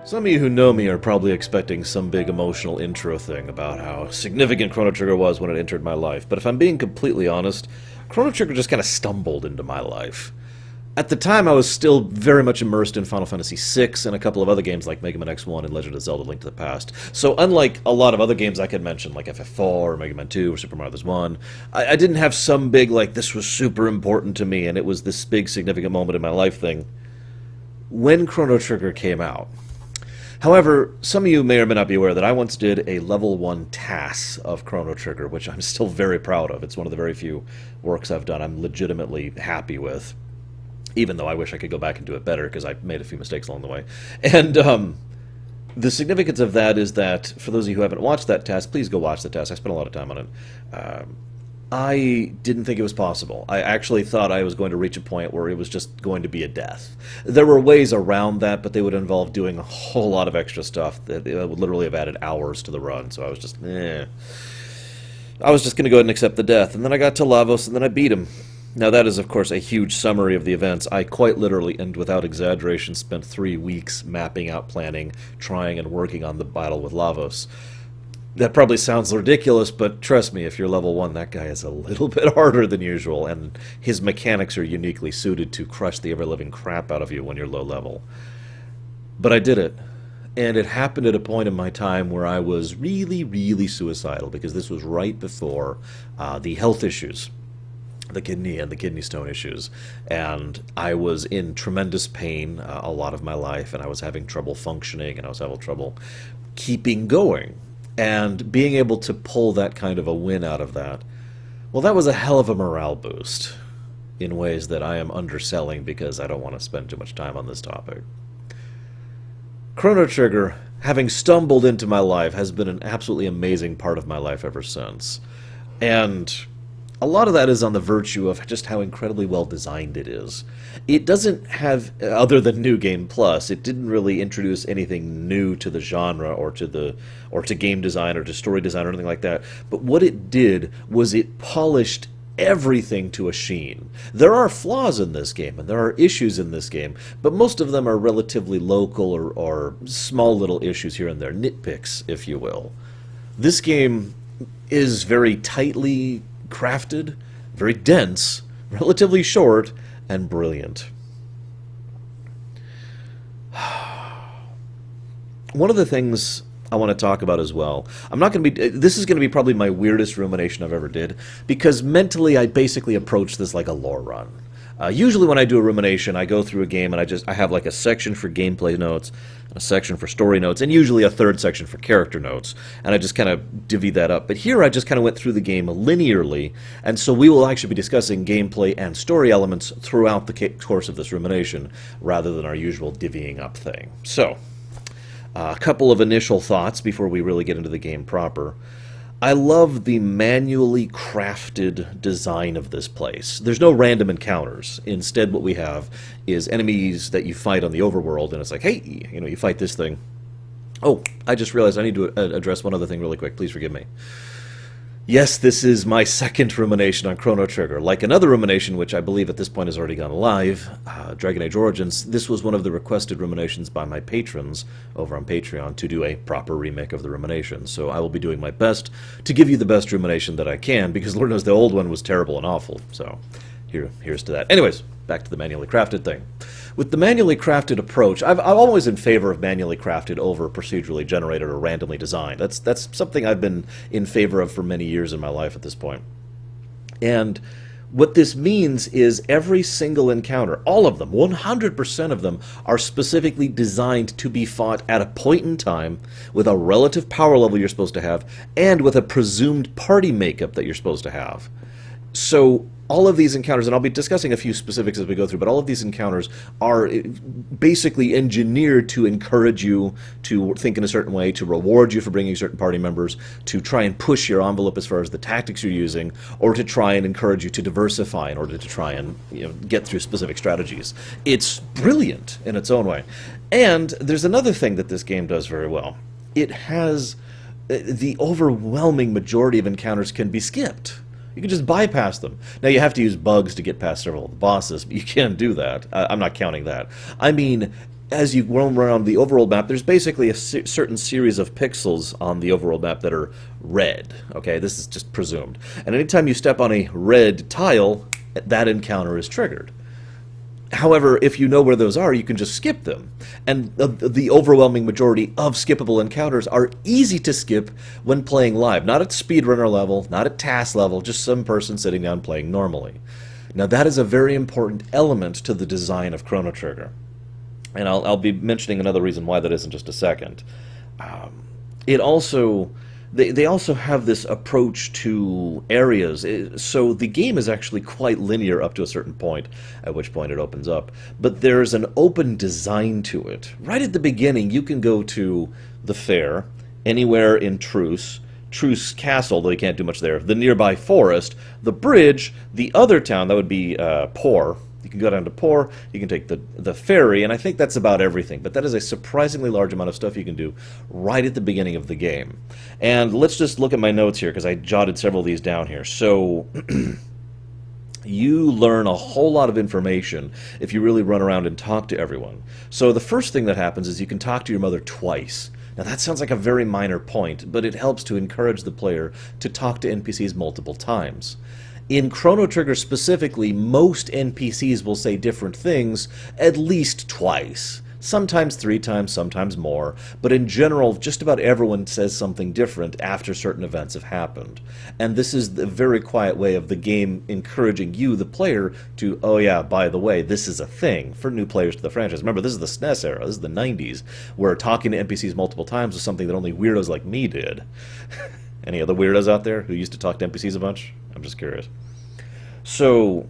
Some of you who know me are probably expecting some big emotional intro thing about how significant Chrono Trigger was when it entered my life, but if I'm being completely honest, Chrono Trigger just kind of stumbled into my life. At the time, I was still very much immersed in Final Fantasy VI and a couple of other games like Mega Man X1 and Legend of Zelda: Link to the Past. So unlike a lot of other games I could mention, like FF4 or Mega Man 2 or Super Mario Bros. 1, I didn't have some big, like, this was super important to me and it was this big significant moment in my life thing when Chrono Trigger came out. However, some of you may or may not be aware that I once did a level 1 TAS of Chrono Trigger, which I'm still very proud of. It's one of the very few works I've done I'm legitimately happy with, even though I wish I could go back and do it better because I made a few mistakes along the way. And the significance of that is that, for those of you who haven't watched that TAS, please go watch the TAS. I spent a lot of time on it. I didn't think it was possible. I actually thought I was going to reach a point where it was just going to be a death. There were ways around that, but they would involve doing a whole lot of extra stuff that would literally have added hours to the run, so I was just, I was just going to go ahead and accept the death, and then I got to Lavos, and then I beat him. Now that is, of course, a huge summary of the events. I quite literally, and without exaggeration, spent 3 weeks mapping out, planning, trying, and working on the battle with Lavos. That probably sounds ridiculous, but trust me, if you're level 1, that guy is a little bit harder than usual, and his mechanics are uniquely suited to crush the ever-living crap out of you when you're low level. But I did it, and it happened at a point in my time where I was really, really suicidal, because this was right before the health issues, the kidney and the kidney stone issues, and I was in tremendous pain a lot of my life, and I was having trouble functioning, and I was having trouble keeping going. And being able to pull that kind of a win out of that, well, that was a hell of a morale boost in ways that I am underselling because I don't want to spend too much time on this topic. Chrono Trigger, having stumbled into my life, has been an absolutely amazing part of my life ever since. And a lot of that is on the virtue of just how incredibly well designed it is. It doesn't have, other than New Game Plus, it didn't really introduce anything new to the genre or to game design or to story design or anything like that. But what it did was it polished everything to a sheen. There are flaws in this game, and there are issues in this game, but most of them are relatively local or small little issues here and there, nitpicks, if you will. This game is very tightly crafted, very dense, relatively short, and brilliant. One of the things I want to talk about as well, this is going to be probably my weirdest rumination I've ever did, because mentally I basically approach this like a lore run. Usually when I do a rumination, I go through a game and I have like a section for gameplay notes, a section for story notes, and usually a third section for character notes, and I just kind of divvy that up. But here I just kind of went through the game linearly, and so we will actually be discussing gameplay and story elements throughout the course of this rumination, rather than our usual divvying up thing. So, a couple of initial thoughts before we really get into the game proper. I love the manually crafted design of this place. There's no random encounters. Instead, what we have is enemies that you fight on the overworld, and it's like, hey, you fight this thing. Oh, I just realized I need to address one other thing really quick. Please forgive me. Yes, this is my second rumination on Chrono Trigger. Like another rumination, which I believe at this point has already gone live, Dragon Age Origins, this was one of the requested ruminations by my patrons over on Patreon to do a proper remake of the rumination. So I will be doing my best to give you the best rumination that I can, because Lord knows the old one was terrible and awful. So here's to that. Anyways, back to the manually crafted thing. With the manually crafted approach, I'm always in favor of manually crafted over procedurally generated or randomly designed. That's something I've been in favor of for many years in my life at this point. And what this means is every single encounter, all of them, 100% of them, are specifically designed to be fought at a point in time with a relative power level you're supposed to have and with a presumed party makeup that you're supposed to have. So all of these encounters, and I'll be discussing a few specifics as we go through, but all of these encounters are basically engineered to encourage you to think in a certain way, to reward you for bringing certain party members, to try and push your envelope as far as the tactics you're using, or to try and encourage you to diversify in order to try and get through specific strategies. It's brilliant in its own way. And there's another thing that this game does very well. It has the overwhelming majority of encounters can be skipped. You can just bypass them. Now, you have to use bugs to get past several of the bosses, but you can do that. I'm not counting that. I mean, as you roam around the overworld map, there's basically a certain series of pixels on the overworld map that are red. Okay, this is just presumed. And anytime you step on a red tile, that encounter is triggered. However, if you know where those are, you can just skip them. And the overwhelming majority of skippable encounters are easy to skip when playing live. Not at speedrunner level, not at task level, just some person sitting down playing normally. Now that is a very important element to the design of Chrono Trigger. And I'll be mentioning another reason why that is in just a second. It also... They also have this approach to areas, so the game is actually quite linear up to a certain point, at which point it opens up. But there's an open design to it. Right at the beginning, you can go to the Faire, anywhere in Truce Castle, though you can't do much there, the nearby forest, the bridge, the other town, that would be Pour. You can go down to Pour, you can take the ferry, and I think that's about everything. But that is a surprisingly large amount of stuff you can do right at the beginning of the game. And let's just look at my notes here, because I jotted several of these down here. So you learn a whole lot of information if you really run around and talk to everyone. So the first thing that happens is you can talk to your mother twice. Now that sounds like a very minor point, but it helps to encourage the player to talk to NPCs multiple times. In Chrono Trigger specifically, most NPCs will say different things at least twice. Sometimes 3 times, sometimes more, but in general, just about everyone says something different after certain events have happened. And this is the very quiet way of the game encouraging you, the player, to, oh yeah, by the way, this is a thing for new players to the franchise. Remember, this is the SNES era, this is the 90s, where talking to NPCs multiple times was something that only weirdos like me did. Any other weirdos out there who used to talk to NPCs a bunch? I'm just curious. So,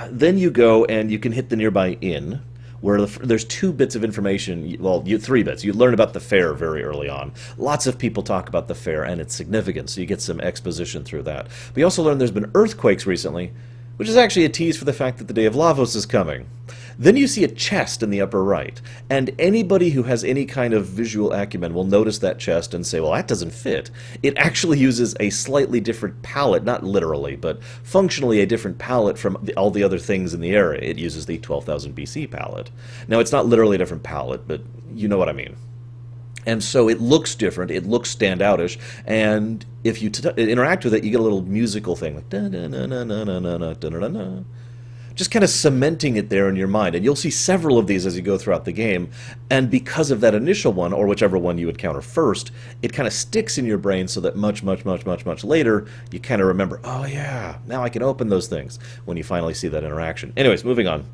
then you go and you can hit the nearby inn, where there's 2 bits of information, well, 3 bits. You learn about the Faire very early on. Lots of people talk about the Faire and its significance, so you get some exposition through that. But you also learn there's been earthquakes recently, which is actually a tease for the fact that the Day of Lavos is coming. Then you see a chest in the upper right, and anybody who has any kind of visual acumen will notice that chest and say, well, that doesn't fit. It actually uses a slightly different palette, not literally, but functionally a different palette from all the other things in the area. It uses the 12,000 BC palette. Now, it's not literally a different palette, but you know what I mean. And so it looks different, it looks standoutish, and if you interact with it, you get a little musical thing, like da-da-na-na-na-na-na-na-na-na-na. Just kind of cementing it there in your mind. And you'll see several of these as you go throughout the game, and because of that initial one, or whichever one you encounter first, it kind of sticks in your brain so that much later, you kind of remember, oh yeah, now I can open those things, when you finally see that interaction. Anyways, moving on.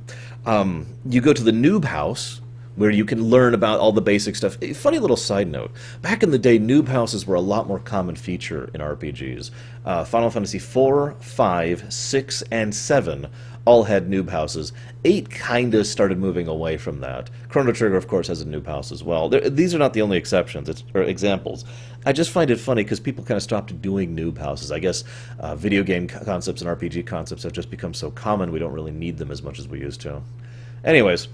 You go to the noob house, where you can learn about all the basic stuff. A funny little side note, back in the day, noob houses were a lot more common feature in RPGs. Final Fantasy 4, 5, 6, and 7 all had noob houses. 8 kind of started moving away from that. Chrono Trigger, of course, has a noob house as well. These are not the only exceptions, or examples. I just find it funny because people kind of stopped doing noob houses. I guess video game concepts and RPG concepts have just become so common we don't really need them as much as we used to. Anyways,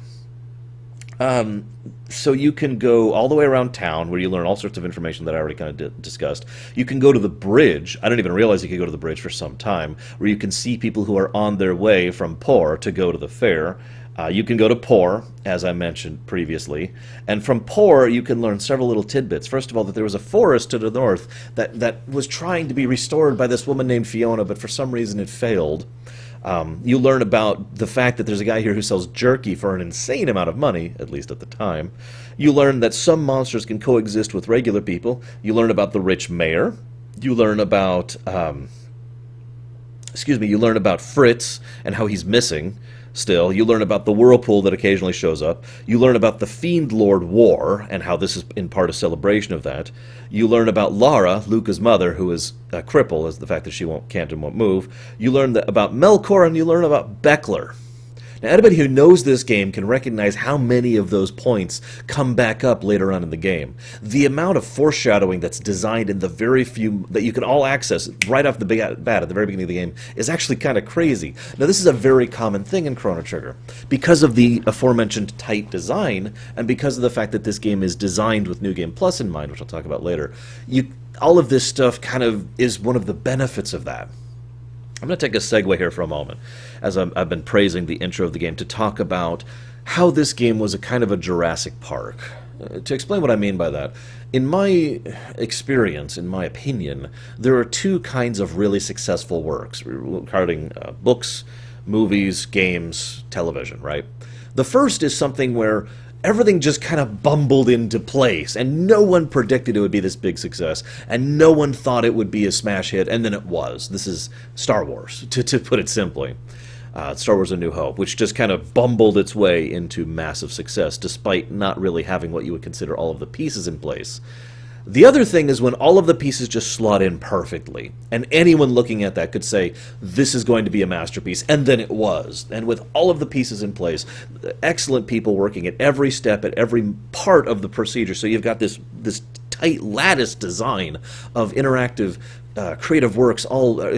so you can go all the way around town where you learn all sorts of information that I already kind of discussed. You can go to the bridge. I didn't even realize you could go to the bridge for some time, where you can see people who are on their way from Pour to go to the Faire. You can go to Pour, as I mentioned previously, and from Pour you can learn several little tidbits. First of all, that there was a forest to the north that was trying to be restored by this woman named Fiona, but for some reason it failed. You learn about the fact that there's a guy here who sells jerky for an insane amount of money, at least at the time. You learn that some monsters can coexist with regular people. You learn about the rich mayor. You learn about, you learn about Fritz and how he's missing still. You learn about the whirlpool that occasionally shows up. You learn about the Fiend Lord War and how this is in part a celebration of that. You learn about Lara, Luca's mother, who is a cripple, as the fact that she can't and won't move. You learn about Melkor, and you learn about Beckler. Now, anybody who knows this game can recognize how many of those points come back up later on in the game. The amount of foreshadowing that's designed in the very few that you can all access right off the bat at the very beginning of the game is actually kind of crazy. Now, this is a very common thing in Chrono Trigger. Because of the aforementioned tight design, and because of the fact that this game is designed with New Game Plus in mind, which I'll talk about later, all of this stuff kind of is one of the benefits of that. I'm going to take a segue here for a moment, as I've been praising the intro of the game, to talk about how this game was a kind of a Jurassic Park. To explain what I mean by that, in my experience, in my opinion, there are two kinds of really successful works regarding books, movies, games, television, right? The first is something where everything just kind of bumbled into place, and no one predicted it would be this big success, and no one thought it would be a smash hit, and then it was. This is Star Wars, to put it simply. Star Wars A New Hope, which just kind of bumbled its way into massive success, despite not really having what you would consider all of the pieces in place. The other thing is when all of the pieces just slot in perfectly, and anyone looking at that could say, this is going to be a masterpiece, and then it was. And with all of the pieces in place, excellent people working at every step, at every part of the procedure, so you've got this tight lattice design of interactive creative works,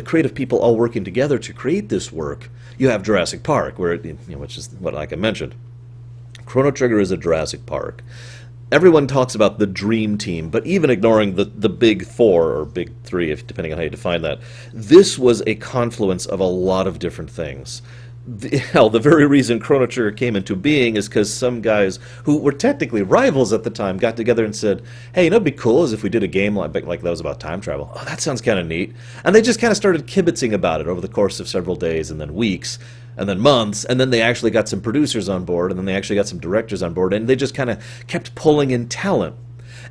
creative people all working together to create this work. You have Jurassic Park, which is what, like I mentioned, Chrono Trigger is a Jurassic Park. Everyone talks about the dream team, but even ignoring the big four, or big three, if depending on how you define that, this was a confluence of a lot of different things. The very reason Chrono Trigger came into being is because some guys who were technically rivals at the time got together and said, hey, you know what'd be cool is if we did a game like that was about time travel. Oh, that sounds kind of neat. And they just kind of started kibitzing about it over the course of several days and then weeks and then months, and then they actually got some producers on board, and then they actually got some directors on board, and they just kind of kept pulling in talent.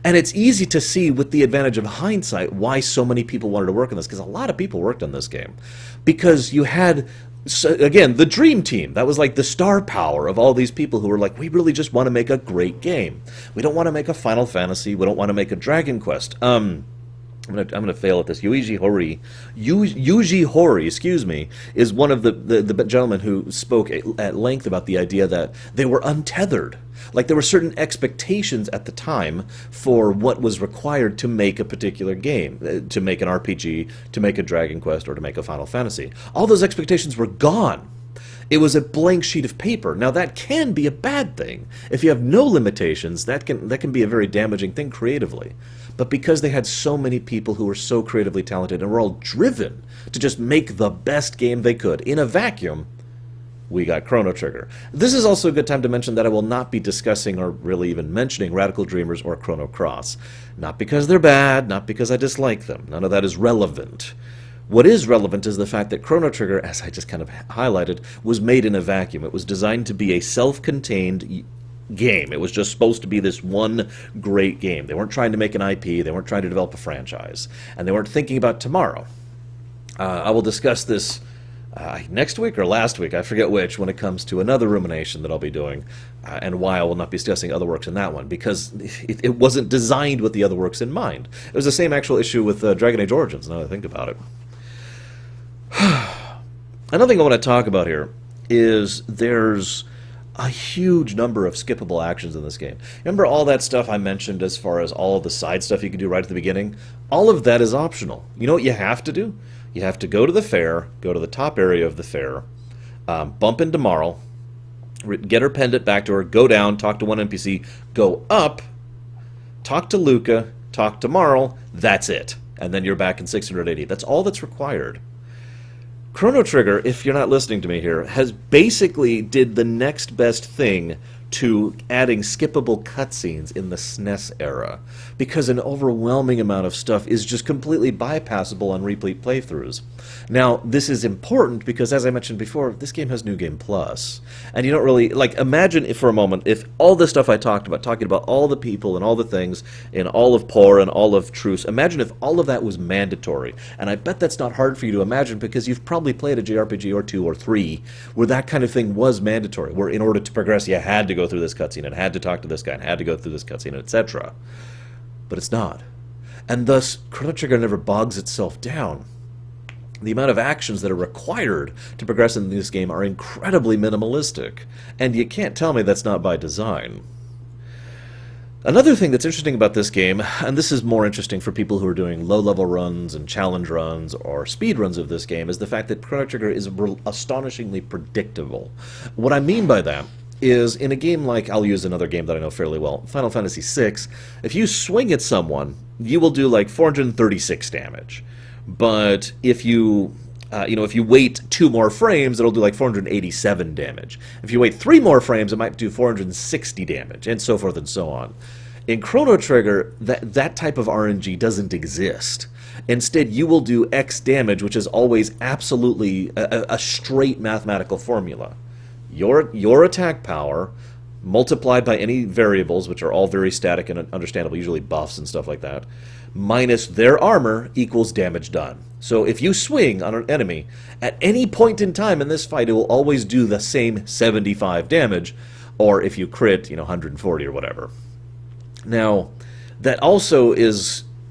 And it's easy to see, with the advantage of hindsight, why so many people wanted to work on this, because a lot of people worked on this game. Because you had, again, the dream team. That was like the star power of all these people who were like, we really just want to make a great game. We don't want to make a Final Fantasy. We don't want to make a Dragon Quest. I'm gonna fail at this. Yuji Horii, excuse me, is one of the gentlemen who spoke at length about the idea that they were untethered. Like, there were certain expectations at the time for what was required to make a particular game, to make an RPG, to make a Dragon Quest, or to make a Final Fantasy. All those expectations were gone. It was a blank sheet of paper. Now, that can be a bad thing. If you have no limitations, that can be a very damaging thing creatively. But because they had so many people who were so creatively talented and were all driven to just make the best game they could in a vacuum, we got Chrono Trigger. This is also a good time to mention that I will not be discussing or really even mentioning Radical Dreamers or Chrono Cross. Not because they're bad, not because I dislike them. None of that is relevant. What is relevant is the fact that Chrono Trigger, as I just kind of highlighted, was made in a vacuum. It was designed to be a self-contained game. It was just supposed to be this one great game. They weren't trying to make an IP. They weren't trying to develop a franchise. And they weren't thinking about tomorrow. I will discuss this next week or last week, I forget which, when it comes to another rumination that I'll be doing, and why I will not be discussing other works in that one, because it wasn't designed with the other works in mind. It was the same actual issue with Dragon Age Origins, now that I think about it. Another thing I want to talk about here is there's a huge number of skippable actions in this game. Remember all that stuff I mentioned as far as all of the side stuff you can do right at the beginning? All of that is optional. You know what you have to do? You have to go to the Faire, go to the top area of the Faire, bump into Marle, get her pendant back to her, go down, talk to one NPC, go up, talk to Luca, talk to Marle, that's it. And then you're back in 680. That's all that's required. Chrono Trigger, if you're not listening to me here, has basically did the next best thing to adding skippable cutscenes in the SNES era, because an overwhelming amount of stuff is just completely bypassable on replete playthroughs. Now, this is important because, as I mentioned before, this game has New Game Plus, and you don't really, like, imagine if for a moment, if all the stuff I talked about, talking about all the people and all the things in all of Pour and all of Truce, imagine if all of that was mandatory, and I bet that's not hard for you to imagine because you've probably played a JRPG or two or three where that kind of thing was mandatory, where in order to progress you had to go through this cutscene and had to talk to this guy and had to go through this cutscene, etc. But it's not. And thus, Chrono Trigger never bogs itself down. The amount of actions that are required to progress in this game are incredibly minimalistic, and you can't tell me that's not by design. Another thing that's interesting about this game, and this is more interesting for people who are doing low-level runs and challenge runs or speed runs of this game, is the fact that Chrono Trigger is astonishingly predictable. What I mean by that is, in a game like, I'll use another game that I know fairly well, Final Fantasy VI, if you swing at someone, you will do like 436 damage. But if you if you wait 2 more frames, it'll do like 487 damage. If you wait 3 more frames, it might do 460 damage, and so forth and so on. In Chrono Trigger, that type of RNG doesn't exist. Instead, you will do X damage, which is always absolutely a straight mathematical formula. Your attack power multiplied by any variables, which are all very static and understandable, usually buffs and stuff like that, minus their armor equals damage done. So if you swing on an enemy, at any point in time in this fight, it will always do the same 75 damage, or if you crit, 140 or whatever. Now, that also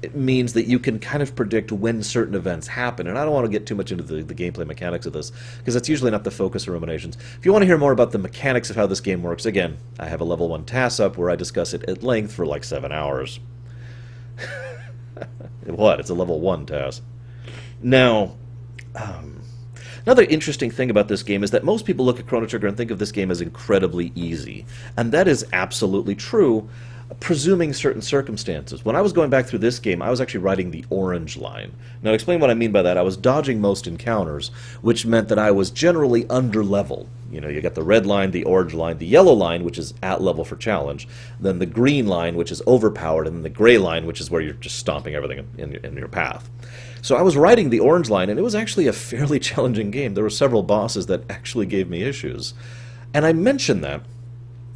it means that you can kind of predict when certain events happen, and I don't want to get too much into the gameplay mechanics of this, because that's usually not the focus of Ruminations. If you want to hear more about the mechanics of how this game works, again, I have a level 1 task up where I discuss it at length for like 7 hours. What? It's a level 1 task. Now, another interesting thing about this game is that most people look at Chrono Trigger and think of this game as incredibly easy, and that is absolutely true, presuming certain circumstances. When I was going back through this game, I was actually riding the orange line. Now, to explain what I mean by that, I was dodging most encounters, which meant that I was generally under-level. You got the red line, the orange line, the yellow line, which is at level for challenge, then the green line, which is overpowered, and then the gray line, which is where you're just stomping everything in your path. So I was riding the orange line, and it was actually a fairly challenging game. There were several bosses that actually gave me issues. And I mention that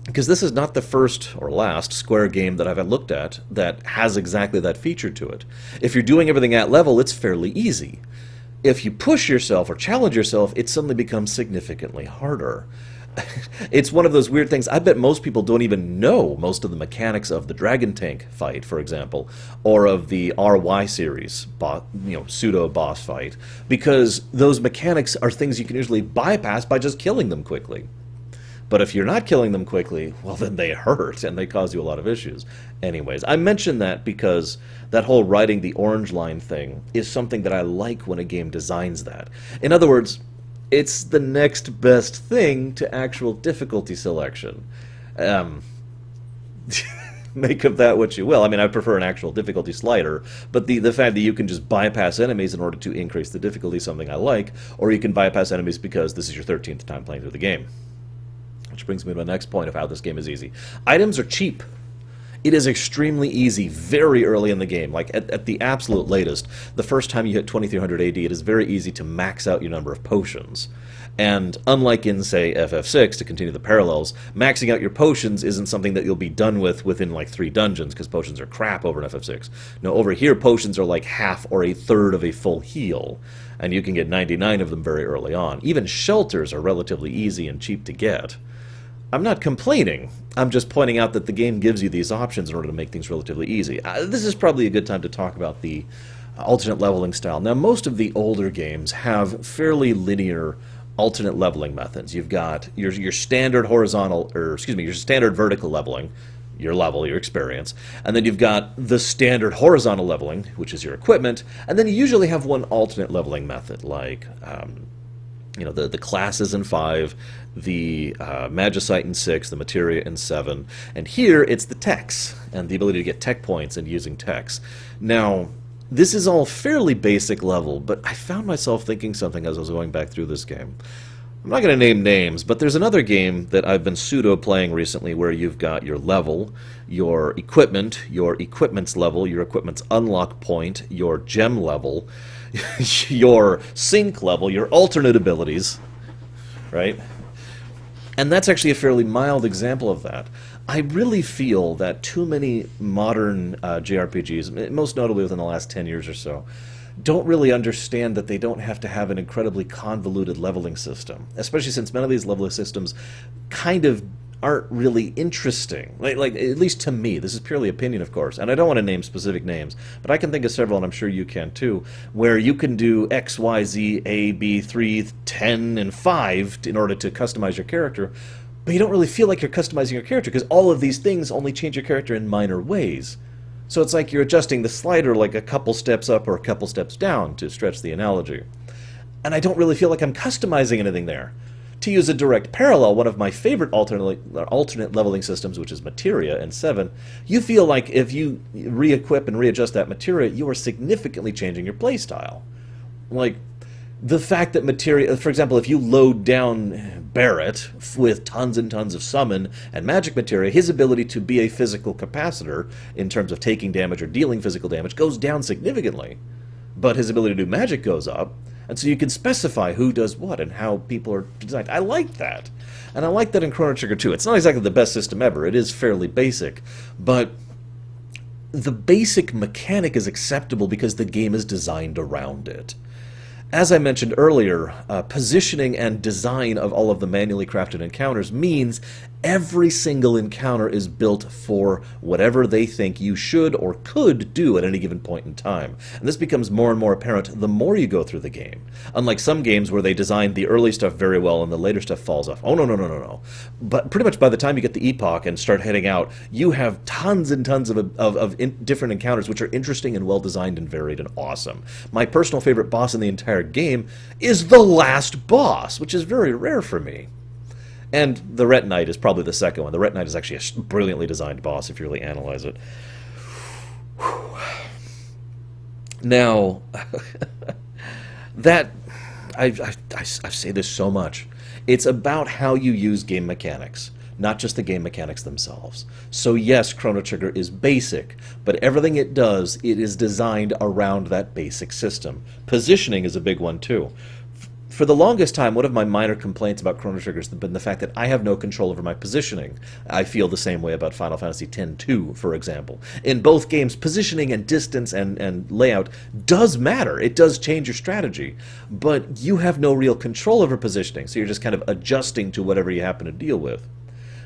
because this is not the first or last Square game that I've looked at that has exactly that feature to it. If you're doing everything at level, it's fairly easy. If you push yourself or challenge yourself, it suddenly becomes significantly harder. It's one of those weird things. I bet most people don't even know most of the mechanics of the Dragon Tank fight, for example, or of the RY series, pseudo-boss fight, because those mechanics are things you can usually bypass by just killing them quickly. But if you're not killing them quickly, well, then they hurt, and they cause you a lot of issues. Anyways, I mention that because that whole riding the orange line thing is something that I like when a game designs that. In other words, it's the next best thing to actual difficulty selection. Make of that what you will. I mean, I prefer an actual difficulty slider, but the fact that you can just bypass enemies in order to increase the difficulty is something I like, or you can bypass enemies because this is your 13th time playing through the game. Which brings me to my next point of how this game is easy. Items are cheap. It is extremely easy very early in the game, like at the absolute latest. The first time you hit 2300 AD, it is very easy to max out your number of potions. And unlike in, say, FF6, to continue the parallels, maxing out your potions isn't something that you'll be done with within like 3 dungeons, because potions are crap over in FF6. No, over here, potions are like half or a third of a full heal, and you can get 99 of them very early on. Even shelters are relatively easy and cheap to get. I'm not complaining. I'm just pointing out that the game gives you these options in order to make things relatively easy. This is probably a good time to talk about the alternate leveling style. Now, most of the older games have fairly linear alternate leveling methods. You've got your standard your standard vertical leveling, your level, your experience, and then you've got the standard horizontal leveling, which is your equipment, and then you usually have one alternate leveling method, like the classes in 5, the Magicite in 6, the Materia in 7, and here it's the techs, and the ability to get tech points and using techs. Now, this is all fairly basic level, but I found myself thinking something as I was going back through this game. I'm not going to name names, but there's another game that I've been pseudo-playing recently where you've got your level, your equipment's level, your equipment's unlock point, your gem level, your sync level, your alternate abilities, right? And that's actually a fairly mild example of that. I really feel that too many modern JRPGs, most notably within the last 10 years or so, don't really understand that they don't have to have an incredibly convoluted leveling system, especially since many of these leveling systems kind of aren't really interesting. Like at least to me, this is purely opinion, of course, and I don't want to name specific names, but I can think of several, and I'm sure you can too, where you can do X, Y, Z, A, B, 3, 10, and 5 in order to customize your character, but you don't really feel like you're customizing your character because all of these things only change your character in minor ways. So it's like you're adjusting the slider like a couple steps up or a couple steps down, to stretch the analogy. And I don't really feel like I'm customizing anything there. To use a direct parallel, one of my favorite alternate leveling systems, which is Materia in 7, you feel like if you re-equip and readjust that Materia, you are significantly changing your playstyle. Like, The fact that materia, for example, if you load down Barrett with tons and tons of summon and magic materia, his ability to be a physical capacitor in terms of taking damage or dealing physical damage goes down significantly. But his ability to do magic goes up, and so you can specify who does what and how people are designed. I like that. And I like that in Chrono Trigger too. It's not exactly the best system ever. It is fairly basic, but the basic mechanic is acceptable because the game is designed around it. As I mentioned earlier, positioning and design of all of the manually crafted encounters means every single encounter is built for whatever they think you should or could do at any given point in time. And this becomes more and more apparent the more you go through the game. Unlike some games where they designed the early stuff very well and the later stuff falls off. Oh, no, no, no, no, no. But pretty much by the time you get the Epoch and start heading out, you have tons and tons of different encounters which are interesting and well designed and varied and awesome. My personal favorite boss in the entire game is the last boss, which is very rare for me. And the Ret Knight is probably the second one. The Ret Knight is actually a brilliantly designed boss if you really analyze it. Now, that I say this so much. It's about how you use game mechanics, not just the game mechanics themselves. So yes, Chrono Trigger is basic, but everything it does, it is designed around that basic system. Positioning is a big one too. For the longest time, one of my minor complaints about Chrono Trigger has been the fact that I have no control over my positioning. I feel the same way about Final Fantasy X-2, for example. In both games, positioning and distance and layout does matter. It does change your strategy. But you have no real control over positioning, so you're just kind of adjusting to whatever you happen to deal with.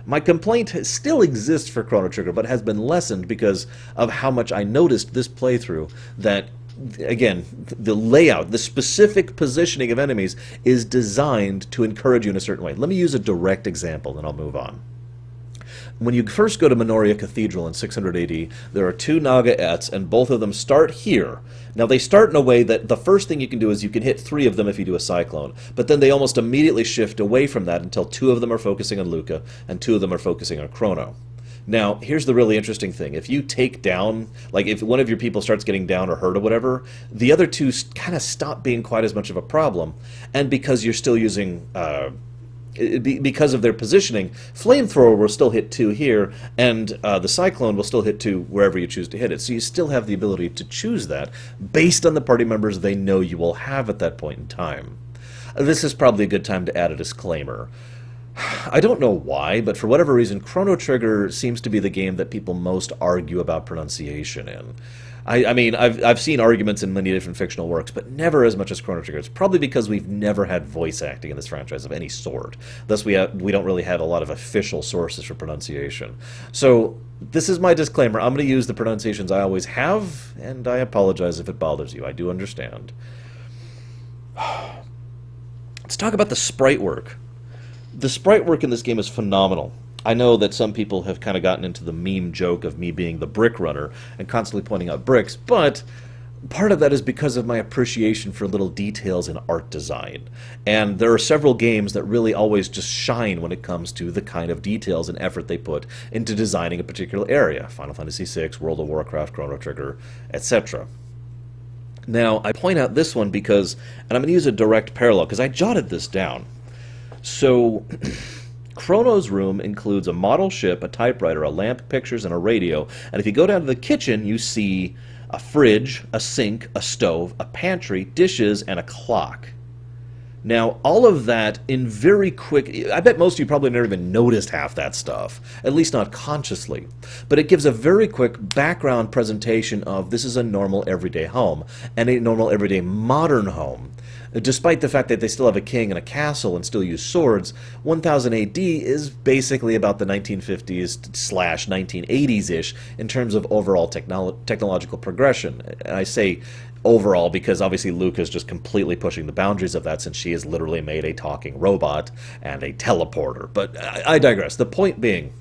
My complaint still exists for Chrono Trigger, but has been lessened because of how much I noticed this playthrough that, again, the layout, the specific positioning of enemies is designed to encourage you in a certain way. Let me use a direct example, then I'll move on. When you first go to Minoria Cathedral in 600 AD, there are two Naga-Ets, and both of them start here. Now, they start in a way that the first thing you can do is you can hit 3 of them if you do a Cyclone, but then they almost immediately shift away from that until 2 of them are focusing on Luca, and 2 of them are focusing on Chrono. Now, here's the really interesting thing. If you take down, like if one of your people starts getting down or hurt or whatever, the other 2 kind of stop being quite as much of a problem. And because you're still using, because of their positioning, Flamethrower will still hit 2 here, and the Cyclone will still hit 2 wherever you choose to hit it. So you still have the ability to choose that based on the party members they know you will have at that point in time. This is probably a good time to add a disclaimer. I don't know why, but for whatever reason, Chrono Trigger seems to be the game that people most argue about pronunciation in. I mean, I've seen arguments in many different fictional works, but never as much as Chrono Trigger. It's probably because we've never had voice acting in this franchise of any sort. Thus, we don't really have a lot of official sources for pronunciation. So, this is my disclaimer. I'm going to use the pronunciations I always have, and I apologize if it bothers you. I do understand. Let's talk about the sprite work. The sprite work in this game is phenomenal. I know that some people have kind of gotten into the meme joke of me being the brick runner and constantly pointing out bricks, but part of that is because of my appreciation for little details in art design. And there are several games that really always just shine when it comes to the kind of details and effort they put into designing a particular area. Final Fantasy VI, World of Warcraft, Chrono Trigger, etc. Now, I point out this one because, and I'm going to use a direct parallel because I jotted this down. So, Chrono's room includes a model ship, a typewriter, a lamp, pictures, and a radio. And if you go down to the kitchen, you see a fridge, a sink, a stove, a pantry, dishes, and a clock. Now, all of that in very quick... I bet most of you probably never even noticed half that stuff, at least not consciously. But it gives a very quick background presentation of this is a normal everyday home, and a normal everyday modern home. Despite the fact that they still have a king and a castle and still use swords, 1000 AD is basically about the 1950s/1980s-ish in terms of overall technological progression. And I say overall because obviously Luca is just completely pushing the boundaries of that since she has literally made a talking robot and a teleporter. But I digress. The point being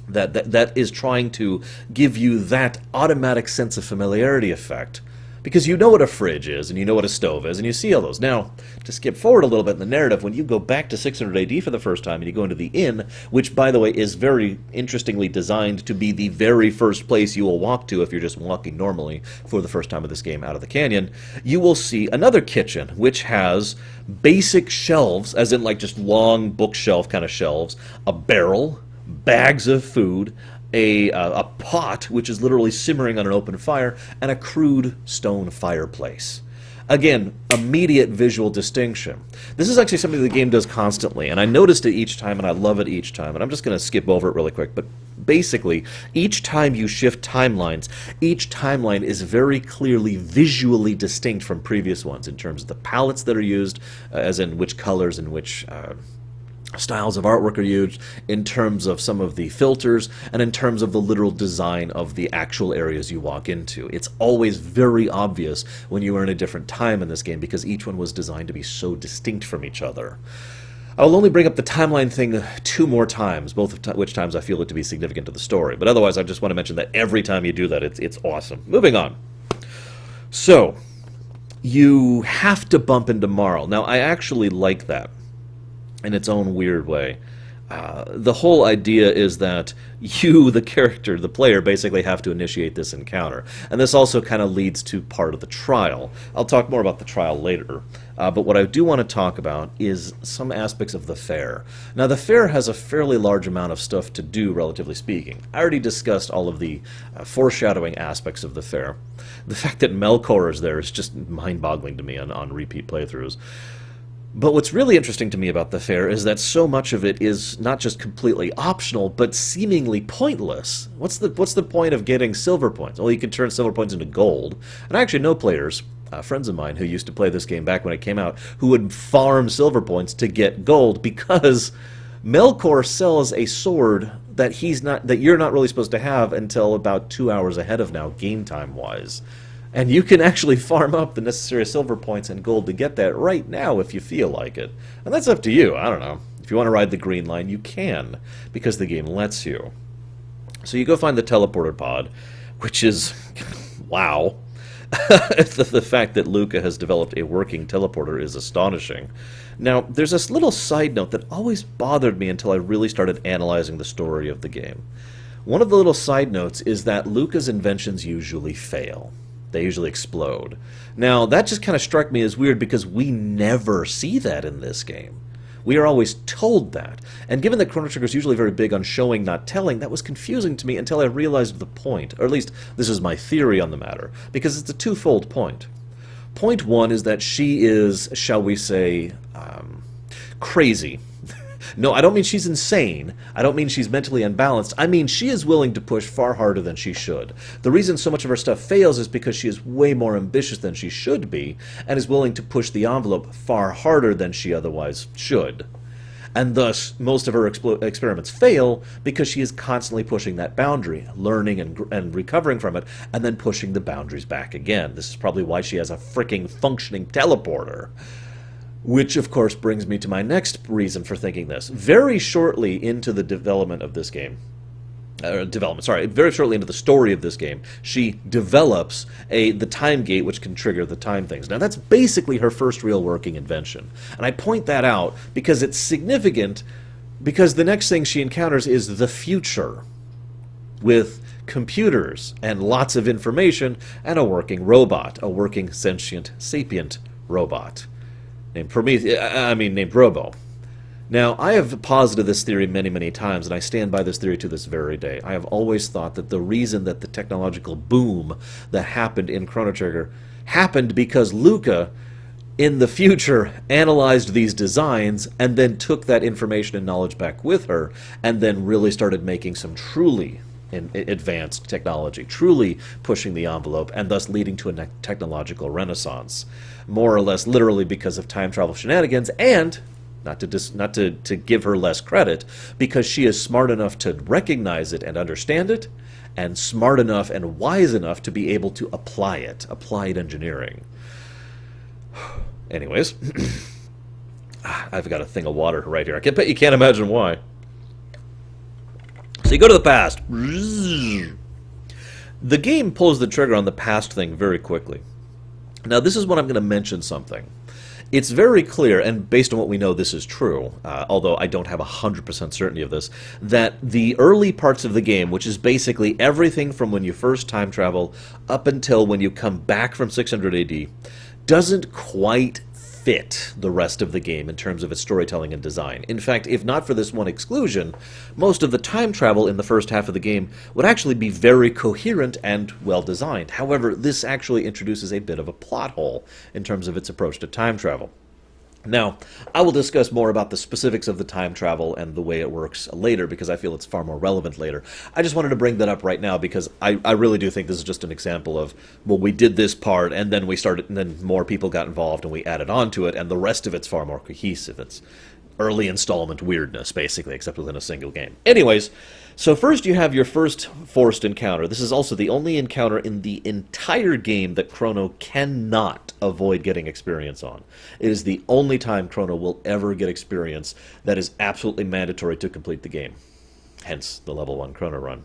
that is trying to give you that automatic sense of familiarity effect Because you know what a fridge is, and you know what a stove is, and you see all those. Now, to skip forward a little bit in the narrative, when you go back to 600 AD for the first time, and you go into the inn, which, by the way, is very interestingly designed to be the very first place you will walk to if you're just walking normally for the first time of this game out of the canyon, you will see another kitchen, which has basic shelves, as in like just long bookshelf kind of shelves, a barrel, bags of food, a pot, which is literally simmering on an open fire, and a crude stone fireplace. Again, immediate visual distinction. This is actually something the game does constantly, and I noticed it each time, and I love it each time, and I'm just going to skip over it really quick, but basically, each time you shift timelines, each timeline is very clearly visually distinct from previous ones in terms of the palettes that are used, as in which colors and which styles of artwork are used, in terms of some of the filters, and in terms of the literal design of the actual areas you walk into. It's always very obvious when you are in a different time in this game because each one was designed to be so distinct from each other. I will only bring up the timeline thing 2 more times, both of which times I feel it to be significant to the story. But otherwise, I just want to mention that every time you do that, it's awesome. Moving on. So, you have to bump into Marl. Now, I actually like that in its own weird way. The whole idea is that you, the character, the player, basically have to initiate this encounter. And this also kind of leads to part of the trial. I'll talk more about the trial later. But what I do want to talk about is some aspects of the Faire. Now, the Faire has a fairly large amount of stuff to do, relatively speaking. I already discussed all of the foreshadowing aspects of the Faire. The fact that Melkor is there is just mind-boggling to me on repeat playthroughs. But what's really interesting to me about the Faire is that so much of it is not just completely optional, but seemingly pointless. What's the point of getting silver points? Well, you can turn silver points into gold. And I actually know players, friends of mine who used to play this game back when it came out, who would farm silver points to get gold because Melkor sells a sword that you're not really supposed to have until about 2 hours ahead of now, game time-wise. And you can actually farm up the necessary silver points and gold to get that right now if you feel like it. And that's up to you. I don't know. If you want to ride the green line, you can, because the game lets you. So you go find the teleporter pod, which is, wow. The fact that Luca has developed a working teleporter is astonishing. Now, there's this little side note that always bothered me until I really started analyzing the story of the game. One of the little side notes is that Luca's inventions usually fail. They usually explode. Now, that just kind of struck me as weird because we never see that in this game. We are always told that. And given that Chrono Trigger is usually very big on showing, not telling, that was confusing to me until I realized the point. Or at least, this is my theory on the matter. Because it's a twofold point. Point one is that she is, shall we say, crazy. No, I don't mean she's insane. I don't mean she's mentally unbalanced. I mean she is willing to push far harder than she should. The reason so much of her stuff fails is because she is way more ambitious than she should be, and is willing to push the envelope far harder than she otherwise should. And thus, most of her experiments fail because she is constantly pushing that boundary, learning and recovering from it, and then pushing the boundaries back again. This is probably why she has a freaking functioning teleporter. Which, of course, brings me to my next reason for thinking this. Very shortly into the development of this game, very shortly into the story of this game, she develops the time gate which can trigger the time things. Now, that's basically her first real working invention. And I point that out because it's significant, because the next thing she encounters is the future, with computers and lots of information and a working robot, a working sentient sapient robot. Named Robo. Now, I have posited this theory many, many times, and I stand by this theory to this very day. I have always thought that the reason that the technological boom that happened in Chrono Trigger happened because Luca, in the future, analyzed these designs and then took that information and knowledge back with her, and then really started making some truly advanced technology, truly pushing the envelope, and thus leading to a technological renaissance, more or less literally because of time travel shenanigans, and not to give her less credit, because she is smart enough to recognize it and understand it, and smart enough and wise enough to be able to apply it, applied engineering. Anyways, I've got a thing of water right here. I bet you can't imagine why. So you go to the past. The game pulls the trigger on the past thing very quickly. Now, this is when I'm going to mention something. It's very clear, and based on what we know, this is true, although I don't have 100% certainty of this, that the early parts of the game, which is basically everything from when you first time travel up until when you come back from 600 AD, doesn't quite fit the rest of the game in terms of its storytelling and design. In fact, if not for this one exclusion, most of the time travel in the first half of the game would actually be very coherent and well designed. However, this actually introduces a bit of a plot hole in terms of its approach to time travel. Now, I will discuss more about the specifics of the time travel and the way it works later, because I feel it's far more relevant later. I just wanted to bring that up right now because I really do think this is just an example of, well, we did this part, and then we started, and then more people got involved, and we added on to it, and the rest of it's far more cohesive. It's early installment weirdness, basically, except within a single game. Anyways, so first you have your first forced encounter. This is also the only encounter in the entire game that Chrono cannot avoid getting experience on. It is the only time Chrono will ever get experience that is absolutely mandatory to complete the game. Hence the level 1 Chrono run.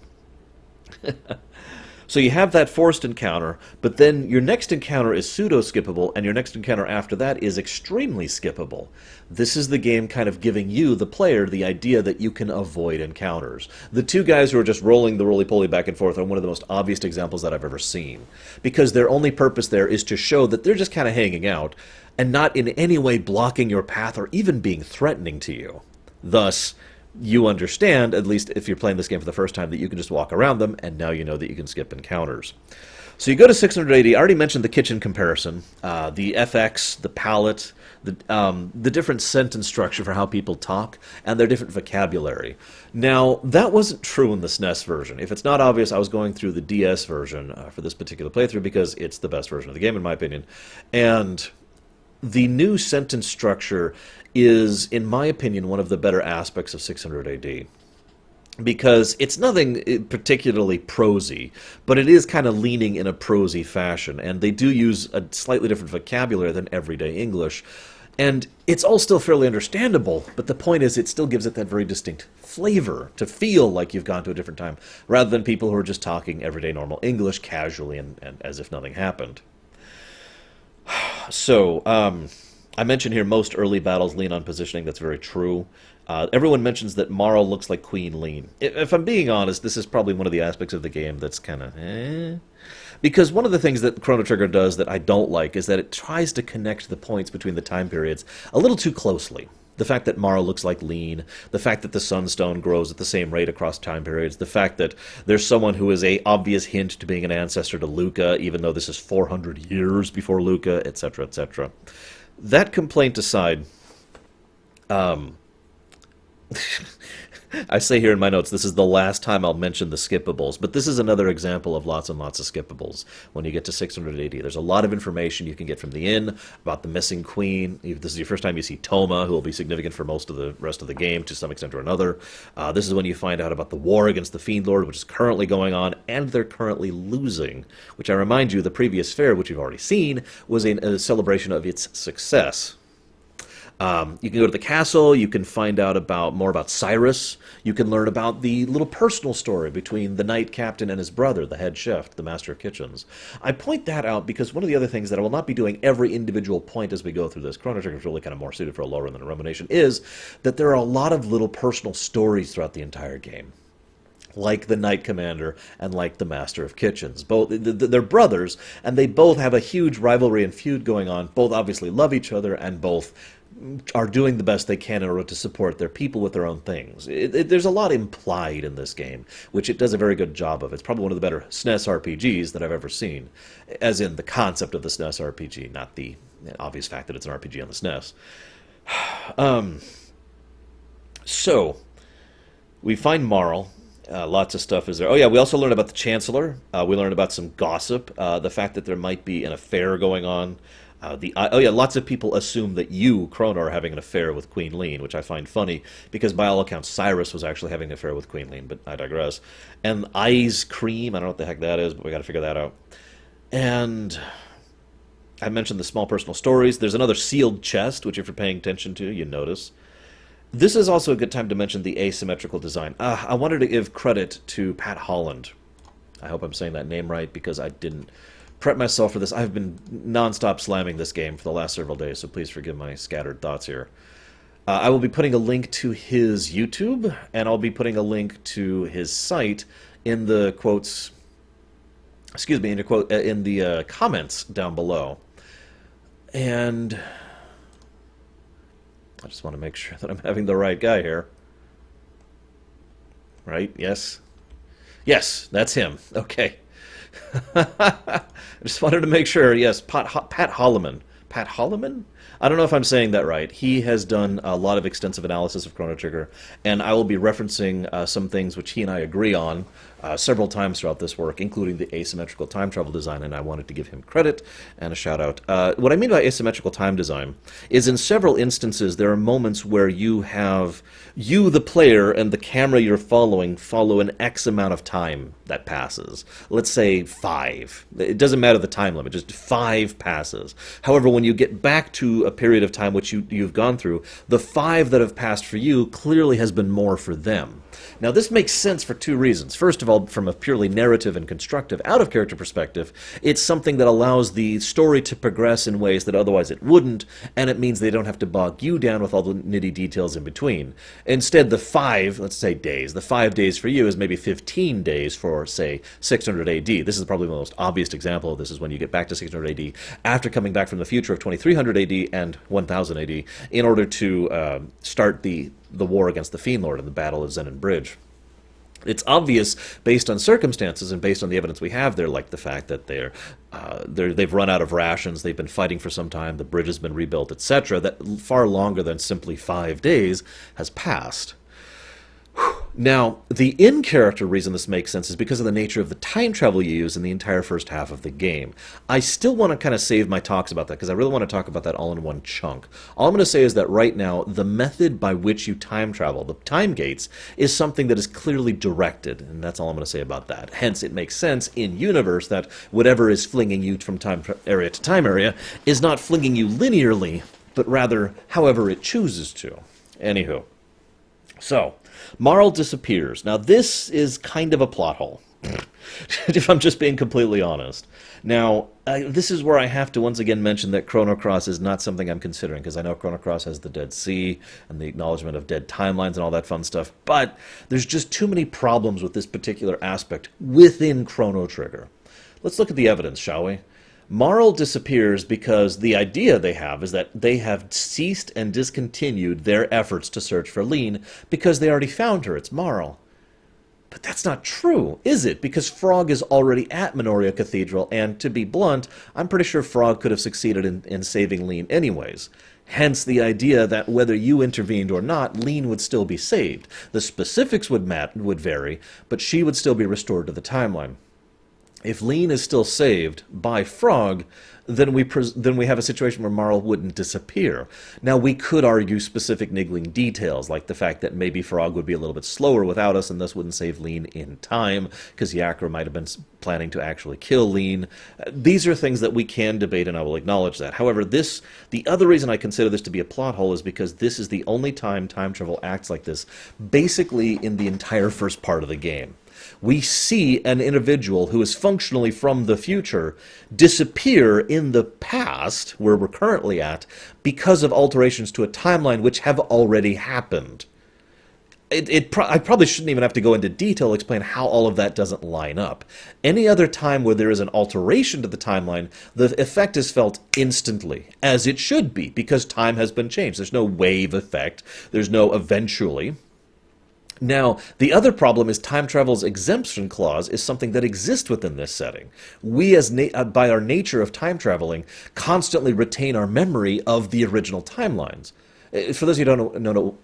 So you have that forced encounter, but then your next encounter is pseudo-skippable, and your next encounter after that is extremely skippable. This is the game kind of giving you, the player, the idea that you can avoid encounters. The two guys who are just rolling the roly-poly back and forth are one of the most obvious examples that I've ever seen, because their only purpose there is to show that they're just kind of hanging out, and not in any way blocking your path or even being threatening to you. Thus, you understand, at least if you're playing this game for the first time, that you can just walk around them, and now you know that you can skip encounters. So you go to 680. I already mentioned the kitchen comparison, the FX, the palette, the different sentence structure for how people talk, and their different vocabulary. Now, that wasn't true in the SNES version. If it's not obvious, I was going through the DS version for this particular playthrough because it's the best version of the game, in my opinion. And the new sentence structure is, in my opinion, one of the better aspects of 600 AD. Because it's nothing particularly prosy, but it is kind of leaning in a prosy fashion, and they do use a slightly different vocabulary than everyday English. And it's all still fairly understandable, but the point is it still gives it that very distinct flavor to feel like you've gone to a different time, rather than people who are just talking everyday normal English casually and as if nothing happened. So, I mentioned here most early battles lean on positioning. That's very true. Everyone mentions that Marl looks like Queen Lean. If I'm being honest, this is probably one of the aspects of the game that's kind of Because one of the things that Chrono Trigger does that I don't like is that it tries to connect the points between the time periods a little too closely. The fact that Marl looks like Lean, the fact that the Sunstone grows at the same rate across time periods, the fact that there's someone who is a obvious hint to being an ancestor to Luca, even though this is 400 years before Luca, etc., etc. That complaint aside, I say here in my notes, this is the last time I'll mention the skippables, but this is another example of lots and lots of skippables when you get to 680. There's a lot of information you can get from the inn about the missing queen. If this is your first time you see Toma, who will be significant for most of the rest of the game to some extent or another. This is when you find out about the war against the Fiend Lord, which is currently going on, and they're currently losing, which I remind you, the previous Faire, which you've already seen, was a celebration of its success. You can go to the castle, you can find out more about Cyrus, you can learn about the little personal story between the knight captain and his brother, the head chef, the master of kitchens. I point that out because one of the other things that I will not be doing every individual point as we go through this, Chrono Trigger is really kind of more suited for a low run than a Rumination, is that there are a lot of little personal stories throughout the entire game. Like the Knight Commander and like the Master of Kitchens. Both they're brothers, and they both have a huge rivalry and feud going on. Both obviously love each other, and both are doing the best they can in order to support their people with their own things. There's a lot implied in this game, which it does a very good job of. It's probably one of the better SNES RPGs that I've ever seen, as in the concept of the SNES RPG, not the obvious fact that it's an RPG on the SNES. So, we find Marl. Lots of stuff is there. Oh yeah, we also learned about the Chancellor. We learned about some gossip. The fact that there might be an affair going on. Lots of people assume that you, Chrono, are having an affair with Queen Lean, which I find funny, because by all accounts Cyrus was actually having an affair with Queen Lean, but I digress. And Ice Cream, I don't know what the heck that is, but we gotta figure that out. And I mentioned the small personal stories. There's another sealed chest, which if you're paying attention to, you notice. This is also a good time to mention the asymmetrical design. I wanted to give credit to Pat Holland. I hope I'm saying that name right, because I didn't prep myself for this. I've been nonstop slamming this game for the last several days, so please forgive my scattered thoughts here. I will be putting a link to his YouTube, and I'll be putting a link to his site in the quotes. Excuse me, in the comments down below. And I just want to make sure that I'm having the right guy here. Right? Yes. Yes, that's him. Okay. I just wanted to make sure. Yes, Pat Holloman. Pat Holloman? I don't know if I'm saying that right. He has done a lot of extensive analysis of Chrono Trigger, and I will be referencing some things which he and I agree on several times throughout this work, including the asymmetrical time travel design, and I wanted to give him credit and a shout out. What I mean by asymmetrical time design is in several instances there are moments where you have you, the player, and the camera you're following follow an X amount of time that passes. Let's say 5. It doesn't matter the time limit, just 5 passes. However, when you get back to a period of time which you've gone through, the 5 that have passed for you clearly has been more for them. Now, this makes sense for 2 reasons. First of all, from a purely narrative and constructive, out-of-character perspective, it's something that allows the story to progress in ways that otherwise it wouldn't, and it means they don't have to bog you down with all the nitty details in between. Instead, the 5, let's say days, the 5 days for you is maybe 15 days for, say, 600 AD. This is probably the most obvious example of this is when you get back to 600 AD after coming back from the future of 2300 AD and 1000 AD in order to start the war against the Fiend Lord in the Battle of Zenin Bridge. It's obvious based on circumstances and based on the evidence we have there, like the fact that they've run out of rations, they've been fighting for some time, the bridge has been rebuilt, etc., that far longer than simply 5 days has passed. Now, the in-character reason this makes sense is because of the nature of the time travel you use in the entire first half of the game. I still want to kind of save my talks about that because I really want to talk about that all in one chunk. All I'm going to say is that right now, the method by which you time travel, the time gates, is something that is clearly directed, and that's all I'm going to say about that. Hence, it makes sense in-universe that whatever is flinging you from time area to time area is not flinging you linearly, but rather however it chooses to. Anywho. So, Marl disappears. Now, this is kind of a plot hole, if I'm just being completely honest. Now, this is where I have to once again mention that Chrono Cross is not something I'm considering, because I know Chrono Cross has the Dead Sea and the acknowledgement of dead timelines and all that fun stuff, but there's just too many problems with this particular aspect within Chrono Trigger. Let's look at the evidence, shall we? Marl disappears because the idea they have is that they have ceased and discontinued their efforts to search for Lean because they already found her. It's Marl. But that's not true, is it? Because Frog is already at Minoria Cathedral, and to be blunt, I'm pretty sure Frog could have succeeded in saving Lean anyways. Hence the idea that whether you intervened or not, Lean would still be saved. The specifics would vary, but she would still be restored to the timeline. If Lean is still saved by Frog, then we have a situation where Marl wouldn't disappear. Now, we could argue specific niggling details, like the fact that maybe Frog would be a little bit slower without us and thus wouldn't save Lean in time, because Yakra might have been planning to actually kill Lean. These are things that we can debate, and I will acknowledge that. However, the other reason I consider this to be a plot hole is because this is the only time time travel acts like this, basically in the entire first part of the game. We see an individual who is functionally from the future disappear in the past, where we're currently at, because of alterations to a timeline which have already happened. I probably shouldn't even have to go into detail to explain how all of that doesn't line up. Any other time where there is an alteration to the timeline, the effect is felt instantly, as it should be, because time has been changed. There's no wave effect. There's no eventually. Now, the other problem is time travel's exemption clause is something that exists within this setting. We, by our nature of time traveling, constantly retain our memory of the original timelines. For those of you who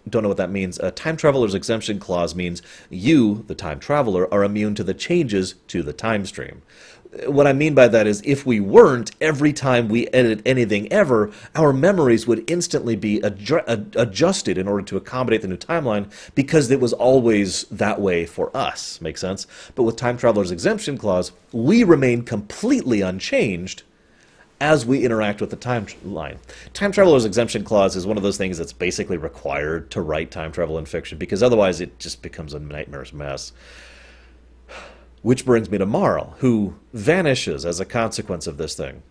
don't know what that means, a time traveler's exemption clause means you, the time traveler, are immune to the changes to the time stream. What I mean by that is if we weren't, every time we edit anything ever, our memories would instantly be adjusted in order to accommodate the new timeline because it was always that way for us. Make sense? But with Time Traveler's Exemption Clause, we remain completely unchanged as we interact with the timeline. Time Traveler's Exemption Clause is one of those things that's basically required to write time travel in fiction because otherwise it just becomes a nightmare's mess. Which brings me to Marl, who vanishes as a consequence of this thing.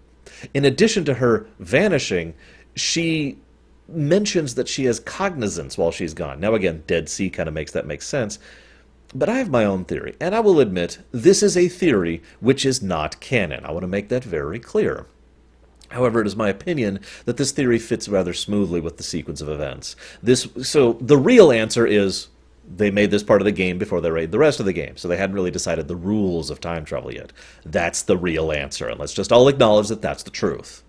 In addition to her vanishing, she mentions that she has cognizance while she's gone. Now again, Dead Sea kind of makes that make sense. But I have my own theory, and I will admit, this is a theory which is not canon. I want to make that very clear. However, it is my opinion that this theory fits rather smoothly with the sequence of events. So the real answer is they made this part of the game before they made the rest of the game, so they hadn't really decided the rules of time travel yet. That's the real answer, and let's just all acknowledge that that's the truth.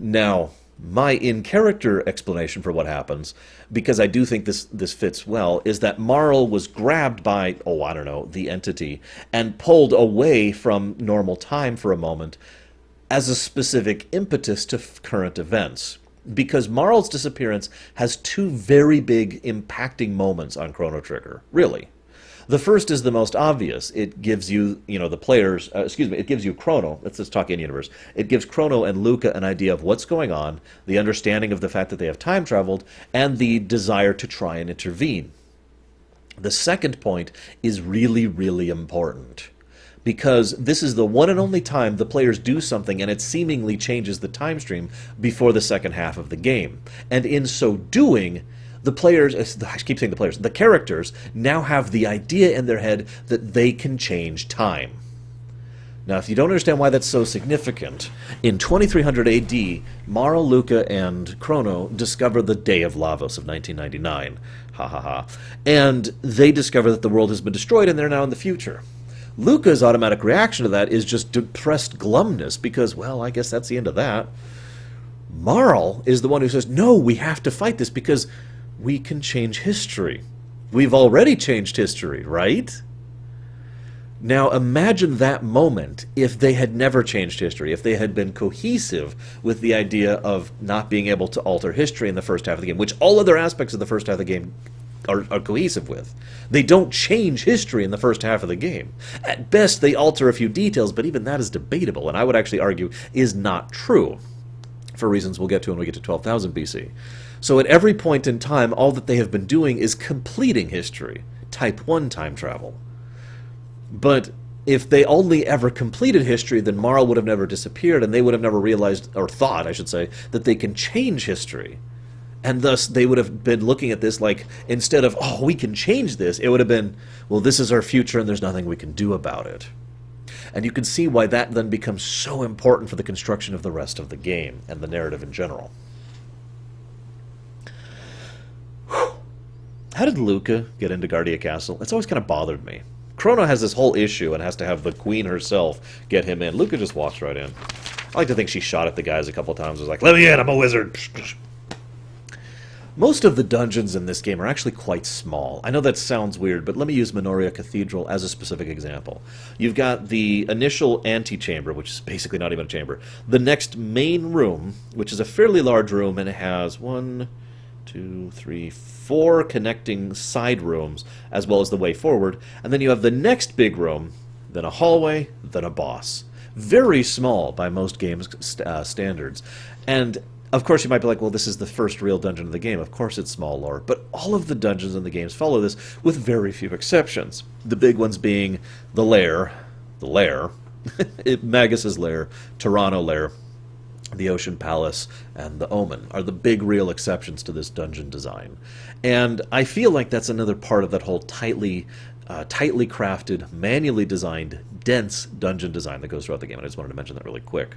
Now, my in-character explanation for what happens, because I do think this fits well, is that Marl was grabbed by, I don't know, the entity, and pulled away from normal time for a moment as a specific impetus to current events. Because Marl's disappearance has two very big impacting moments on Chrono Trigger, really. The first is the most obvious. It gives you, the players, it gives you Chrono, let's just talk in-universe. It gives Chrono and Luca an idea of what's going on, the understanding of the fact that they have time traveled, and the desire to try and intervene. The second point is really, really important, because this is the one and only time the players do something and it seemingly changes the time stream before the second half of the game. And in so doing, the players, I keep saying the players, the characters now have the idea in their head that they can change time. Now, if you don't understand why that's so significant, in 2300 AD, Marl, Luca, and Chrono discover the Day of Lavos of 1999. Ha ha ha. And they discover that the world has been destroyed and they're now in the future. Luca's automatic reaction to that is just depressed glumness because, well, I guess that's the end of that. Marl is the one who says, no, we have to fight this because we can change history. We've already changed history, right? Now imagine that moment if they had never changed history, if they had been cohesive with the idea of not being able to alter history in the first half of the game, which all other aspects of the first half of the game are cohesive with. They don't change history in the first half of the game. At best, they alter a few details, but even that is debatable, and I would actually argue is not true, for reasons we'll get to when we get to 12,000 BC. So at every point in time, all that they have been doing is completing history, Type 1 time travel. But if they only ever completed history, then Marl would have never disappeared, and they would have never realized, or thought, I should say, that they can change history. And thus, they would have been looking at this like, instead of, oh, we can change this, it would have been, well, this is our future and there's nothing we can do about it. And you can see why that then becomes so important for the construction of the rest of the game and the narrative in general. How did Luca get into Guardia Castle? It's always kind of bothered me. Chrono has this whole issue and has to have the queen herself get him in. Luca just walks right in. I like to think she shot at the guys a couple times. Was like, let me in, I'm a wizard. Most of the dungeons in this game are actually quite small. I know that sounds weird, but let me use Minoria Cathedral as a specific example. You've got the initial antechamber, which is basically not even a chamber. The next main room, which is a fairly large room, and it has 1, 2, 3, 4 connecting side rooms, as well as the way forward. And then you have the next big room, then a hallway, then a boss. Very small by most games' standards. And of course, you might be like, well, this is the first real dungeon of the game. Of course it's small lore. But all of the dungeons in the games follow this with very few exceptions. The big ones being the lair, Magus's lair, Toronto lair, the Ocean Palace, and the Omen are the big real exceptions to this dungeon design. And I feel like that's another part of that whole tightly crafted, manually designed, dense dungeon design that goes throughout the game. And I just wanted to mention that really quick.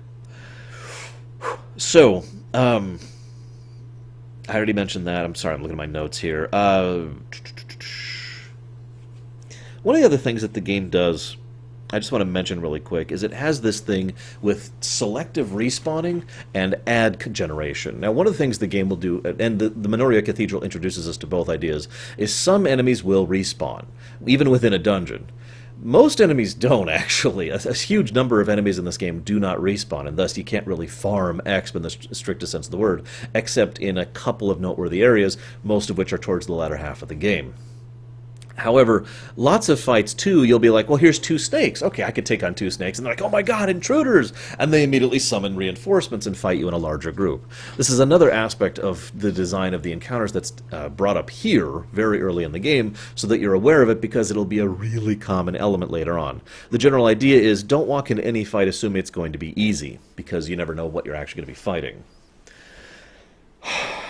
So, I already mentioned that. I'm sorry, I'm looking at my notes here. One of the other things that the game does, I just want to mention really quick, is it has this thing with selective respawning and ad generation. Now, one of the things the game will do, and the Minoria Cathedral introduces us to both ideas, is some enemies will respawn, even within a dungeon. Most enemies don't, actually. A huge number of enemies in this game do not respawn, and thus you can't really farm exp in the strictest sense of the word, except in a couple of noteworthy areas, most of which are towards the latter half of the game. However, lots of fights, too, you'll be like, well, here's 2 snakes. Okay, I could take on 2 snakes. And they're like, oh my god, intruders! And they immediately summon reinforcements and fight you in a larger group. This is another aspect of the design of the encounters that's brought up here very early in the game, so that you're aware of it, because it'll be a really common element later on. The general idea is, don't walk into any fight assuming it's going to be easy, because you never know what you're actually going to be fighting.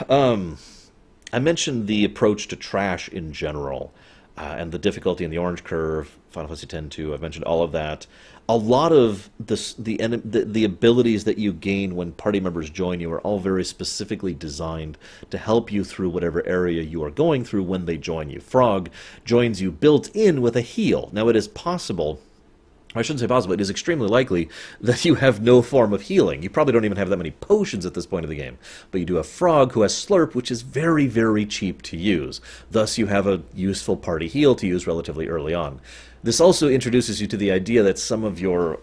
I mentioned the approach to trash in general. And the difficulty in the orange curve, Final Fantasy X-2, I've mentioned all of that. A lot of the abilities that you gain when party members join you are all very specifically designed to help you through whatever area you are going through when they join you. Frog joins you built in with a heal. Now, it is possible, I shouldn't say possible, it is extremely likely that you have no form of healing. You probably don't even have that many potions at this point of the game. But you do have Frog, who has Slurp, which is very, very cheap to use. Thus, you have a useful party heal to use relatively early on. This also introduces you to the idea that some of your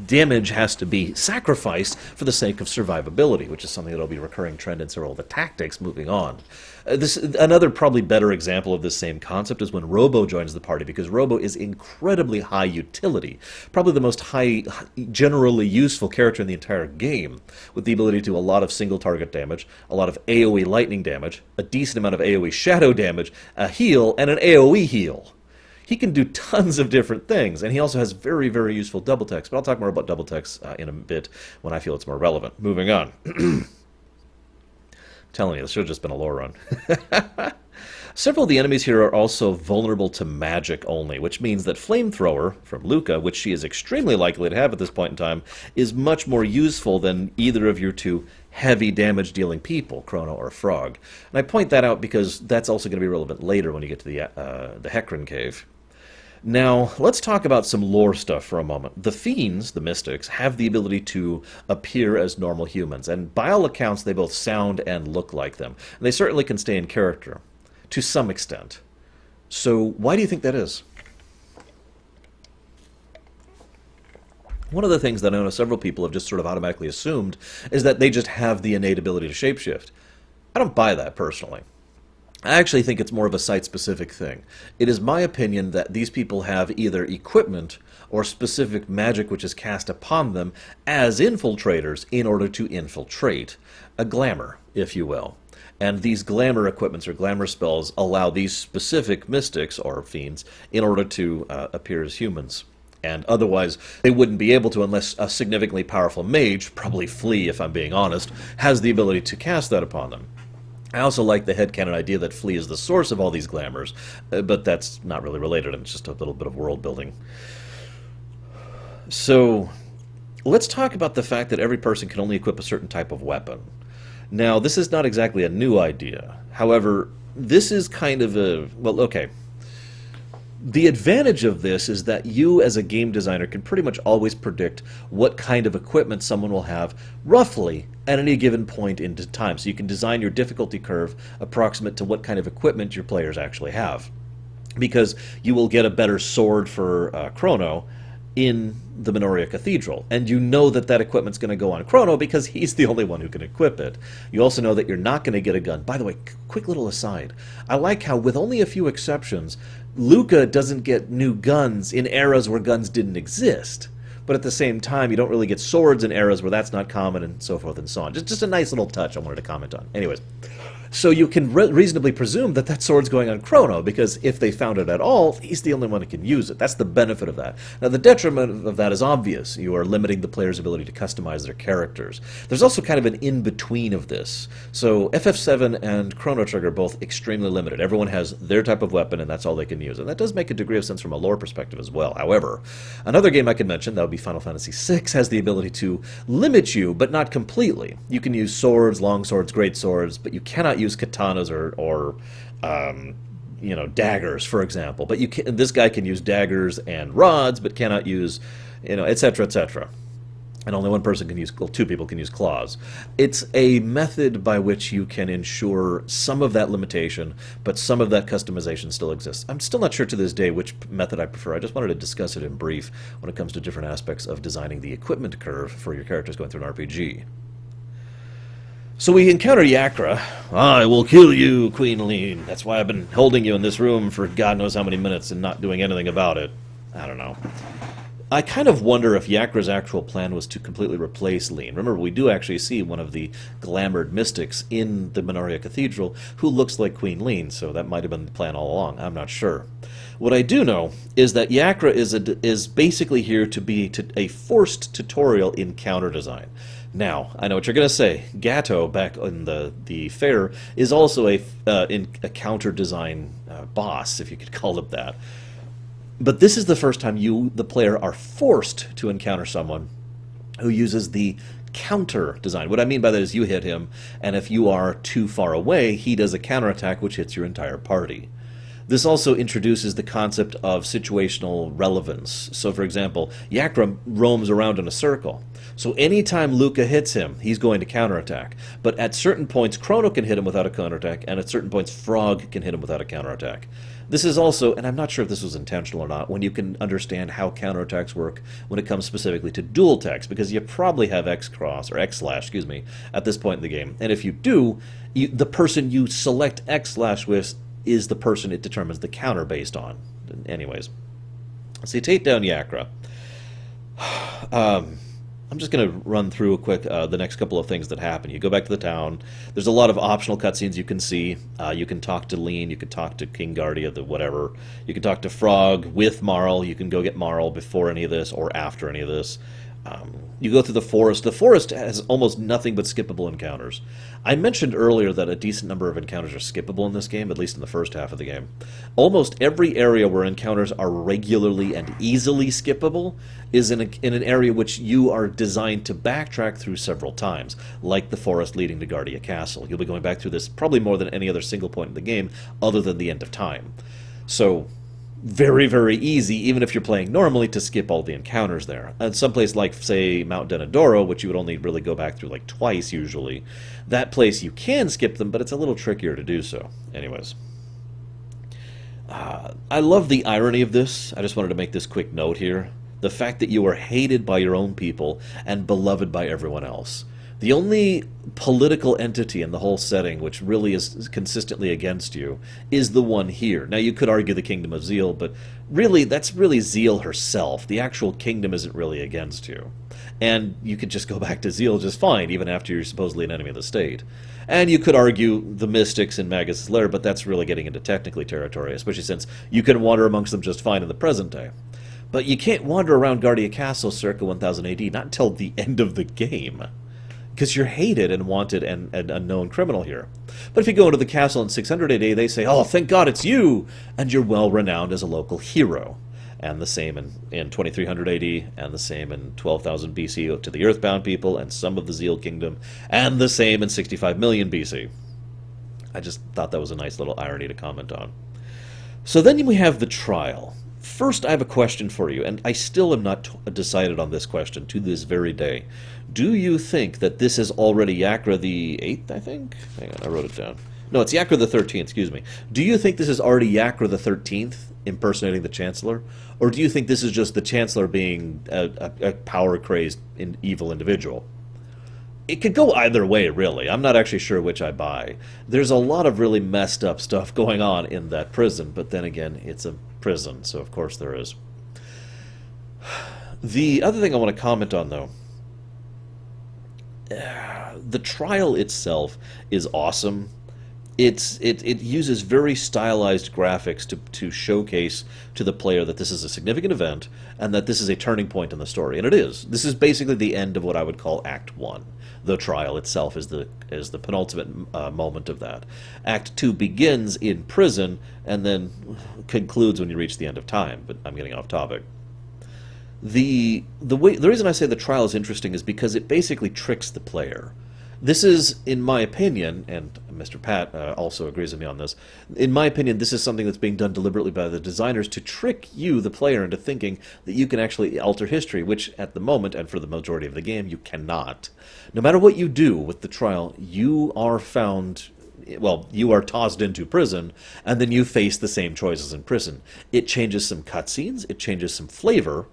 damage has to be sacrificed for the sake of survivability, which is something that will be a recurring trend in several of the tactics moving on. Another probably better example of this same concept is when Robo joins the party, because Robo is incredibly high utility, probably the most generally useful character in the entire game, with the ability to do a lot of single target damage, a lot of AoE lightning damage, a decent amount of AoE shadow damage, a heal, and an AoE heal. He can do tons of different things, and he also has very, very useful double text, but I'll talk more about double text in a bit when I feel it's more relevant. Moving on. Telling you, this should have just been a lore run. Several of the enemies here are also vulnerable to magic only, which means that Flamethrower from Luca, which she is extremely likely to have at this point in time, is much more useful than either of your 2 heavy damage-dealing people, Chrono or Frog. And I point that out because that's also going to be relevant later when you get to the Hecarim Cave. Now, let's talk about some lore stuff for a moment. The Fiends, the Mystics, have the ability to appear as normal humans, and by all accounts, they both sound and look like them. And they certainly can stay in character, to some extent. So, why do you think that is? One of the things that I know several people have just sort of automatically assumed is that they just have the innate ability to shapeshift. I don't buy that, personally. I actually think it's more of a site-specific thing. It is my opinion that these people have either equipment or specific magic which is cast upon them as infiltrators in order to infiltrate. A glamour, if you will. And these glamour equipments or glamour spells allow these specific mystics or fiends in order to appear as humans. And otherwise, they wouldn't be able to unless a significantly powerful mage, probably Flea if I'm being honest, has the ability to cast that upon them. I also like the headcanon idea that Flea is the source of all these glamours, but that's not really related, and it's just a little bit of world building. So, let's talk about the fact that every person can only equip a certain type of weapon. Now, this is not exactly a new idea. However, this is kind of a... well, okay. The advantage of this is that you, as a game designer, can pretty much always predict what kind of equipment someone will have, roughly, at any given point in time. So you can design your difficulty curve approximate to what kind of equipment your players actually have. Because you will get a better sword for Chrono in the Minoria Cathedral, and you know that that equipment's going to go on Chrono because he's the only one who can equip it. You also know that you're not going to get a gun. By the way, quick little aside, I like how, with only a few exceptions, Luca doesn't get new guns in eras where guns didn't exist. But at the same time, you don't really get swords in eras where that's not common, and so forth and so on. Just a nice little touch I wanted to comment on. Anyways, so you can reasonably presume that that sword's going on Chrono, because if they found it at all, he's the only one who can use it. That's the benefit of that. Now, the detriment of that is obvious. You are limiting the player's ability to customize their characters. There's also kind of an in-between of this. So FF7 and Chrono Trigger are both extremely limited. Everyone has their type of weapon, and that's all they can use. And that does make a degree of sense from a lore perspective as well. However, another game I could mention, that would be Final Fantasy VI, has the ability to limit you, but not completely. You can use swords, long swords, great swords, but you cannot use katanas or daggers, for example. But this guy can use daggers and rods, but cannot use, etc., etc. And only one person can use, well, two people can use claws. It's a method by which you can ensure some of that limitation, but some of that customization still exists. I'm still not sure to this day which method I prefer. I just wanted to discuss it in brief when it comes to different aspects of designing the equipment curve for your characters going through an RPG. So we encounter Yakra. I will kill you, Queen Lean. That's why I've been holding you in this room for God knows how many minutes and not doing anything about it. I don't know. I kind of wonder if Yakra's actual plan was to completely replace Lean. Remember, we do actually see one of the glamoured mystics in the Minoria Cathedral who looks like Queen Lean, so that might have been the plan all along. I'm not sure. What I do know is that Yakra is basically here to be a forced tutorial in counter design. Now, I know what you're going to say. Gatto, back in the Faire, is also a counter design boss, if you could call it that. But this is the first time you, the player, are forced to encounter someone who uses the counter design. What I mean by that is you hit him, and if you are too far away, he does a counterattack which hits your entire party. This also introduces the concept of situational relevance. So, for example, Yakra roams around in a circle. So anytime Luca hits him, he's going to counterattack. But at certain points, Chrono can hit him without a counterattack, and at certain points, Frog can hit him without a counterattack. This is also, and I'm not sure if this was intentional or not, when you can understand how counterattacks work when it comes specifically to dual attacks, because you probably have X-Cross, or X-Slash, excuse me, at this point in the game. And if you do, the person you select X-Slash with is the person it determines the counter based on. Anyways, so you take down Yakra. I'm just going to run through a quick the next couple of things that happen. You go back to the town. There's a lot of optional cutscenes you can see. You can talk to Lean. You can talk to King Guardia, the whatever. You can talk to Frog with Marl. You can go get Marl before any of this or after any of this. You go through the forest. The forest has almost nothing but skippable encounters. I mentioned earlier that a decent number of encounters are skippable in this game, at least in the first half of the game. Almost every area where encounters are regularly and easily skippable is in an area which you are designed to backtrack through several times, like the forest leading to Guardia Castle. You'll be going back through this probably more than any other single point in the game, other than the end of time. So, very, very easy, even if you're playing normally, to skip all the encounters there. And someplace like, say, Mount Denadoro, which you would only really go back through like twice usually, that place you can skip them, but it's a little trickier to do so. Anyways. I love the irony of this. I just wanted to make this quick note here. The fact that you are hated by your own people and beloved by everyone else. The only political entity in the whole setting which really is consistently against you is the one here. Now, you could argue the Kingdom of Zeal, but really, that's really Zeal herself. The actual kingdom isn't really against you. And you could just go back to Zeal just fine, even after you're supposedly an enemy of the state. And you could argue the Mystics in Magus' Lair, but that's really getting into technically territory, especially since you can wander amongst them just fine in the present day. But you can't wander around Guardia Castle circa 1000 AD, not until the end of the game. Because you're hated and wanted and a known criminal here. But if you go into the castle in 600 AD, they say, oh, thank God it's you! And you're well-renowned as a local hero. And the same in 2300 AD, and the same in 12,000 BC to the Earthbound people, and some of the Zeal Kingdom, and the same in 65 million BC. I just thought that was a nice little irony to comment on. So then we have the trial. First, I have a question for you, and I still am not decided on this question to this very day. Do you think that this is already Yakra the 8th, I think? Hang on, I wrote it down. No, it's Yakra the 13th, excuse me. Do you think this is already Yakra the 13th, impersonating the Chancellor? Or do you think this is just the Chancellor being a power-crazed, evil individual? It could go either way, really. I'm not actually sure which I buy. There's a lot of really messed up stuff going on in that prison, but then again, it's a prison, so of course there is. The other thing I want to comment on, though, the trial itself is awesome. It uses very stylized graphics to showcase to the player that this is a significant event and that this is a turning point in the story, and it is. This is basically the end of what I would call Act 1. The trial itself is the penultimate moment of that. Act 2 begins in prison and then concludes when you reach the end of time, but I'm getting off topic. The reason I say the trial is interesting is because it basically tricks the player. This is, in my opinion, and Mr. Pat also agrees with me on this, in my opinion, this is something that's being done deliberately by the designers to trick you, the player, into thinking that you can actually alter history, which at the moment, and for the majority of the game, you cannot. No matter what you do with the trial, you are found... well, you are tossed into prison, and then you face the same choices in prison. It changes some cutscenes, it changes some flavor,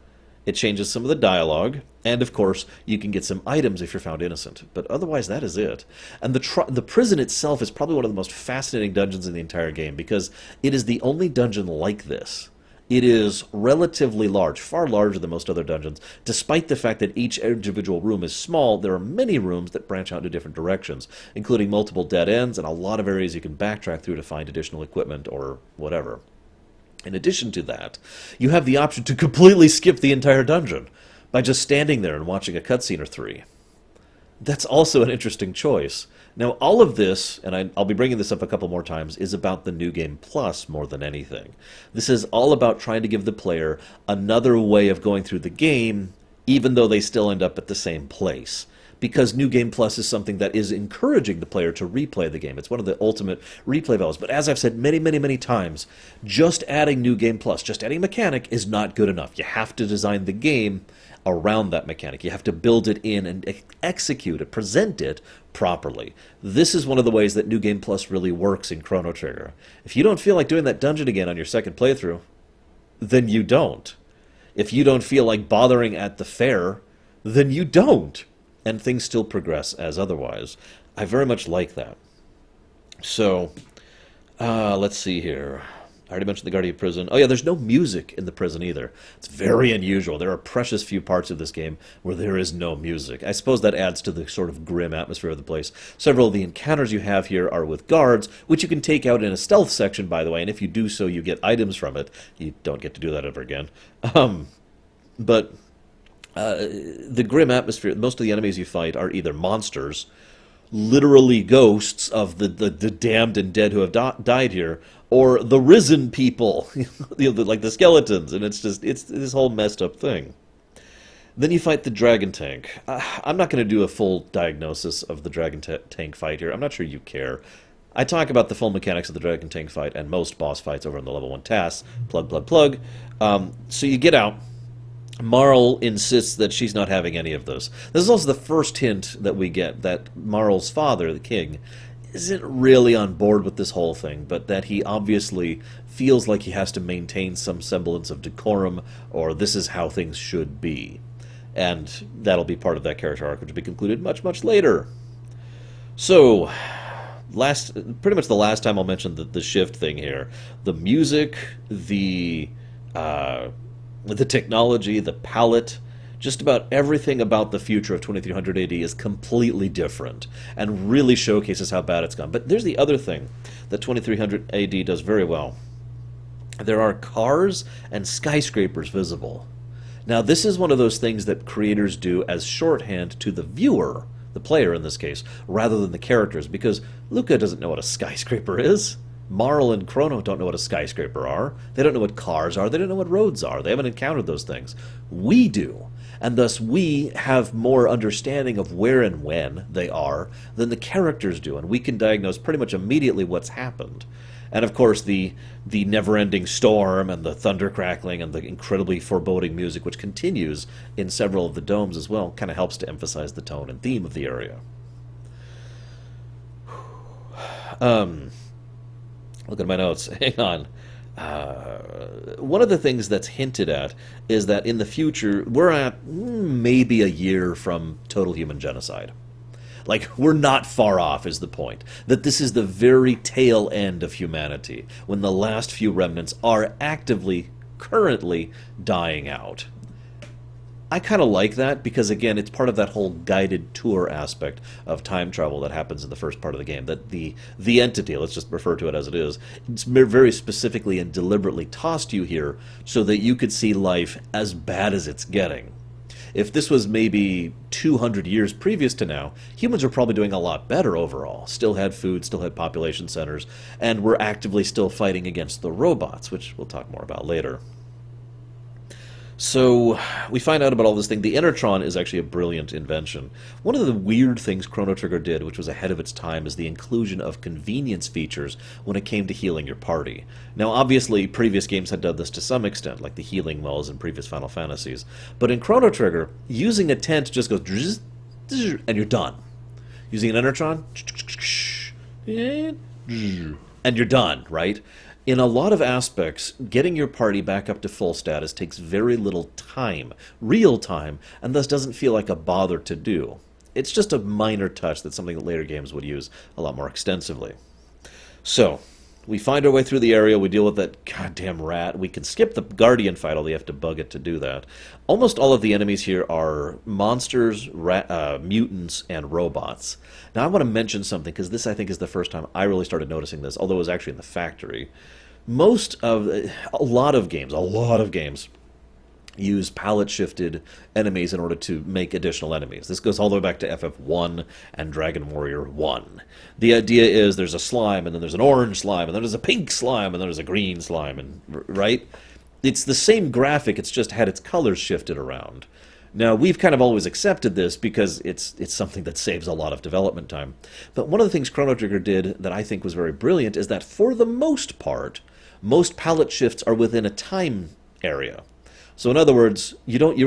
it changes some of the dialogue, And of course, you can get some items if you're found innocent, but otherwise that is it. And the prison itself is probably one of the most fascinating dungeons in the entire game because it is the only dungeon like this. It is relatively large, far larger than most other dungeons. Despite the fact that each individual room is small, there are many rooms that branch out in different directions, including multiple dead ends and a lot of areas you can backtrack through to find additional equipment or whatever. In addition to that, you have the option to completely skip the entire dungeon by just standing there and watching a cutscene or three. That's also an interesting choice. Now, all of this, and I'll be bringing this up a couple more times, is about the New Game Plus more than anything. This is all about trying to give the player another way of going through the game, even though they still end up at the same place. Because New Game Plus is something that is encouraging the player to replay the game. It's one of the ultimate replay values. But as I've said many, many, many times, just adding New Game Plus, just adding a mechanic is not good enough. You have to design the game around that mechanic. You have to build it in and execute it, present it properly. This is one of the ways that New Game Plus really works in Chrono Trigger. If you don't feel like doing that dungeon again on your second playthrough, then you don't. If you don't feel like bothering at the Faire, then you don't. And things still progress as otherwise. I very much like that. So, let's see here. I already mentioned the Guardian Prison. Oh yeah, there's no music in the prison either. It's very unusual. There are precious few parts of this game where there is no music. I suppose that adds to the sort of grim atmosphere of the place. Several of the encounters you have here are with guards, which you can take out in a stealth section, by the way, and if you do so, you get items from it. You don't get to do that ever again. But the grim atmosphere, most of the enemies you fight are either monsters, literally ghosts of the damned and dead who have died here, or the risen people, like the skeletons, and it's this whole messed up thing. Then you fight the Dragon Tank. I'm not going to do a full diagnosis of the Dragon Tank fight here. I'm not sure you care. I talk about the full mechanics of the Dragon Tank fight and most boss fights over in the level 1 tasks. Plug, plug, plug. So you get out. Marl insists that she's not having any of this. This is also the first hint that we get that Marl's father, the king, isn't really on board with this whole thing, but that he obviously feels like he has to maintain some semblance of decorum, or this is how things should be. And that'll be part of that character arc, which will be concluded much, much later. So, pretty much the last time I'll mention the shift thing here. The music, the technology, the palette, just about everything about the future of 2300 AD is completely different and really showcases how bad it's gone. But there's the other thing that 2300 AD does very well. There are cars and skyscrapers visible. Now, this is one of those things that creators do as shorthand to the viewer, the player in this case, rather than the characters, because Luca doesn't know what a skyscraper is. Marl and Chrono don't know what a skyscraper are. They don't know what cars are. They don't know what roads are. They haven't encountered those things. We do. And thus we have more understanding of where and when they are than the characters do. And we can diagnose pretty much immediately what's happened. And of course the never-ending storm and the thunder crackling and the incredibly foreboding music, which continues in several of the domes as well, kind of helps to emphasize the tone and theme of the area. Look at my notes. Hang on. One of the things that's hinted at is that in the future, we're at maybe a year from total human genocide. Like, we're not far off is the point. That this is the very tail end of humanity, when the last few remnants are actively, currently dying out. I kind of like that because, again, it's part of that whole guided tour aspect of time travel that happens in the first part of the game. That the entity, let's just refer to it as it is, it's very specifically and deliberately tossed you here so that you could see life as bad as it's getting. If this was maybe 200 years previous to now, humans are probably doing a lot better overall. Still had food, still had population centers, and were actively still fighting against the robots, which we'll talk more about later. So we find out about all this thing. The inner Tron is actually a brilliant invention. One of the weird things Chrono Trigger did, which was ahead of its time, is the inclusion of convenience features when it came to healing your party. Now, obviously, previous games had done this to some extent, like the healing wells in previous Final Fantasies. But in Chrono Trigger, using a tent just goes and you're done. Using an inner Tron, and you're done, right? In a lot of aspects, getting your party back up to full status takes very little time, real time, and thus doesn't feel like a bother to do. It's just a minor touch that's something that later games would use a lot more extensively. So, we find our way through the area, we deal with that goddamn rat. We can skip the Guardian fight, although you have to bug it to do that. Almost all of the enemies here are monsters, mutants, and robots. Now I want to mention something, because this I think is the first time I really started noticing this, although it was actually in the factory. A lot of games use palette-shifted enemies in order to make additional enemies. This goes all the way back to FF1 and Dragon Warrior 1. The idea is there's a slime, and then there's an orange slime, and then there's a pink slime, and then there's a green slime, and right? It's the same graphic, it's just had its colors shifted around. Now, we've kind of always accepted this because it's something that saves a lot of development time. But one of the things Chrono Trigger did that I think was very brilliant is that for the most part, most palette shifts are within a time area. So in other words, you don't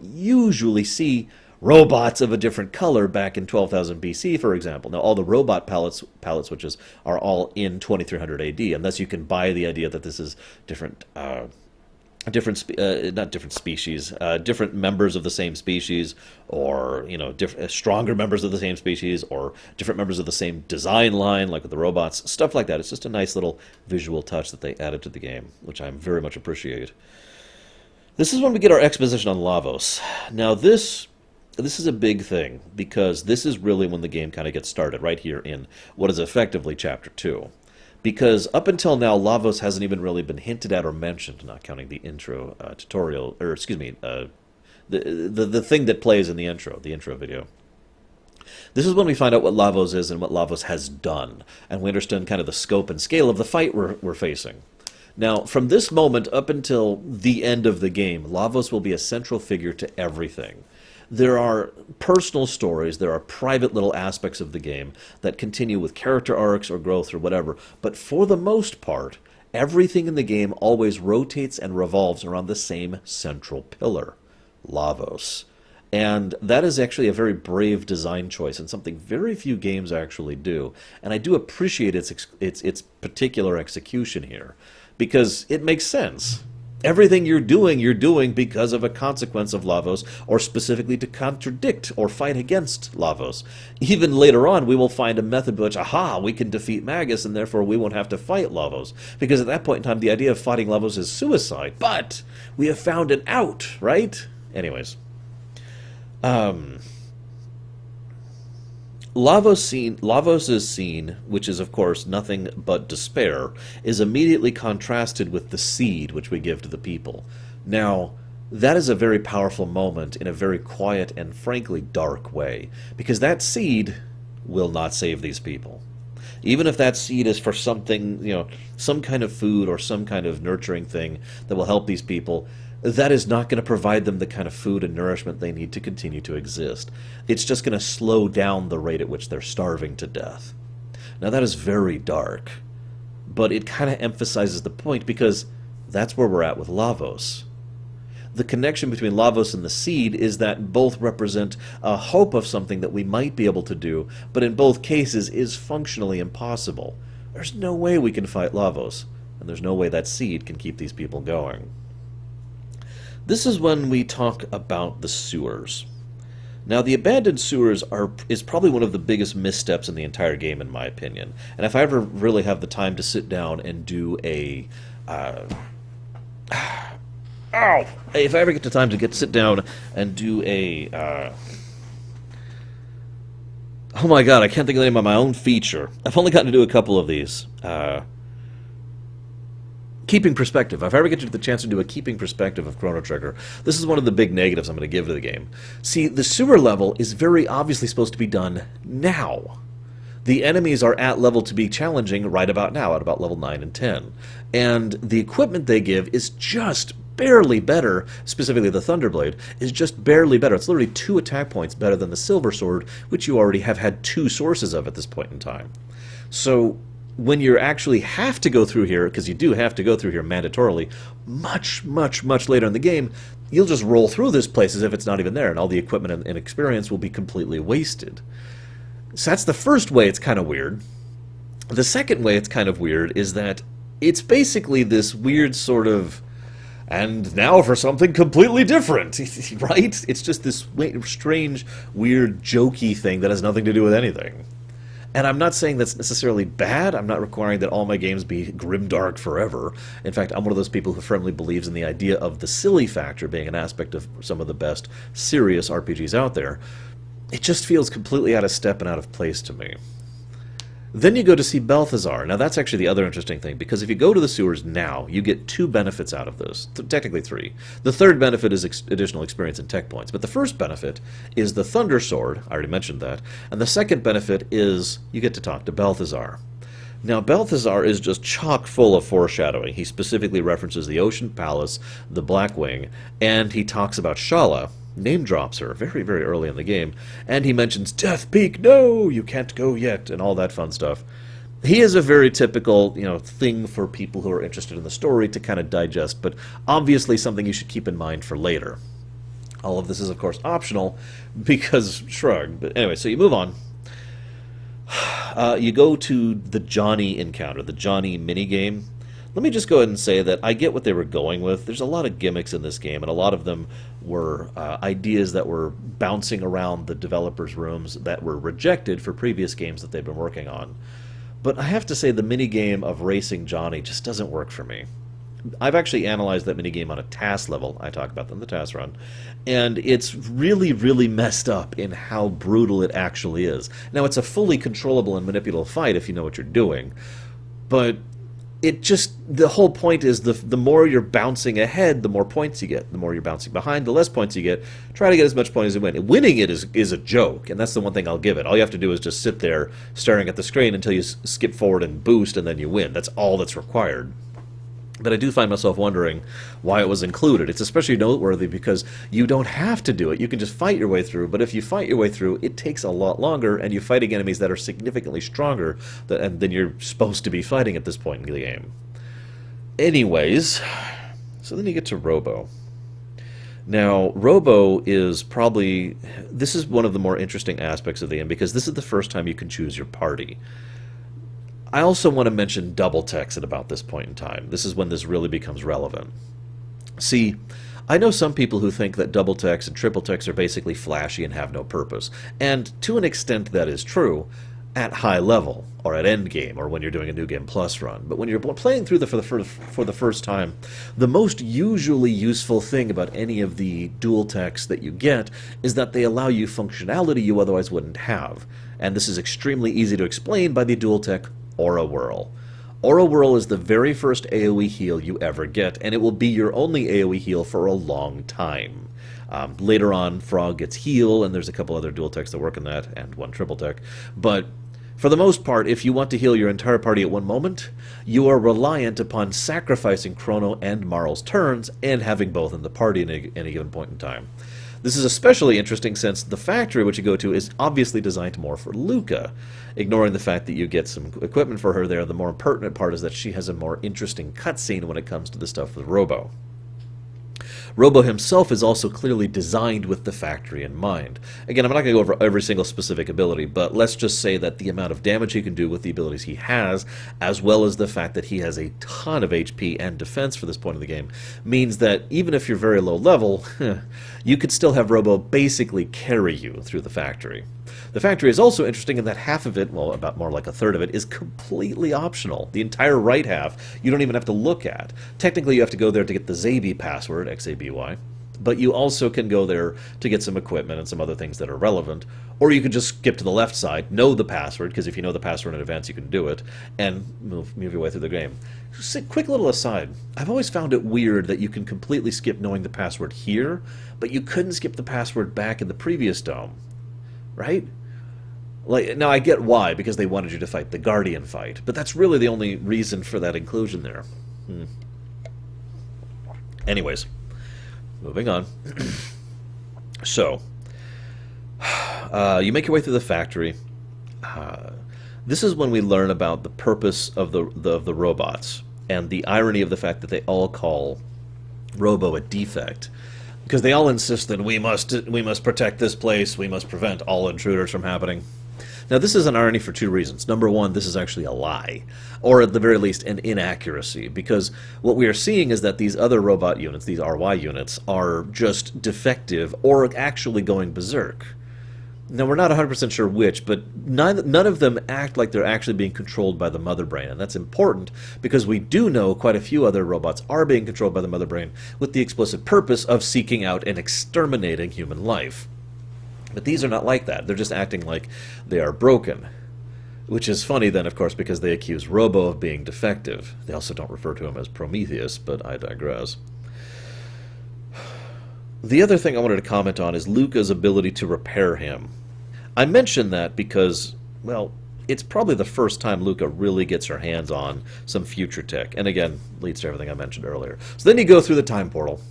usually see robots of a different color back in 12,000 BC, for example. Now, all the robot palette switches are all in 2300 AD, and thus you can buy the idea that this is different members of the same species, or stronger members of the same species, or different members of the same design line, like with the robots, stuff like that. It's just a nice little visual touch that they added to the game, which I very much appreciate. This is when we get our exposition on Lavos. Now this is a big thing, because this is really when the game kind of gets started, right here in what is effectively Chapter 2. Because up until now, Lavos hasn't even really been hinted at or mentioned, not counting the intro tutorial, or excuse me, the thing that plays in the intro video. This is when we find out what Lavos is and what Lavos has done, and we understand kind of the scope and scale of the fight we're facing. Now, from this moment up until the end of the game, Lavos will be a central figure to everything. There are personal stories, there are private little aspects of the game that continue with character arcs or growth or whatever, but for the most part, everything in the game always rotates and revolves around the same central pillar, Lavos. And that is actually a very brave design choice, and something very few games actually do. And I do appreciate its particular execution here, because it makes sense. Everything you're doing because of a consequence of Lavos, or specifically to contradict or fight against Lavos. Even later on, we will find a method by which, we can defeat Magus, and therefore we won't have to fight Lavos. Because at that point in time, the idea of fighting Lavos is suicide. But we have found an out, right? Anyways. Lavos' scene, which is of course nothing but despair, is immediately contrasted with the seed which we give to the people. Now, that is a very powerful moment in a very quiet and frankly dark way, because that seed will not save these people. Even if that seed is for something, some kind of food or some kind of nurturing thing that will help these people, that is not going to provide them the kind of food and nourishment they need to continue to exist. It's just going to slow down the rate at which they're starving to death. Now that is very dark, but it kind of emphasizes the point, because that's where we're at with Lavos. The connection between Lavos and the seed is that both represent a hope of something that we might be able to do, but in both cases is functionally impossible. There's no way we can fight Lavos, and there's no way that seed can keep these people going. This is when we talk about the sewers. Now, the abandoned sewers is probably one of the biggest missteps in the entire game, in my opinion. And if I ever really have the time to sit down and do a... If I ever get the time to sit down and do a... Oh my god, I can't think of the name of my own feature. I've only gotten to do a couple of these. Keeping perspective. If I ever get the chance to do a keeping perspective of Chrono Trigger, this is one of the big negatives I'm going to give to the game. See, the sewer level is very obviously supposed to be done now. The enemies are at level to be challenging right about now, at about level 9 and 10. And the equipment they give is just barely better, specifically the Thunderblade, is just barely better. It's literally 2 attack points better than the Silver Sword, which you already have had 2 sources of at this point in time. So when you actually have to go through here, because you do have to go through here mandatorily, much, much, much later in the game, you'll just roll through this place as if it's not even there, and all the equipment and experience will be completely wasted. So that's the first way it's kind of weird. The second way it's kind of weird is that It's basically this weird sort of, and now for something completely different, right? It's just this strange, weird, jokey thing that has nothing to do with anything. And I'm not saying that's necessarily bad. I'm not requiring that all my games be grimdark forever. In fact, I'm one of those people who firmly believes in the idea of the silly factor being an aspect of some of the best serious RPGs out there. It just feels completely out of step and out of place to me. Then you go to see Balthazar. Now that's actually the other interesting thing, because if you go to the sewers now, you get two benefits out of this. Technically three. The third benefit is additional experience and tech points. But the first benefit is the Thunder Sword. I already mentioned that. And the second benefit is you get to talk to Balthazar. Now, Balthazar is just chock full of foreshadowing. He specifically references the Ocean Palace, the Blackwing, and he talks about Shala. Name drops her very, very early in the game, and he mentions Death Peak, no, you can't go yet, and all that fun stuff. He is a very typical, thing for people who are interested in the story to kind of digest, but obviously something you should keep in mind for later. All of this is, of course, optional, because shrug. But anyway, so you move on. You go to the Johnny encounter, the Johnny minigame. Let me just go ahead and say that I get what they were going with. There's a lot of gimmicks in this game, and a lot of them were ideas that were bouncing around the developers' rooms that were rejected for previous games that they've been working on. But I have to say the minigame of racing Johnny just doesn't work for me. I've actually analyzed that minigame on a task level. I talk about them in the task run. And it's really, really messed up in how brutal it actually is. Now, it's a fully controllable and manipulable fight if you know what you're doing. But the whole point is the more you're bouncing ahead, the more points you get. The more you're bouncing behind, the less points you get. Try to get as much points as you win. Winning it is a joke, and that's the one thing I'll give it. All you have to do is just sit there staring at the screen until you skip forward and boost, and then you win. That's all that's required. But I do find myself wondering why it was included. It's especially noteworthy because you don't have to do it. You can just fight your way through, but if you fight your way through, it takes a lot longer, and you're fighting enemies that are significantly stronger than you're supposed to be fighting at this point in the game. Anyways, so then you get to Robo. Now, Robo is probably... This is one of the more interesting aspects of the game, because this is the first time you can choose your party. I also want to mention double text at about this point in time. This is when this really becomes relevant. See, I know some people who think that double text and triple text are basically flashy and have no purpose, and to an extent that is true at high level, or at end game, or when you're doing a New Game Plus run. But when you're playing through for the first time, the most usually useful thing about any of the dual text that you get is that they allow you functionality you otherwise wouldn't have. And this is extremely easy to explain by the dual tech Aura Whirl. Aura Whirl is the very first AoE heal you ever get, and it will be your only AoE heal for a long time. Later on, Frog gets heal, and there's a couple other dual techs that work on that, and one triple tech. But for the most part, if you want to heal your entire party at one moment, you are reliant upon sacrificing Chrono and Marl's turns, and having both in the party at any given point in time. This is especially interesting since the factory which you go to is obviously designed more for Luca. Ignoring the fact that you get some equipment for her there, the more pertinent part is that she has a more interesting cutscene when it comes to the stuff with Robo. Robo himself is also clearly designed with the factory in mind. Again, I'm not going to go over every single specific ability, but let's just say that the amount of damage he can do with the abilities he has, as well as the fact that he has a ton of HP and defense for this point of the game, means that even if you're very low level, you could still have Robo basically carry you through the factory. The factory is also interesting in that half of it, well, about more like a third of it, is completely optional. The entire right half, you don't even have to look at. Technically, you have to go there to get the Zaby password, X-A-B-Y, but you also can go there to get some equipment and some other things that are relevant, or you can just skip to the left side, know the password, because if you know the password in advance, you can do it, and move your way through the game. Just quick little aside, I've always found it weird that you can completely skip knowing the password here, but you couldn't skip the password back in the previous dome, right? Now, I get why, because they wanted you to fight the Guardian fight, but that's really the only reason for that inclusion there. Anyways, moving on. So, you make your way through the factory. This is when we learn about the purpose of the robots, and the irony of the fact that they all call Robo a defect. Because they all insist that we must protect this place, we must prevent all intruders from happening. Now, this is an irony for two reasons. Number one, this is actually a lie, or at the very least, an inaccuracy, because what we are seeing is that these other robot units, these RY units, are just defective or actually going berserk. Now, we're not 100% sure which, but none of them act like they're actually being controlled by the mother brain, and that's important because we do know quite a few other robots are being controlled by the mother brain with the explicit purpose of seeking out and exterminating human life. But these are not like that. They're just acting like they are broken, which is funny then, of course, because they accuse Robo of being defective. They also don't refer to him as Prometheus, but I digress. The other thing I wanted to comment on is Luca's ability to repair him. I mention that because, well, it's probably the first time Luca really gets her hands on some future tech, and again, leads to everything I mentioned earlier. So then you go through the time portal.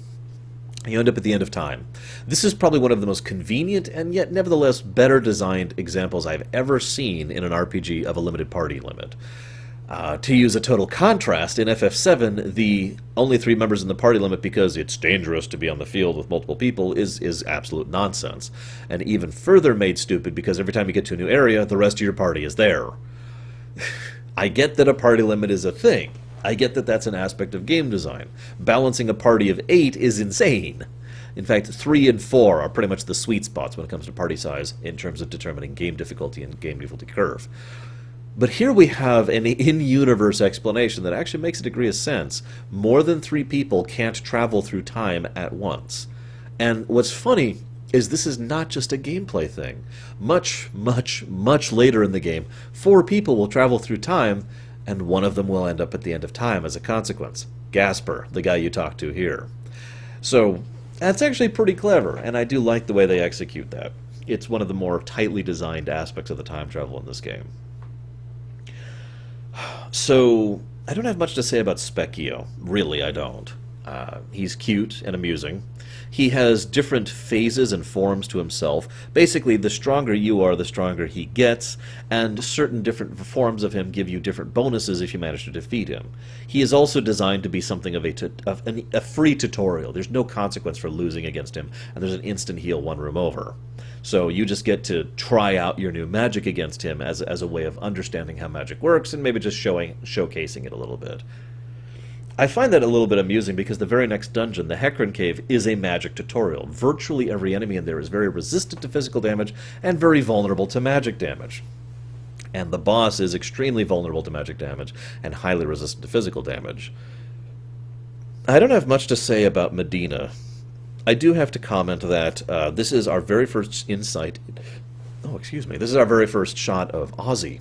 You end up at the end of time. This is probably one of the most convenient and yet nevertheless better designed examples I've ever seen in an RPG of a limited party limit. To use a total contrast, in FF7, the only 3 members in the party limit because it's dangerous to be on the field with multiple people is absolute nonsense. And even further made stupid because every time you get to a new area, the rest of your party is there. I get that a party limit is a thing. I get that that's an aspect of game design. Balancing a party of 8 is insane. In fact, 3 and 4 are pretty much the sweet spots when it comes to party size in terms of determining game difficulty and game difficulty curve. But here we have an in-universe explanation that actually makes a degree of sense. More than 3 people can't travel through time at once. And what's funny is this is not just a gameplay thing. Much, much, much later in the game, 4 people will travel through time, and one of them will end up at the end of time as a consequence. Gasper, the guy you talk to here. So that's actually pretty clever, and I do like the way they execute that. It's one of the more tightly designed aspects of the time travel in this game. So, I don't have much to say about Specchio. Really, I don't. He's cute and amusing. He has different phases and forms to himself. Basically, the stronger you are, the stronger he gets, and certain different forms of him give you different bonuses if you manage to defeat him. He is also designed to be something of a free tutorial. There's no consequence for losing against him, and there's an instant heal 1 room over. So you just get to try out your new magic against him as a way of understanding how magic works and maybe just showcasing it a little bit. I find that a little bit amusing because the very next dungeon, the Hecarim Cave, is a magic tutorial. Virtually every enemy in there is very resistant to physical damage and very vulnerable to magic damage. And the boss is extremely vulnerable to magic damage and highly resistant to physical damage. I don't have much to say about Medina. I do have to comment that this is our very first insight. Oh, excuse me. This is our very first shot of Ozzy.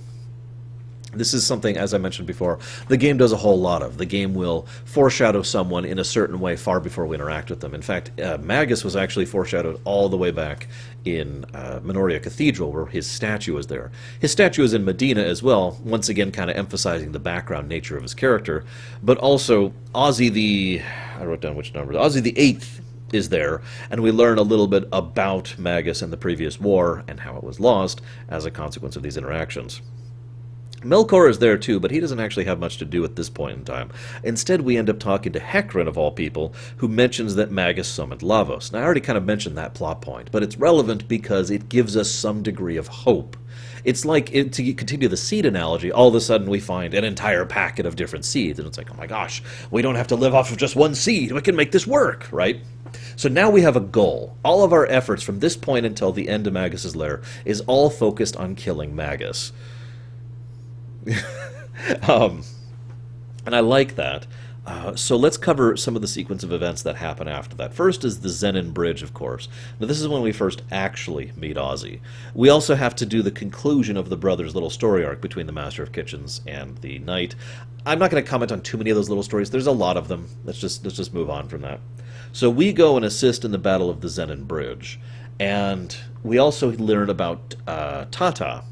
This is something, as I mentioned before, the game does a whole lot of. The game will foreshadow someone in a certain way far before we interact with them. In fact, Magus was actually foreshadowed all the way back in Minoria Cathedral, where his statue is there. His statue is in Medina as well, once again kind of emphasizing the background nature of his character. But also, Ozzy the... I wrote down which number. Ozzy the 8th is there, and we learn a little bit about Magus and the previous war and how it was lost as a consequence of these interactions. Melkor is there too, but he doesn't actually have much to do at this point in time. Instead, we end up talking to Hecarim, of all people, who mentions that Magus summoned Lavos. Now, I already kind of mentioned that plot point, but it's relevant because it gives us some degree of hope. It's like, to continue the seed analogy, all of a sudden we find an entire packet of different seeds, and it's like, oh my gosh, we don't have to live off of just one seed, we can make this work, right? So now we have a goal. All of our efforts from this point until the end of Magus's lair is all focused on killing Magus. And I like that. So let's cover some of the sequence of events that happen after that. First is the Zenin Bridge, of course. Now, this is when we first actually meet Ozzy. We also have to do the conclusion of the brothers' little story arc between the Master of Kitchens and the Knight. I'm not going to comment on too many of those little stories. There's a lot of them. Let's just move on from that. So we go and assist in the Battle of the Zenin Bridge. And we also learn about Tata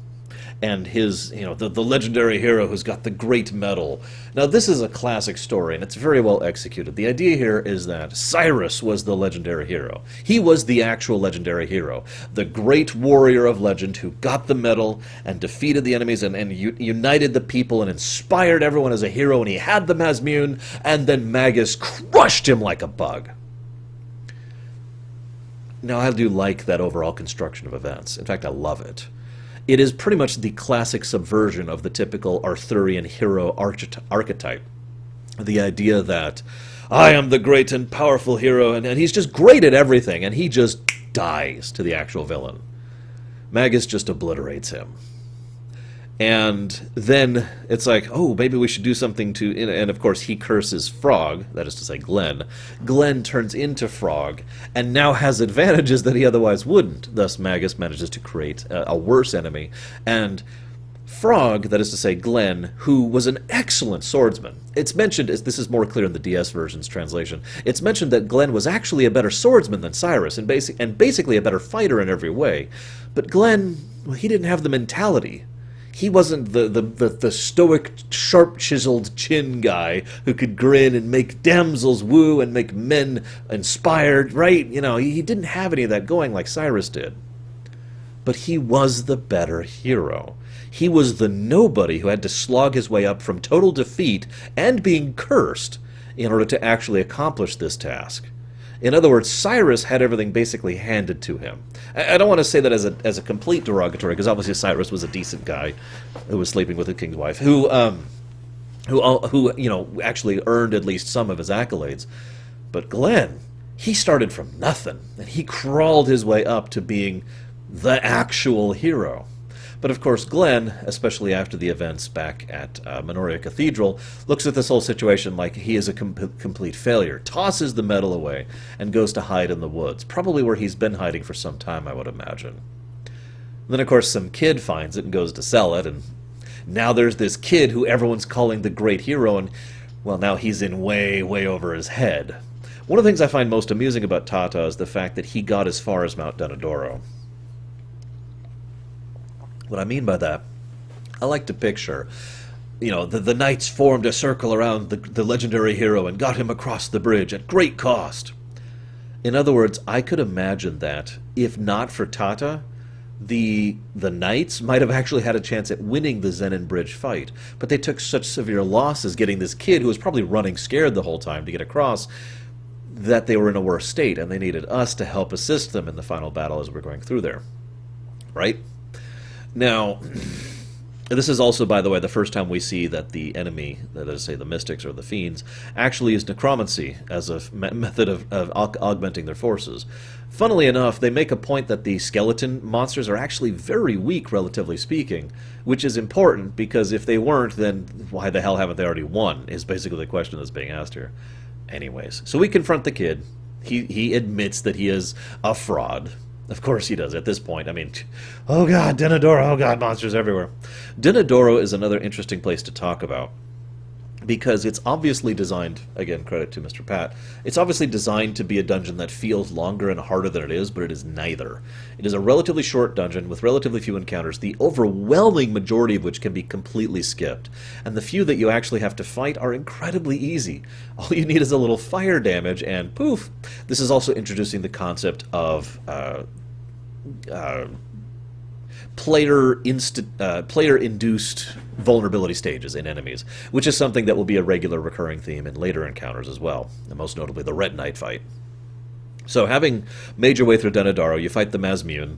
and his, the legendary hero who's got the great medal. Now, this is a classic story, and it's very well executed. The idea here is that Cyrus was the legendary hero. He was the actual legendary hero, the great warrior of legend who got the medal and defeated the enemies and united the people and inspired everyone as a hero, and he had them as immune, and then Magus crushed him like a bug. Now, I do like that overall construction of events. In fact, I love it. It is pretty much the classic subversion of the typical Arthurian hero archetype. The idea that I am the great and powerful hero, and he's just great at everything, and he just dies to the actual villain. Magus just obliterates him. And then it's like, oh, maybe we should do something to... And of course he curses Frog, that is to say Glenn. Glenn turns into Frog, and now has advantages that he otherwise wouldn't. Thus Magus manages to create a worse enemy. And Frog, that is to say Glenn, who was an excellent swordsman. It's mentioned, this is more clear in the DS version's translation, it's mentioned that Glenn was actually a better swordsman than Cyrus, and basically a better fighter in every way. But Glenn, well, he didn't have the mentality. He wasn't the stoic, sharp-chiseled chin guy who could grin and make damsels woo and make men inspired, right? You know, he didn't have any of that going like Cyrus did. But he was the better hero. He was the nobody who had to slog his way up from total defeat and being cursed in order to actually accomplish this task. In other words, Cyrus had everything basically handed to him. I don't want to say that as a complete derogatory, because obviously Cyrus was a decent guy who was sleeping with the king's wife, who you know, actually earned at least some of his accolades. But Glenn, he started from nothing, and he crawled his way up to being the actual hero. But of course Glenn, especially after the events back at Minoria Cathedral, looks at this whole situation like he is a complete failure, tosses the medal away, and goes to hide in the woods, probably where he's been hiding for some time, I would imagine. Then of course some kid finds it and goes to sell it, and now there's this kid who everyone's calling the great hero, and well, now he's in way, way over his head. One of the things I find most amusing about Tata is the fact that he got as far as Mount Denadoro. What I mean by that, I like to picture, you know, the knights formed a circle around the legendary hero and got him across the bridge at great cost. In other words, I could imagine that, if not for Tata, the knights might have actually had a chance at winning the Zenin Bridge fight, but they took such severe losses getting this kid, who was probably running scared the whole time to get across, that they were in a worse state, and they needed us to help assist them in the final battle as we're going through there. Right? Now, this is also, by the way, the first time we see that the enemy, that is, say, the mystics or the fiends, actually use necromancy as a method of augmenting their forces. Funnily enough, they make a point that the skeleton monsters are actually very weak, relatively speaking, which is important, because if they weren't, then why the hell haven't they already won, is basically the question that's being asked here. Anyways, so we confront the kid. He admits that he is a fraud. Of course he does at this point. I mean, oh god, Denadoro, oh god, monsters everywhere. Denadoro is another interesting place to talk about, because it's obviously designed, again, credit to Mr. Pat, it's obviously designed to be a dungeon that feels longer and harder than it is, but it is neither. It is a relatively short dungeon with relatively few encounters, the overwhelming majority of which can be completely skipped, and the few that you actually have to fight are incredibly easy. All you need is a little fire damage, and poof! This is also introducing the concept of player-induced vulnerability stages in enemies, which is something that will be a regular recurring theme in later encounters as well, and most notably the Ret Knight fight. So, having made your way through Denadoro, you fight the Mazmune.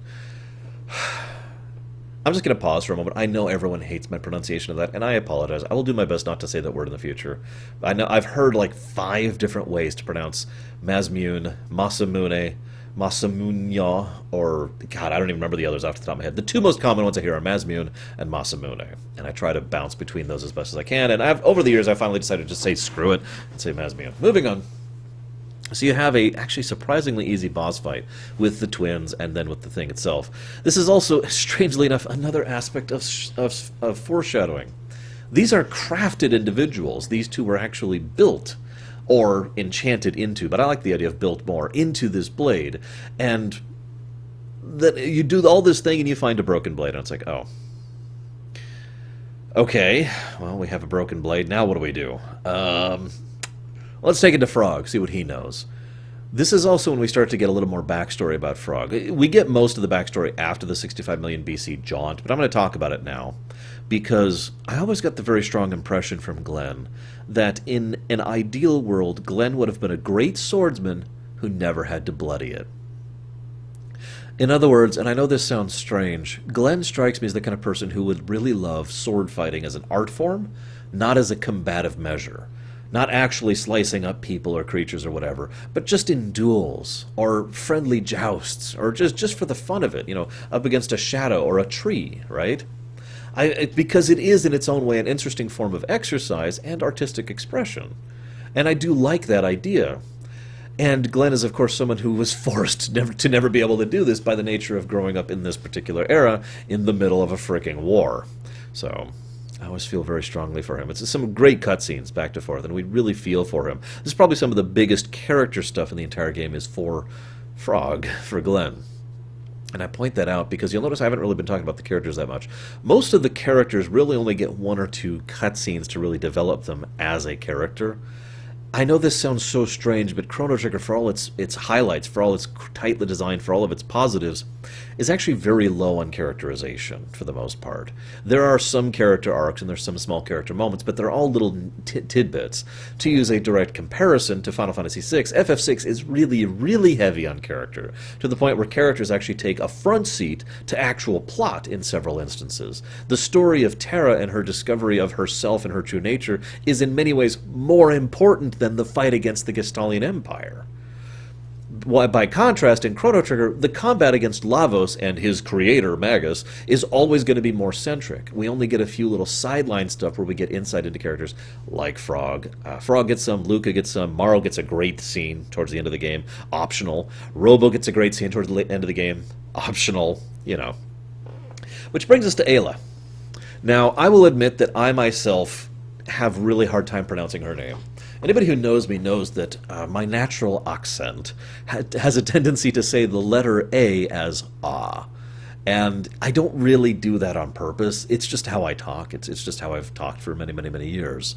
I'm just going to pause for a moment. I know everyone hates my pronunciation of that, and I apologize. I will do my best not to say that word in the future. I know I've heard like 5 different ways to pronounce Mazmune, Masamune, Masamunya, or, God, I don't even remember the others off the top of my head. The 2 most common ones I hear are Mazmune and Masamune, and I try to bounce between those as best as I can, and over the years I finally decided to just say screw it and say Mazmune. Moving on. So you have a actually surprisingly easy boss fight with the twins and then with the thing itself. This is also, strangely enough, another aspect of foreshadowing. These are crafted individuals. These 2 were actually built, or enchanted into, but I like the idea of built more, into this blade. And that you do all this thing and you find a broken blade, and it's like, oh. Okay, well, we have a broken blade, now what do we do? Let's take it to Frog, see what he knows. This is also when we start to get a little more backstory about Frog. We get most of the backstory after the 65 million BC jaunt, but I'm going to talk about it now, because I always got the very strong impression from Glenn that in an ideal world, Glenn would have been a great swordsman who never had to bloody it. In other words, and I know this sounds strange, Glenn strikes me as the kind of person who would really love sword fighting as an art form, not as a combative measure. Not actually slicing up people or creatures or whatever, but just in duels, or friendly jousts, or just for the fun of it, up against a shadow or a tree, right? Because it is in its own way an interesting form of exercise and artistic expression. And I do like that idea. And Glenn is, of course, someone who was forced to never be able to do this by the nature of growing up in this particular era in the middle of a fricking war. So I always feel very strongly for him. It's some great cutscenes back to forth, and we really feel for him. This is probably some of the biggest character stuff in the entire game is for Frog, for Glenn. And I point that out because you'll notice I haven't really been talking about the characters that much. Most of the characters really only get one or two cutscenes to really develop them as a character. I know this sounds so strange, but Chrono Trigger, for all its highlights, for all its tightly designed, for all of its positives, is actually very low on characterization, for the most part. There are some character arcs, and there's some small character moments, but they're all little tidbits. To use a direct comparison to Final Fantasy VI, FF6 is really, really heavy on character, to the point where characters actually take a front seat to actual plot in several instances. The story of Terra and her discovery of herself and her true nature is in many ways more important than the fight against the Gestalian Empire. By contrast, in Chrono Trigger, the combat against Lavos and his creator, Magus, is always going to be more centric. We only get a few little sideline stuff where we get insight into characters like Frog. Frog gets some, Luca gets some, Marle gets a great scene towards the end of the game, optional. Robo gets a great scene towards the end of the game, optional, Which brings us to Ayla. Now, I will admit that I myself have really hard time pronouncing her name. Anybody who knows me knows that my natural accent has a tendency to say the letter A as ah. And I don't really do that on purpose. It's just how I talk. It's just how I've talked for many, many, many years.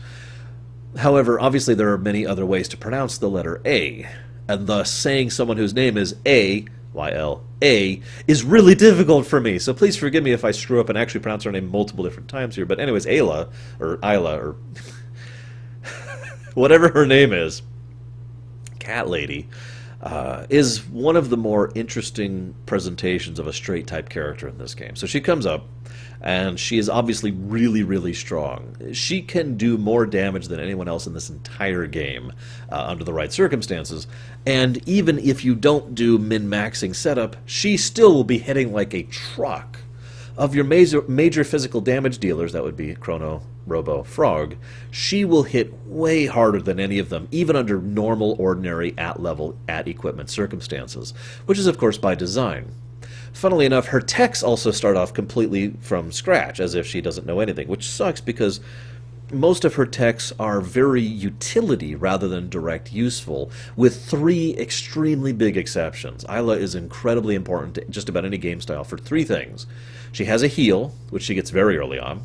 However, obviously there are many other ways to pronounce the letter A. And thus saying someone whose name is A, Y-L-A, is really difficult for me. So please forgive me if I screw up and actually pronounce her name multiple different times here. But anyways, Ayla, or whatever her name is, Cat Lady, is one of the more interesting presentations of a straight type character in this game. So she comes up, and she is obviously really, really strong. She can do more damage than anyone else in this entire game under the right circumstances. And even if you don't do min-maxing setup, she still will be hitting like a truck. Of your major physical damage dealers, that would be Chrono, Robo, Frog, she will hit way harder than any of them, even under normal, ordinary, at-level, at-equipment circumstances, which is, of course, by design. Funnily enough, her techs also start off completely from scratch, as if she doesn't know anything, which sucks because most of her techs are very utility rather than direct useful, with three extremely big exceptions. Ayla is incredibly important to just about any game style for three things. She has a heal, which she gets very early on.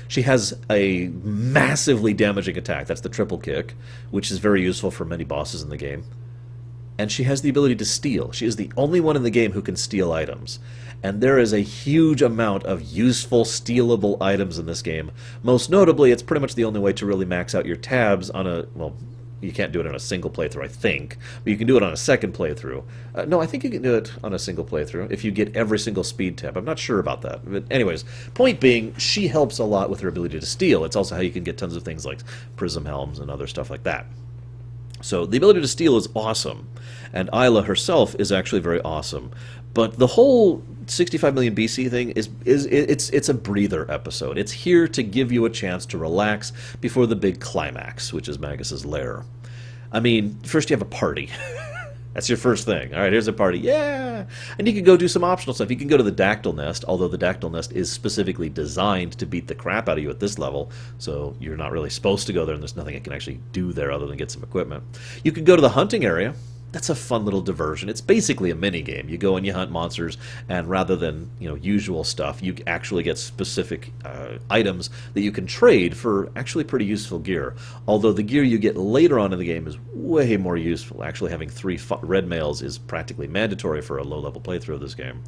She has a massively damaging attack, that's the triple kick, which is very useful for many bosses in the game. And she has the ability to steal. She is the only one in the game who can steal items. And there is a huge amount of useful, stealable items in this game. Most notably, it's pretty much the only way to really max out your tabs on a, well, you can't do it on a single playthrough, I think, but you can do it on a second playthrough. No, I think you can do it on a single playthrough if you get every single speed tab. I'm not sure about that. But anyways, point being, she helps a lot with her ability to steal. It's also how you can get tons of things like prism helms and other stuff like that. So the ability to steal is awesome, and Ayla herself is actually very awesome. But the whole 65 million BC thing it's a breather episode. It's here to give you a chance to relax before the big climax, which is Magus's lair. I mean, first you have a party. That's your first thing. All right, here's a party. Yeah! And you can go do some optional stuff. You can go to the Dactyl Nest, although the Dactyl Nest is specifically designed to beat the crap out of you at this level, so you're not really supposed to go there, and there's nothing it can actually do there other than get some equipment. You can go to the hunting area. That's a fun little diversion. It's basically a mini game. You go and you hunt monsters, and rather than usual stuff, you actually get specific items that you can trade for actually pretty useful gear. Although the gear you get later on in the game is way more useful. Actually, having 3 red mails is practically mandatory for a low-level playthrough of this game.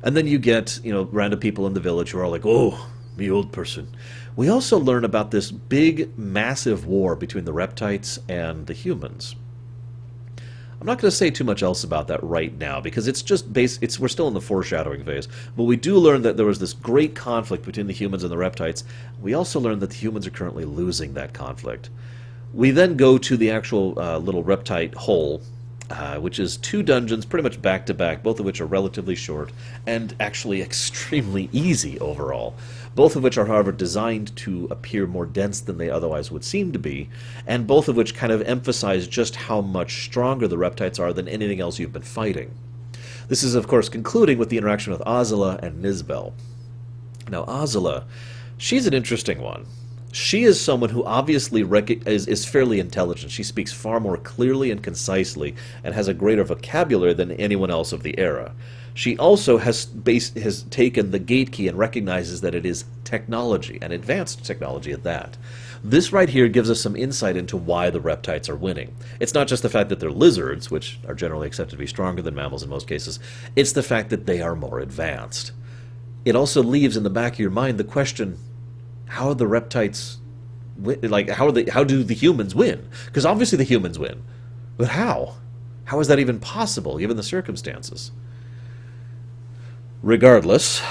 And then you get random people in the village who are like, "Oh, me old person." We also learn about this big, massive war between the Reptites and the humans. I'm not going to say too much else about that right now, because it's just we're still in the foreshadowing phase. But we do learn that there was this great conflict between the humans and the reptites. We also learn that the humans are currently losing that conflict. We then go to the actual little reptite hole, which is 2 dungeons pretty much back to back, both of which are relatively short and actually extremely easy overall. Both of which are, however, designed to appear more dense than they otherwise would seem to be, and both of which kind of emphasize just how much stronger the reptites are than anything else you've been fighting. This is, of course, concluding with the interaction with Azula and Nizbel. Now, Azula, she's an interesting one. She is someone who obviously is fairly intelligent. She speaks far more clearly and concisely and has a greater vocabulary than anyone else of the era. She also has taken the gate key and recognizes that it is technology, and advanced technology at that. This right here gives us some insight into why the reptites are winning. It's not just the fact that they're lizards, which are generally accepted to be stronger than mammals in most cases. It's the fact that they are more advanced. It also leaves in the back of your mind the question, how are the reptites, how do the humans win? Because obviously the humans win. But how? How is that even possible, given the circumstances? Regardless,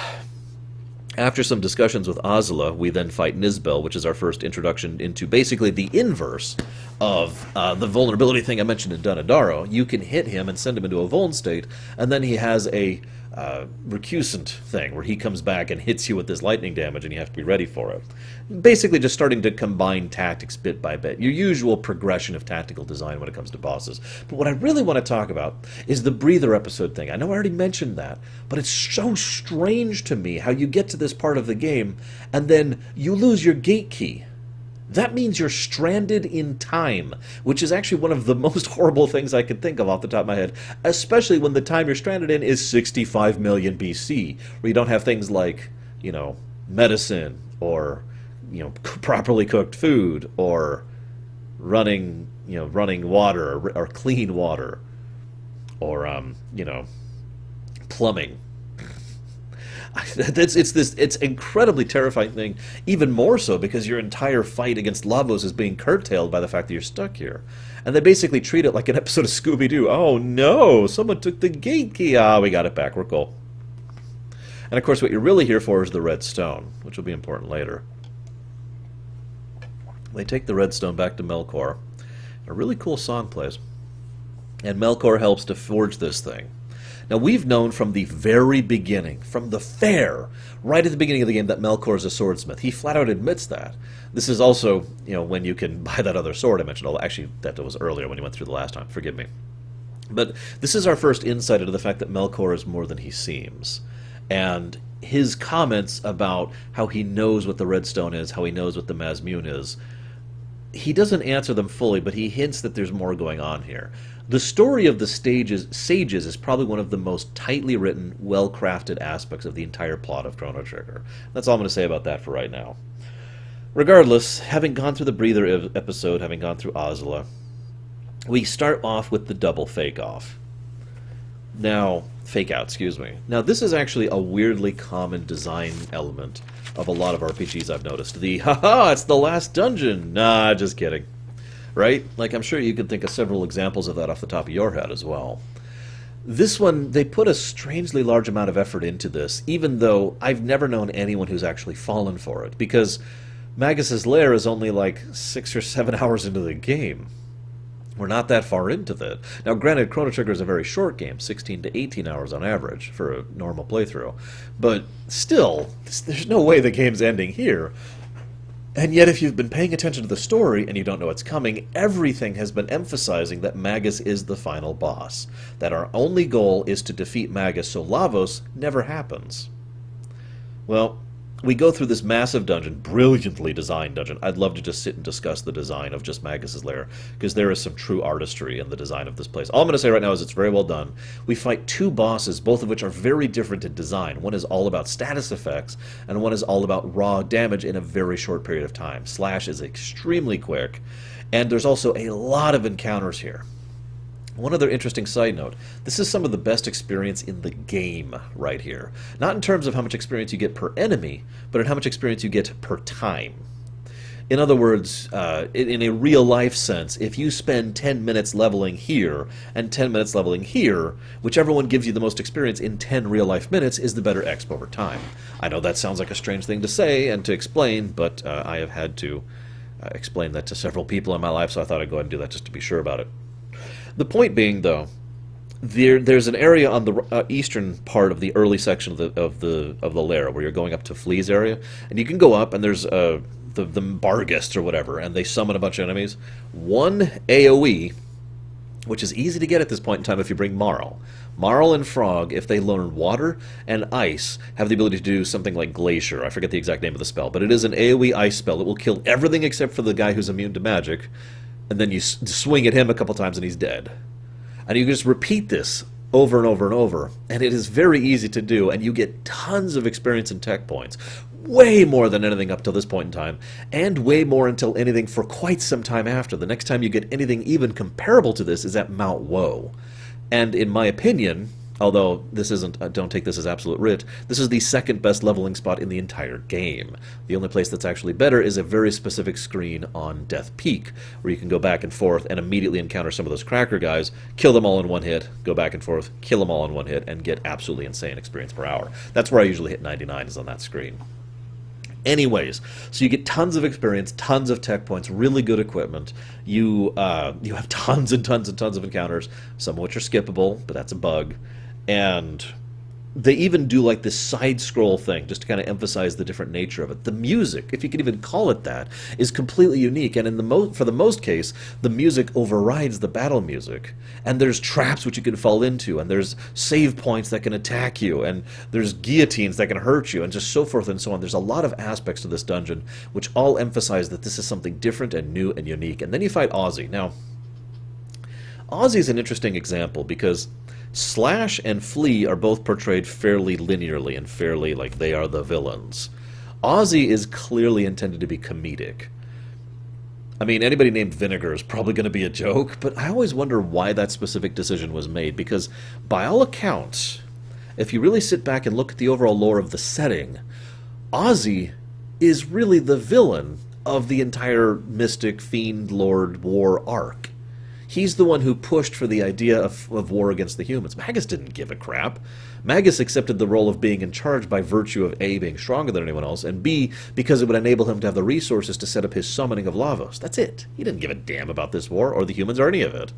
after some discussions with Azula, we then fight Nizbel, which is our first introduction into basically the inverse of the vulnerability thing I mentioned in Donadaro. You can hit him and send him into a vuln state, and then he has a recusant thing where he comes back and hits you with this lightning damage, and you have to be ready for it. Basically just starting to combine tactics bit by bit. Your usual progression of tactical design when it comes to bosses. But what I really want to talk about is the breather episode thing. I know I already mentioned that, but it's so strange to me how you get to this part of the game and then you lose your gate key. That means you're stranded in time, which is actually one of the most horrible things I could think of off the top of my head, especially when the time you're stranded in is 65 million BC, where you don't have things like, medicine, or, properly cooked food, or running water, or clean water, or, plumbing. It's incredibly terrifying thing, even more so because your entire fight against Lavos is being curtailed by the fact that you're stuck here. And they basically treat it like an episode of Scooby-Doo. Oh no, someone took the gate key. We got it back, we're cool. And of course what you're really here for is the red stone, which will be important later. They take the red stone back to Melkor. A really cool song plays. And Melkor helps to forge this thing. Now, we've known from the very beginning, from the Faire, right at the beginning of the game, that Melkor is a swordsmith. He flat out admits that. This is also, when you can buy that other sword I mentioned. Actually, that was earlier when you went through the last time. Forgive me. But this is our first insight into the fact that Melkor is more than he seems. And his comments about how he knows what the Redstone is, how he knows what the Mazmune is, he doesn't answer them fully, but he hints that there's more going on here. The story of the sages is probably one of the most tightly written, well-crafted aspects of the entire plot of Chrono Trigger. That's all I'm going to say about that for right now. Regardless, having gone through the breather episode, having gone through Azula, we start off with the double fake-off. Now, fake-out, excuse me. Now, this is actually a weirdly common design element of a lot of RPGs I've noticed. The, haha, it's the last dungeon! Nah, just kidding. Right? Like, I'm sure you could think of several examples of that off the top of your head as well. This one, they put a strangely large amount of effort into this, even though I've never known anyone who's actually fallen for it, because Magus's Lair is only like 6 or 7 hours into the game. We're not that far into that. Now, granted, Chrono Trigger is a very short game, 16 to 18 hours on average for a normal playthrough, but still, there's no way the game's ending here. And yet, if you've been paying attention to the story and you don't know what's coming, everything has been emphasizing that Magus is the final boss. That our only goal is to defeat Magus so Lavos never happens. Well, we go through this massive dungeon, brilliantly designed dungeon. I'd love to just sit and discuss the design of just Magus's Lair, because there is some true artistry in the design of this place. All I'm going to say right now is it's very well done. We fight 2 bosses, both of which are very different in design. One is all about status effects, and one is all about raw damage in a very short period of time. Slash is extremely quick, and there's also a lot of encounters here. One other interesting side note, this is some of the best experience in the game right here. Not in terms of how much experience you get per enemy, but in how much experience you get per time. In other words, in a real-life sense, if you spend 10 minutes leveling here and 10 minutes leveling here, whichever one gives you the most experience in 10 real-life minutes is the better exp over time. I know that sounds like a strange thing to say and to explain, but I have had to explain that to several people in my life, so I thought I'd go ahead and do that just to be sure about it. The point being, though, there's an area on the eastern part of the early section of the lair where you're going up to Flea's area, and you can go up, and there's the Bargists or whatever, and they summon a bunch of enemies. One AoE, which is easy to get at this point in time if you bring Marl. Marl and Frog, if they learn Water and Ice, have the ability to do something like Glacier. I forget the exact name of the spell, but it is an AoE Ice spell. It will kill everything except for the guy who's immune to magic, and then you swing at him a couple times and he's dead. And you can just repeat this over and over and over, and it is very easy to do, and you get tons of experience and tech points. Way more than anything up till this point in time, and way more until anything for quite some time after. The next time you get anything even comparable to this is at Mount Woe. And in my opinion, although this isn't, don't take this as absolute writ, this is the second best leveling spot in the entire game. The only place that's actually better is a very specific screen on Death Peak, where you can go back and forth and immediately encounter some of those cracker guys, kill them all in one hit, go back and forth, kill them all in one hit, and get absolutely insane experience per hour. That's where I usually hit 99, is on that screen. Anyways, so you get tons of experience, tons of tech points, really good equipment. You have tons and tons and tons of encounters, some of which are skippable, but that's a bug. And they even do like this side-scroll thing, just to kind of emphasize the different nature of it. The music, if you could even call it that, is completely unique, and for the most case, the music overrides the battle music. And there's traps which you can fall into, and there's save points that can attack you, and there's guillotines that can hurt you, and just so forth and so on. There's a lot of aspects to this dungeon which all emphasize that this is something different and new and unique. And then you fight Ozzy. Now, Ozzy's an interesting example because Slash and Flea are both portrayed fairly linearly and fairly like they are the villains. Ozzy is clearly intended to be comedic. I mean, anybody named Vinegar is probably going to be a joke, but I always wonder why that specific decision was made, because by all accounts, if you really sit back and look at the overall lore of the setting, Ozzy is really the villain of the entire Mystic Fiend Lord War arc. He's the one who pushed for the idea of war against the humans. Magus didn't give a crap. Magus accepted the role of being in charge by virtue of A, being stronger than anyone else, and B, because it would enable him to have the resources to set up his summoning of Lavos. That's it. He didn't give a damn about this war, or the humans, or any of it.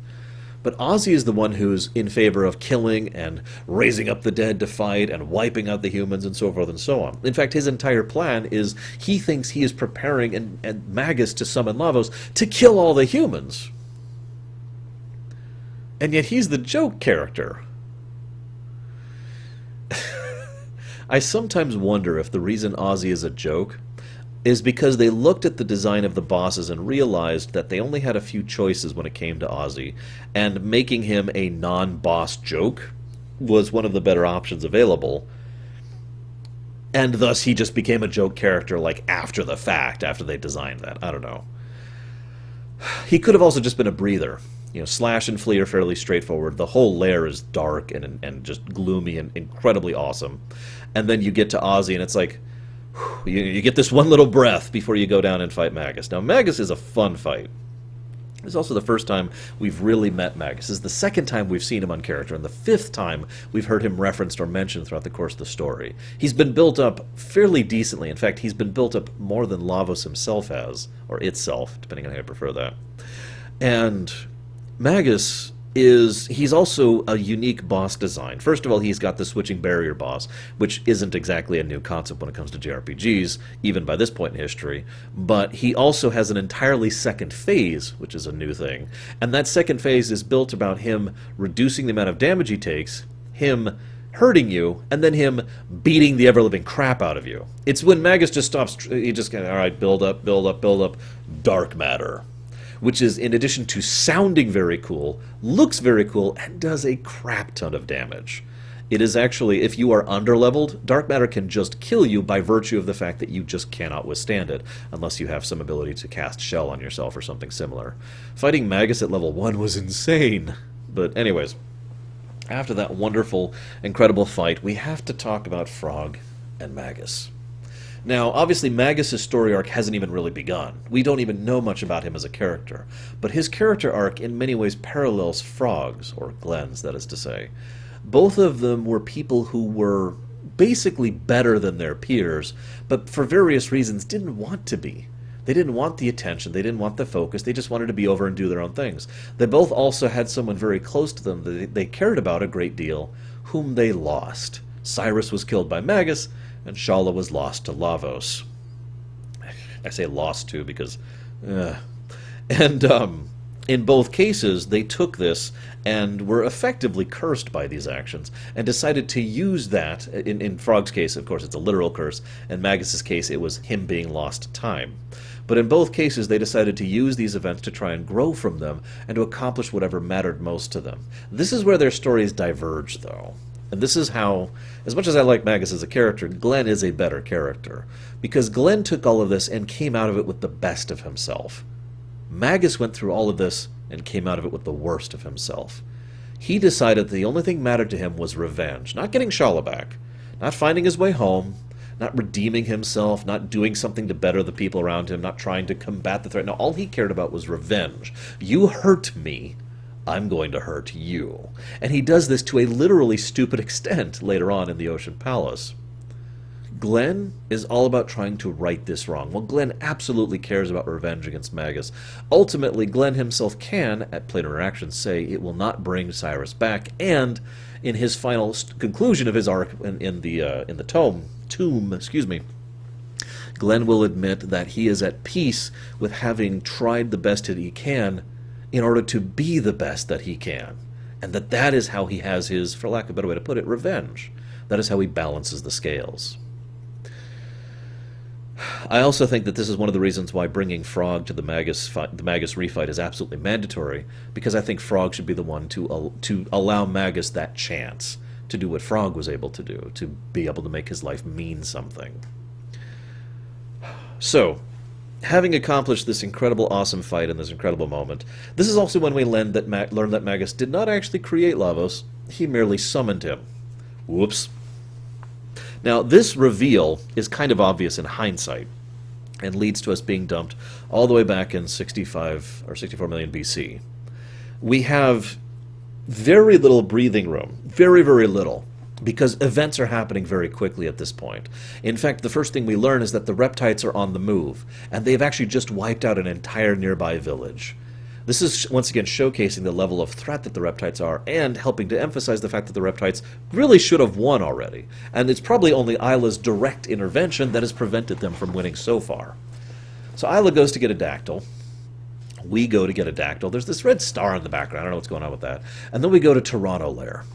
But Ozzy is the one who's in favor of killing and raising up the dead to fight and wiping out the humans and so forth and so on. In fact, his entire plan is he thinks he is preparing and Magus to summon Lavos to kill all the humans. And yet he's the joke character. I sometimes wonder if the reason Ozzy is a joke is because they looked at the design of the bosses and realized that they only had a few choices when it came to Ozzy, and making him a non-boss joke was one of the better options available. And thus he just became a joke character like after the fact, after they designed that. I don't know. He could have also just been a breather. You know, Slash and Flea are fairly straightforward. The whole lair is dark and just gloomy and incredibly awesome. And then you get to Ozzy, and it's like, you get this one little breath before you go down and fight Magus. Now, Magus is a fun fight. This is also the first time we've really met Magus. This is the second time we've seen him on character, and the fifth time we've heard him referenced or mentioned throughout the course of the story. He's been built up fairly decently. In fact, he's been built up more than Lavos himself has, or itself, depending on how you prefer that. And Magus he's also a unique boss design. First of all, he's got the switching barrier boss, which isn't exactly a new concept when it comes to JRPGs, even by this point in history, but he also has an entirely second phase, which is a new thing, and that second phase is built about him reducing the amount of damage he takes, him hurting you, and then him beating the ever-living crap out of you. It's when Magus just stops, he just kind of, alright, build up, build up, build up, dark matter. Which is, in addition to sounding very cool, looks very cool, and does a crap ton of damage. It is actually, if you are underleveled, dark matter can just kill you by virtue of the fact that you just cannot withstand it, unless you have some ability to cast Shell on yourself or something similar. Fighting Magus at level 1 was insane. But anyways, after that wonderful, incredible fight, we have to talk about Frog and Magus. Now, obviously, Magus' story arc hasn't even really begun. We don't even know much about him as a character. But his character arc in many ways parallels Frog's, or Glenn's, that is to say. Both of them were people who were basically better than their peers, but for various reasons didn't want to be. They didn't want the attention, they didn't want the focus, they just wanted to be over and do their own things. They both also had someone very close to them that they cared about a great deal, whom they lost. Cyrus was killed by Magus, and Shala was lost to Lavos. I say lost to because... in both cases, they took this and were effectively cursed by these actions, and decided to use that. In Frog's case, of course, it's a literal curse. In Magus's case, it was him being lost to time. But in both cases, they decided to use these events to try and grow from them, and to accomplish whatever mattered most to them. This is where their stories diverge, though. And this is how, as much as I like Magus as a character, Glenn is a better character. Because Glenn took all of this and came out of it with the best of himself. Magus went through all of this and came out of it with the worst of himself. He decided the only thing mattered to him was revenge. Not getting Shala back, not finding his way home, not redeeming himself, not doing something to better the people around him, not trying to combat the threat. No, all he cared about was revenge. You hurt me, I'm going to hurt you. And he does this to a literally stupid extent later on in the Ocean Palace. Glenn is all about trying to right this wrong. Well, Glenn absolutely cares about revenge against Magus. Ultimately, Glenn himself can, at Planar Interactions, say it will not bring Cyrus back, and in his final conclusion of his arc in the tomb, Glenn will admit that he is at peace with having tried the best that he can in order to be the best that he can, and that is how he has his, for lack of a better way to put it, revenge. That is how he balances the scales. I also think that this is one of the reasons why bringing Frog to the Magus refight is absolutely mandatory, because I think Frog should be the one to allow Magus that chance to do what Frog was able to do, to be able to make his life mean something. So, having accomplished this incredible, awesome fight in this incredible moment, this is also when we learn that Magus did not actually create Lavos, he merely summoned him. Whoops. Now, this reveal is kind of obvious in hindsight, and leads to us being dumped all the way back in 65 or 64 million BC. We have very little breathing room, very, very little, because events are happening very quickly at this point. In fact, the first thing we learn is that the Reptites are on the move, and they've actually just wiped out an entire nearby village. This is, once again, showcasing the level of threat that the Reptites are, and helping to emphasize the fact that the Reptites really should have won already. And it's probably only Isla's direct intervention that has prevented them from winning so far. So Isla goes to get a dactyl. We go to get a dactyl. There's this red star in the background. I don't know what's going on with that. And then we go to Toronto Lair.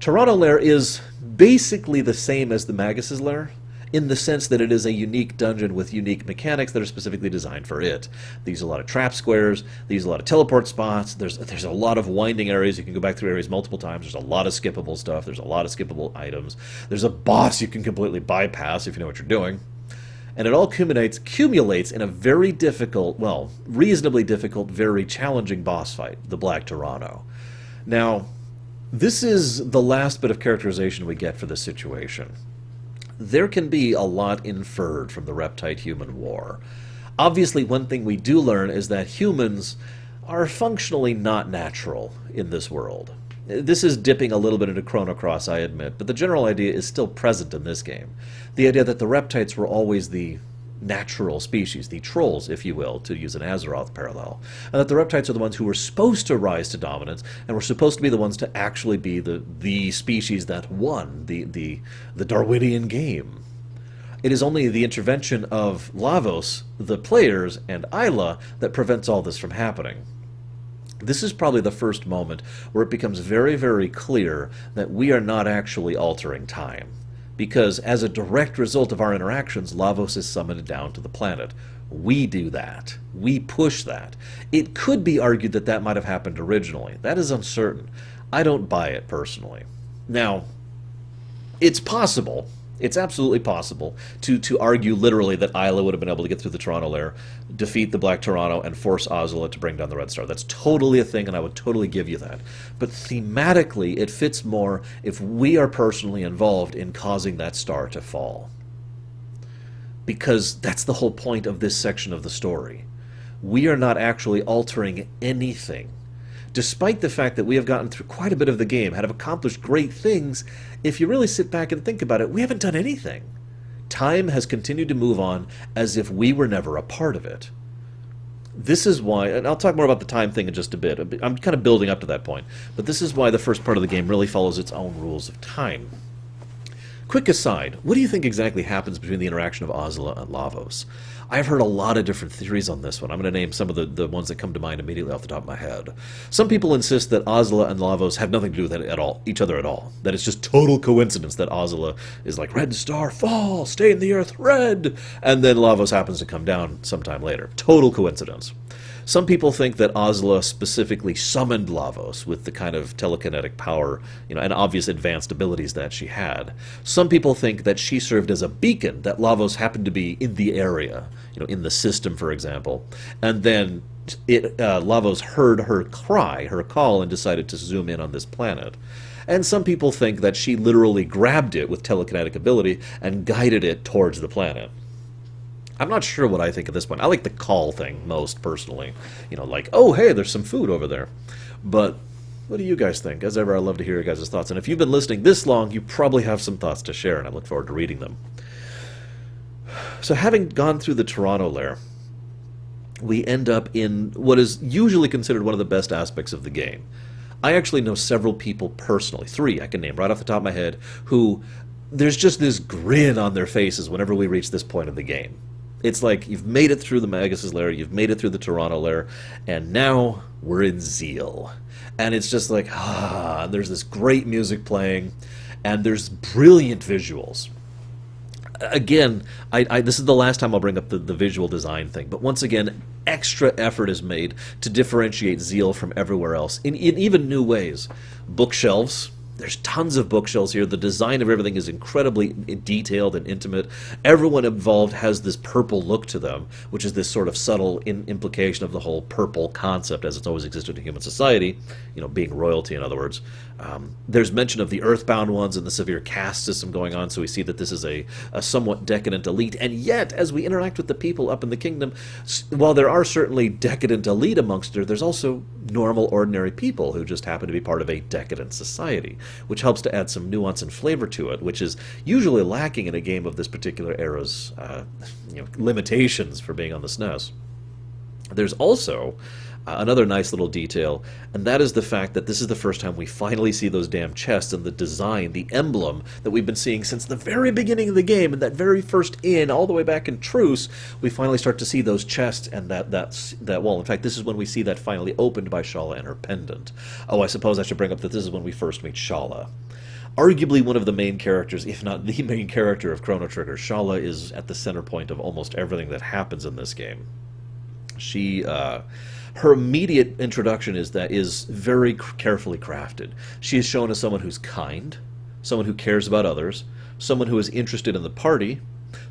Toronto Lair is basically the same as the Magus' Lair, in the sense that it is a unique dungeon with unique mechanics that are specifically designed for it. They use a lot of trap squares, they use a lot of teleport spots, there's a lot of winding areas, you can go back through areas multiple times, there's a lot of skippable stuff, there's a lot of skippable items, there's a boss you can completely bypass if you know what you're doing. And it all accumulates in a very difficult, well, reasonably difficult, very challenging boss fight, the Black Toronto. Now, this is the last bit of characterization we get for this situation. There can be a lot inferred from the Reptite-human war. Obviously, one thing we do learn is that humans are functionally not natural in this world. This is dipping a little bit into Chrono Cross, I admit, but the general idea is still present in this game. The idea that the Reptites were always the natural species, the trolls, if you will, to use an Azeroth parallel, and that the Reptites are the ones who were supposed to rise to dominance, and were supposed to be the ones to actually be the species that won the Darwinian game. It is only the intervention of Lavos, the players, and Isla that prevents all this from happening. This is probably the first moment where it becomes very, very clear that we are not actually altering time. Because as a direct result of our interactions, Lavos is summoned down to the planet. We do that. We push that. It could be argued that that might have happened originally. That is uncertain. I don't buy it personally. Now, it's possible, it's absolutely possible, to argue literally that Isla would have been able to get through the Toronto Lair, defeat the Black Toronto, and force Ozila to bring down the Red Star. That's totally a thing, and I would totally give you that. But thematically, it fits more if we are personally involved in causing that star to fall. because that's the whole point of this section of the story. We are not actually altering anything. Despite the fact that we have gotten through quite a bit of the game, have accomplished great things, if you really sit back and think about it, we haven't done anything. Time has continued to move on as if we were never a part of it. This is why, and I'll talk more about the time thing in just a bit. I'm kind of building up to that point, but this is why the first part of the game really follows its own rules of time. Quick aside, what do you think exactly happens between the interaction of Ozla and Lavos? I've heard a lot of different theories on this one. I'm going to name some of the ones that come to mind immediately off the top of my head. Some people insist that Ozla and Lavos have nothing to do with it at all, each other at all. That it's just total coincidence that Ozla is like, red star, fall, stay in the earth, red, and then Lavos happens to come down sometime later. Total coincidence. Some people think that Ozla specifically summoned Lavos with the kind of telekinetic power, and obvious advanced abilities that she had. Some people think that she served as a beacon, that Lavos happened to be in the area, in the system, for example, and then Lavos heard her cry, her call, and decided to zoom in on this planet. And some people think that she literally grabbed it with telekinetic ability and guided it towards the planet. I'm not sure what I think at this point. I like the call thing most, personally. Like, oh, hey, there's some food over there. But what do you guys think? As ever, I love to hear your guys' thoughts. And if you've been listening this long, you probably have some thoughts to share, and I look forward to reading them. So having gone through the Toronto lair, we end up in what is usually considered one of the best aspects of the game. I actually know several people personally, 3 I can name right off the top of my head, who there's just this grin on their faces whenever we reach this point of the game. It's like you've made it through the Magus' lair, you've made it through the Toronto lair, and now we're in Zeal. And it's just like, and there's this great music playing, and there's brilliant visuals. Again, this is the last time I'll bring up the visual design thing, but once again, extra effort is made to differentiate Zeal from everywhere else, in even new ways. Bookshelves. There's tons of bookshelves here. The design of everything is incredibly detailed and intimate. Everyone involved has this purple look to them, which is this sort of subtle implication of the whole purple concept as it's always existed in human society, being royalty, in other words. There's mention of the earthbound ones and the severe caste system going on, so we see that this is a somewhat decadent elite. And yet, as we interact with the people up in the kingdom, while there are certainly decadent elite amongst her, there's also normal, ordinary people who just happen to be part of a decadent society, which helps to add some nuance and flavor to it, which is usually lacking in a game of this particular era's limitations for being on the SNES. There's also another nice little detail, and that is the fact that this is the first time we finally see those damn chests and the design, the emblem that we've been seeing since the very beginning of the game, and that very first inn, all the way back in Truce, we finally start to see those chests and that wall. In fact, this is when we see that finally opened by Shala and her pendant. Oh, I suppose I should bring up that this is when we first meet Shala. Arguably one of the main characters, if not the main character of Chrono Trigger. Shala is at the center point of almost everything that happens in this game. Her immediate introduction is very carefully crafted. She is shown as someone who's kind, someone who cares about others, someone who is interested in the party,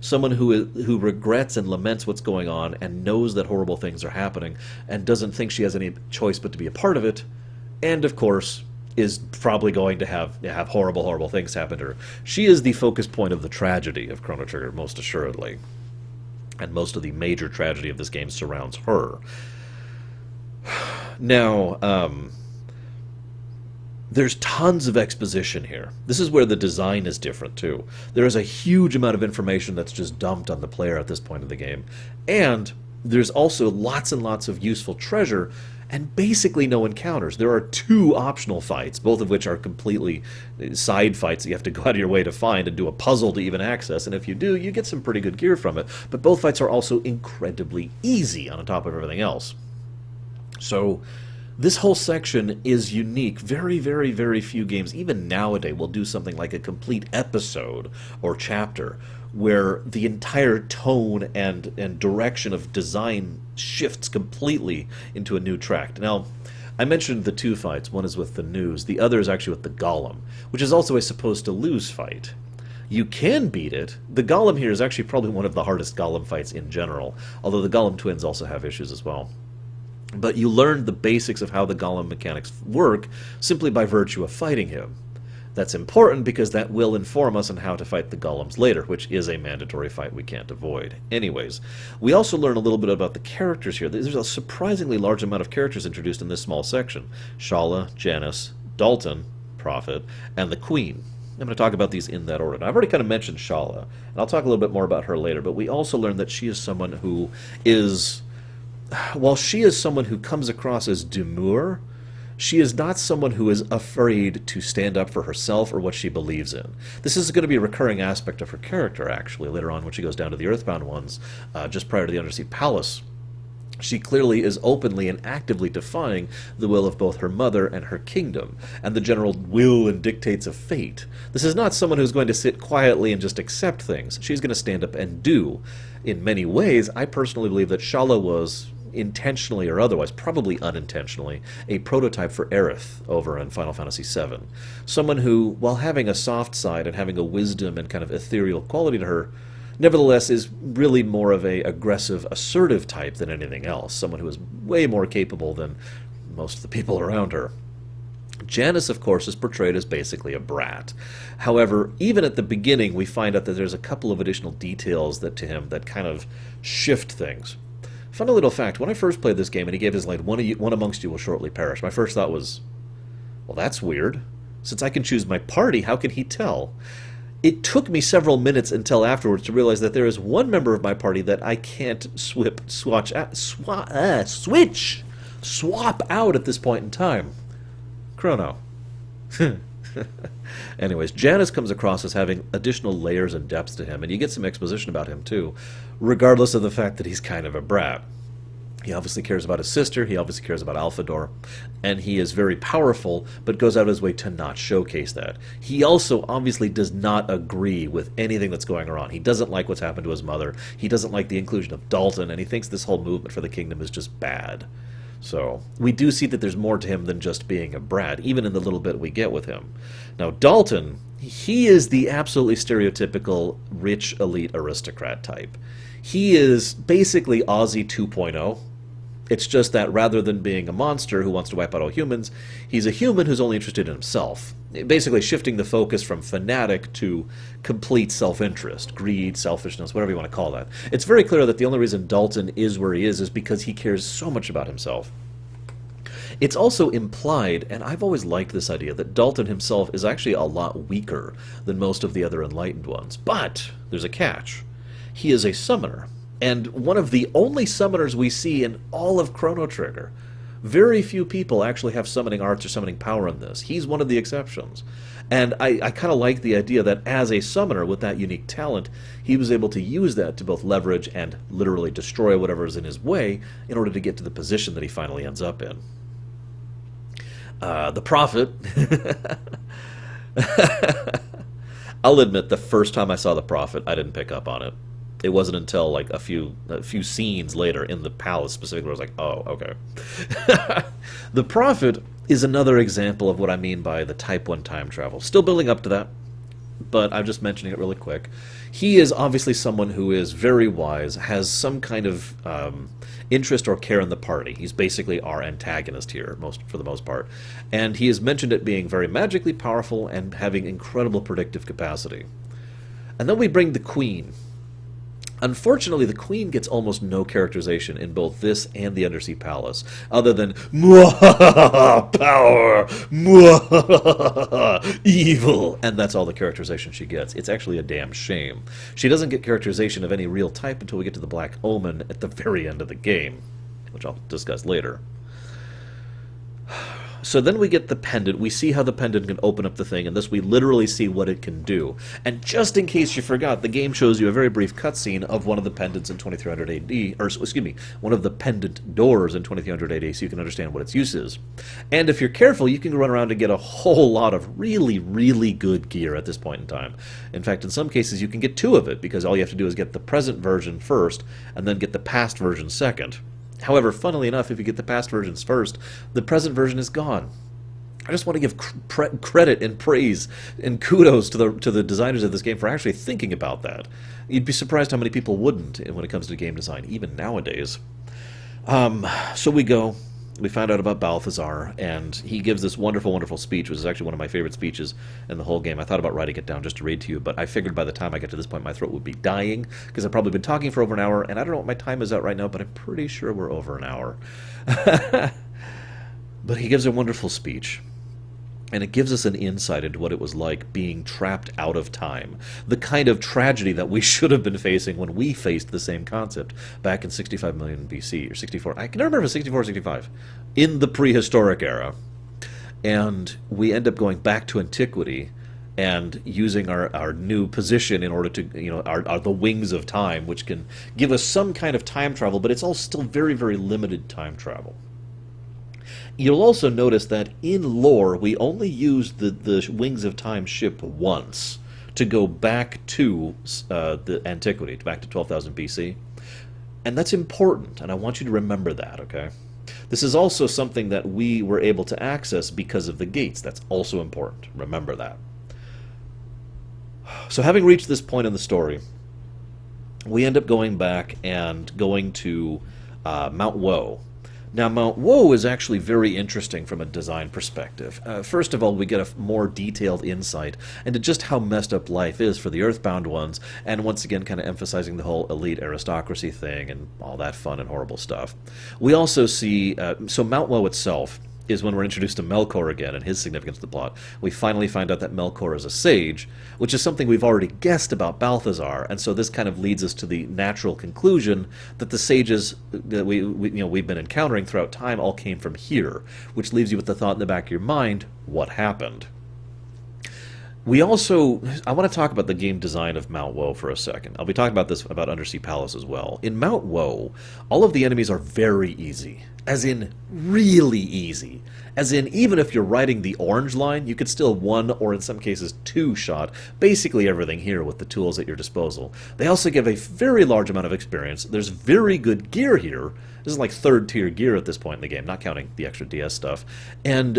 someone who regrets and laments what's going on and knows that horrible things are happening and doesn't think she has any choice but to be a part of it, and of course is probably going to have horrible, horrible things happen to her. She is the focus point of the tragedy of Chrono Trigger, most assuredly. And most of the major tragedy of this game surrounds her. Now, there's tons of exposition here. This is where the design is different, too. There is a huge amount of information that's just dumped on the player at this point of the game. And there's also lots and lots of useful treasure and basically no encounters. There are 2 optional fights, both of which are completely side fights that you have to go out of your way to find and do a puzzle to even access, and if you do, you get some pretty good gear from it. But both fights are also incredibly easy on top of everything else. So this whole section is unique. Very, very, very few games, even nowadays, will do something like a complete episode or chapter where the entire tone and direction of design shifts completely into a new track. Now, I mentioned the 2 fights. One is with the News. The other is actually with the Golem, which is also a supposed to lose fight. You can beat it. The Golem here is actually probably one of the hardest Golem fights in general, although the Golem twins also have issues as well. But you learn the basics of how the Golem mechanics work simply by virtue of fighting him. That's important because that will inform us on how to fight the golems later, which is a mandatory fight we can't avoid. Anyways, we also learn a little bit about the characters here. There's a surprisingly large amount of characters introduced in this small section. Shala, Janice, Dalton, Prophet, and the Queen. I'm going to talk about these in that order. Now, I've already kind of mentioned Shala, and I'll talk a little bit more about her later, but we also learn that she is someone who is, while she is someone who comes across as demure, she is not someone who is afraid to stand up for herself or what she believes in. This is going to be a recurring aspect of her character, actually, later on when she goes down to the Earthbound ones, just prior to the Undersea Palace. She clearly is openly and actively defying the will of both her mother and her kingdom, and the general will and dictates of fate. This is not someone who's going to sit quietly and just accept things. She's going to stand up and do. In many ways, I personally believe that Shala was, intentionally or otherwise, probably unintentionally, a prototype for Aerith over in Final Fantasy VII. Someone who, while having a soft side and having a wisdom and kind of ethereal quality to her, nevertheless is really more of a aggressive, assertive type than anything else. Someone who is way more capable than most of the people around her. Janice, of course, is portrayed as basically a brat. However, even at the beginning, we find out that there's a couple of additional details that to him that kind of shift things. Funny little fact, when I first played this game and he gave his line, one amongst you will shortly perish, my first thought was, well, that's weird. Since I can choose my party, how can he tell? It took me several minutes until afterwards to realize that there is one member of my party that I can't swap out at this point in time. Chrono. Anyways, Janice comes across as having additional layers and depths to him, and you get some exposition about him too, regardless of the fact that he's kind of a brat. He obviously cares about his sister, he obviously cares about Alphador, and he is very powerful, but goes out of his way to not showcase that. He also obviously does not agree with anything that's going on. He doesn't like what's happened to his mother, he doesn't like the inclusion of Dalton, and he thinks this whole movement for the kingdom is just bad. So, we do see that there's more to him than just being a brat, even in the little bit we get with him. Now, Dalton, he is the absolutely stereotypical rich elite aristocrat type. He is basically Ozzy 2.0. It's just that rather than being a monster who wants to wipe out all humans, he's a human who's only interested in himself. Basically shifting the focus from fanatic to complete self-interest, greed, selfishness, whatever you want to call that. It's very clear that the only reason Dalton is where he is because he cares so much about himself. It's also implied, and I've always liked this idea, that Dalton himself is actually a lot weaker than most of the other enlightened ones. But there's a catch. He is a summoner, and one of the only summoners we see in all of Chrono Trigger. Very few people actually have summoning arts or summoning power in this. He's one of the exceptions. And I kind of like the idea that as a summoner with that unique talent, he was able to use that to both leverage and literally destroy whatever is in his way in order to get to the position that he finally ends up in. The Prophet. I'll admit, the first time I saw the Prophet, I didn't pick up on it. It wasn't until like a few scenes later in the palace specifically where I was like, oh, okay. The Prophet is another example of what I mean by the Type 1 time travel. Still building up to that, but I'm just mentioning it really quick. He is obviously someone who is very wise, has some kind of interest or care in the party. He's basically our antagonist here, for the most part. And he has mentioned it being very magically powerful and having incredible predictive capacity. And then we bring the Queen. Unfortunately, the Queen gets almost no characterization in both this and the Undersea Palace, other than "Mwahaha, power, mwahaha, evil," and that's all the characterization she gets. It's actually a damn shame. She doesn't get characterization of any real type until we get to the Black Omen at the very end of the game, which I'll discuss later. So then we get the pendant. We see how the pendant can open up the thing, and thus we literally see what it can do. And just in case you forgot, the game shows you a very brief cutscene of one of the pendants in 2300 AD, or excuse me, one of the pendant doors in 2300 AD, so you can understand what its use is. And if you're careful, you can run around and get a whole lot of really, really good gear at this point in time. In fact, in some cases, you can get two of it, because all you have to do is get the present version first, and then get the past version second. However, funnily enough, if you get the past versions first, the present version is gone. I just want to give credit and praise and kudos to the designers of this game for actually thinking about that. You'd be surprised how many people wouldn't when it comes to game design, even nowadays. So we go. we found out about Balthazar, and he gives this wonderful, wonderful speech, which is actually one of my favorite speeches in the whole game. I thought about writing it down just to read to you, but I figured by the time I get to this point, my throat would be dying, because I've probably been talking for over an hour, and I don't know what my time is out right now, but I'm pretty sure we're over an hour. But he gives a wonderful speech. And it gives us an insight into what it was like being trapped out of time. The kind of tragedy that we should have been facing when we faced the same concept back in 65 million BC, or 64. I can remember if it was 64 or 65. In the prehistoric era. And we end up going back to antiquity and using our new position in order to, the wings of time, which can give us some kind of time travel, but it's all still very, very limited time travel. You'll also notice that in lore, we only used the Wings of Time ship once to go back to the antiquity, back to 12,000 BC. And that's important, and I want you to remember that, okay? This is also something that we were able to access because of the gates. That's also important. Remember that. So having reached this point in the story, we end up going back and going to Mount Woe. Now, Mount Woe is actually very interesting from a design perspective. First of all, we get a more detailed insight into just how messed up life is for the Earthbound ones, and once again kind of emphasizing the whole elite aristocracy thing and all that fun and horrible stuff. We also see, so Mount Woe itself is when we're introduced to Melkor again and his significance to the plot. We finally find out that Melkor is a sage, which is something we've already guessed about Balthazar, and so this kind of leads us to the natural conclusion that the sages that we've been encountering throughout time all came from here, which leaves you with the thought in the back of your mind, what happened? I want to talk about the game design of Mount Woe for a second. I'll be talking about this about Undersea Palace as well. In Mount Woe, all of the enemies are very easy. As in, really easy. As in, even if you're riding the orange line, you could still one, or in some cases two-shot basically everything here with the tools at your disposal. They also give a very large amount of experience. There's very good gear here. This is like third-tier gear at this point in the game, not counting the extra DS stuff. And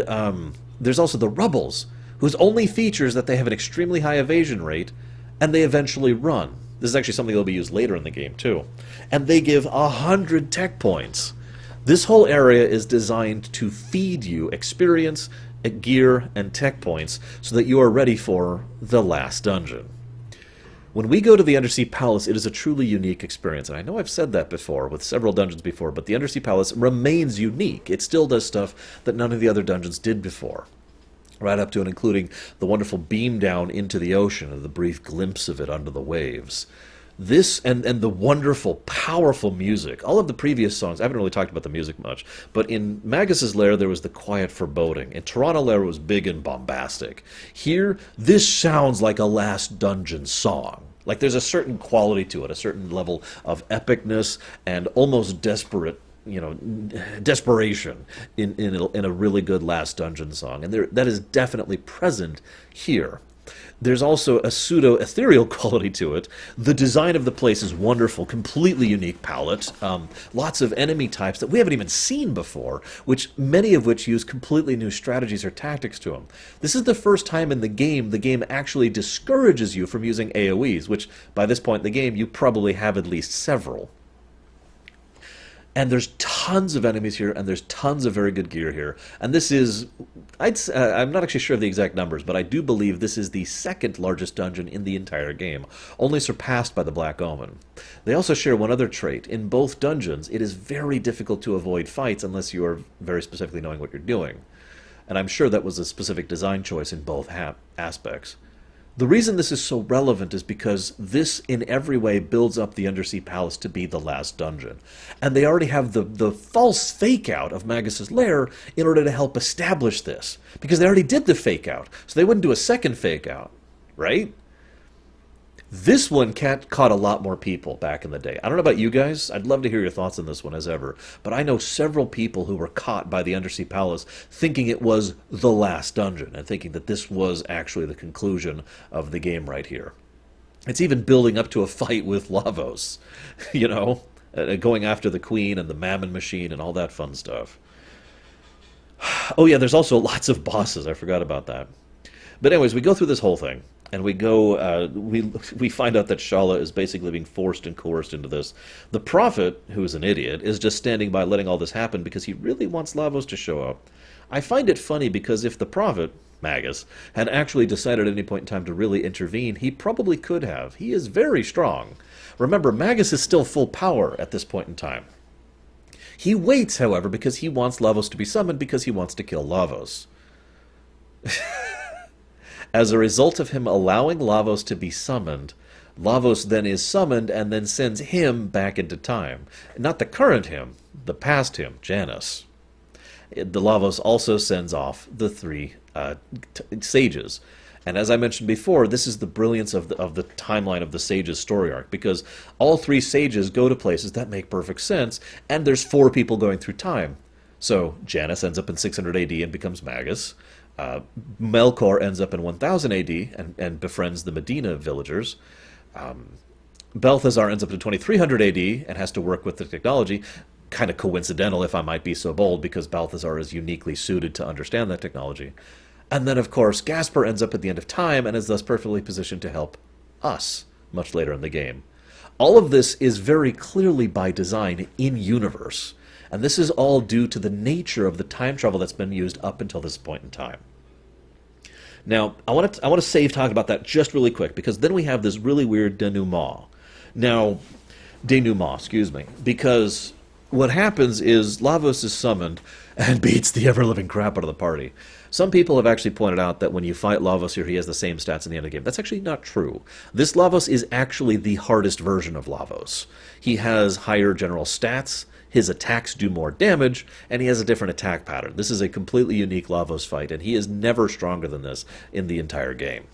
there's also the Rebels, whose only feature is that they have an extremely high evasion rate, and they eventually run. This is actually something that will be used later in the game, too. And they give 100 tech points. This whole area is designed to feed you experience, gear, and tech points so that you are ready for the last dungeon. When we go to the Undersea Palace, it is a truly unique experience. And I know I've said that before with several dungeons before, but the Undersea Palace remains unique. It still does stuff that none of the other dungeons did before. Right up to and including the wonderful beam down into the ocean and the brief glimpse of it under the waves. This and the wonderful, powerful music. All of the previous songs, I haven't really talked about the music much, but in Magus's Lair there was the quiet foreboding. In Toronto Lair it was big and bombastic. Here, this sounds like a Last Dungeon song. Like there's a certain quality to it, a certain level of epicness and almost desperation in a really good Last Dungeon song, and that is definitely present here. There's also a pseudo-ethereal quality to it. The design of the place is wonderful, completely unique palette, lots of enemy types that we haven't even seen before, many of which use completely new strategies or tactics to them. This is the first time in the game actually discourages you from using AoEs, which by this point in the game you probably have at least several. And there's tons of enemies here, and there's tons of very good gear here. And this is, I'm not actually sure of the exact numbers, but I do believe this is the second largest dungeon in the entire game, only surpassed by the Black Omen. They also share one other trait. In both dungeons, it is very difficult to avoid fights unless you are very specifically knowing what you're doing. And I'm sure that was a specific design choice in both aspects. The reason this is so relevant is because this in every way builds up the Undersea Palace to be the last dungeon. And they already have the false fake-out of Magus's Lair in order to help establish this. Because they already did the fake-out, so they wouldn't do a second fake-out, right? This one caught a lot more people back in the day. I don't know about you guys. I'd love to hear your thoughts on this one as ever. But I know several people who were caught by the Undersea Palace thinking it was the last dungeon and thinking that this was actually the conclusion of the game right here. It's even building up to a fight with Lavos, going after the Queen and the Mammon Machine and all that fun stuff. Oh yeah, there's also lots of bosses. I forgot about that. But anyways, we go through this whole thing. and we go, we find out that Shala is basically being forced and coerced into this. The Prophet, who is an idiot, is just standing by letting all this happen because he really wants Lavos to show up. I find it funny because if the Prophet, Magus, had actually decided at any point in time to really intervene, he probably could have. He is very strong. Remember, Magus is still full power at this point in time. He waits, however, because he wants Lavos to be summoned because he wants to kill Lavos. As a result of him allowing Lavos to be summoned, Lavos then is summoned and then sends him back into time. Not the current him, the past him, Janus. The Lavos also sends off the three sages. And as I mentioned before, this is the brilliance of the timeline of the sages' story arc, because all three sages go to places that make perfect sense, and there's 4 people going through time. So Janus ends up in 600 AD and becomes Magus. Melkor ends up in 1000 AD and befriends the Medina villagers. Balthazar ends up in 2300 AD and has to work with the technology. Kind of coincidental, if I might be so bold, because Balthazar is uniquely suited to understand that technology. And then, of course, Gaspar ends up at the end of time and is thus perfectly positioned to help us much later in the game. All of this is very clearly by design in-universe. And this is all due to the nature of the time travel that's been used up until this point in time. Now, I want to save talking about that just really quick, because then we have this really weird denouement. Now, because what happens is Lavos is summoned and beats the ever-living crap out of the party. Some people have actually pointed out that when you fight Lavos here, he has the same stats in the end of the game. That's actually not true. This Lavos is actually the hardest version of Lavos. He has higher general stats, his attacks do more damage, and he has a different attack pattern. This is a completely unique Lavos fight, and he is never stronger than this in the entire game.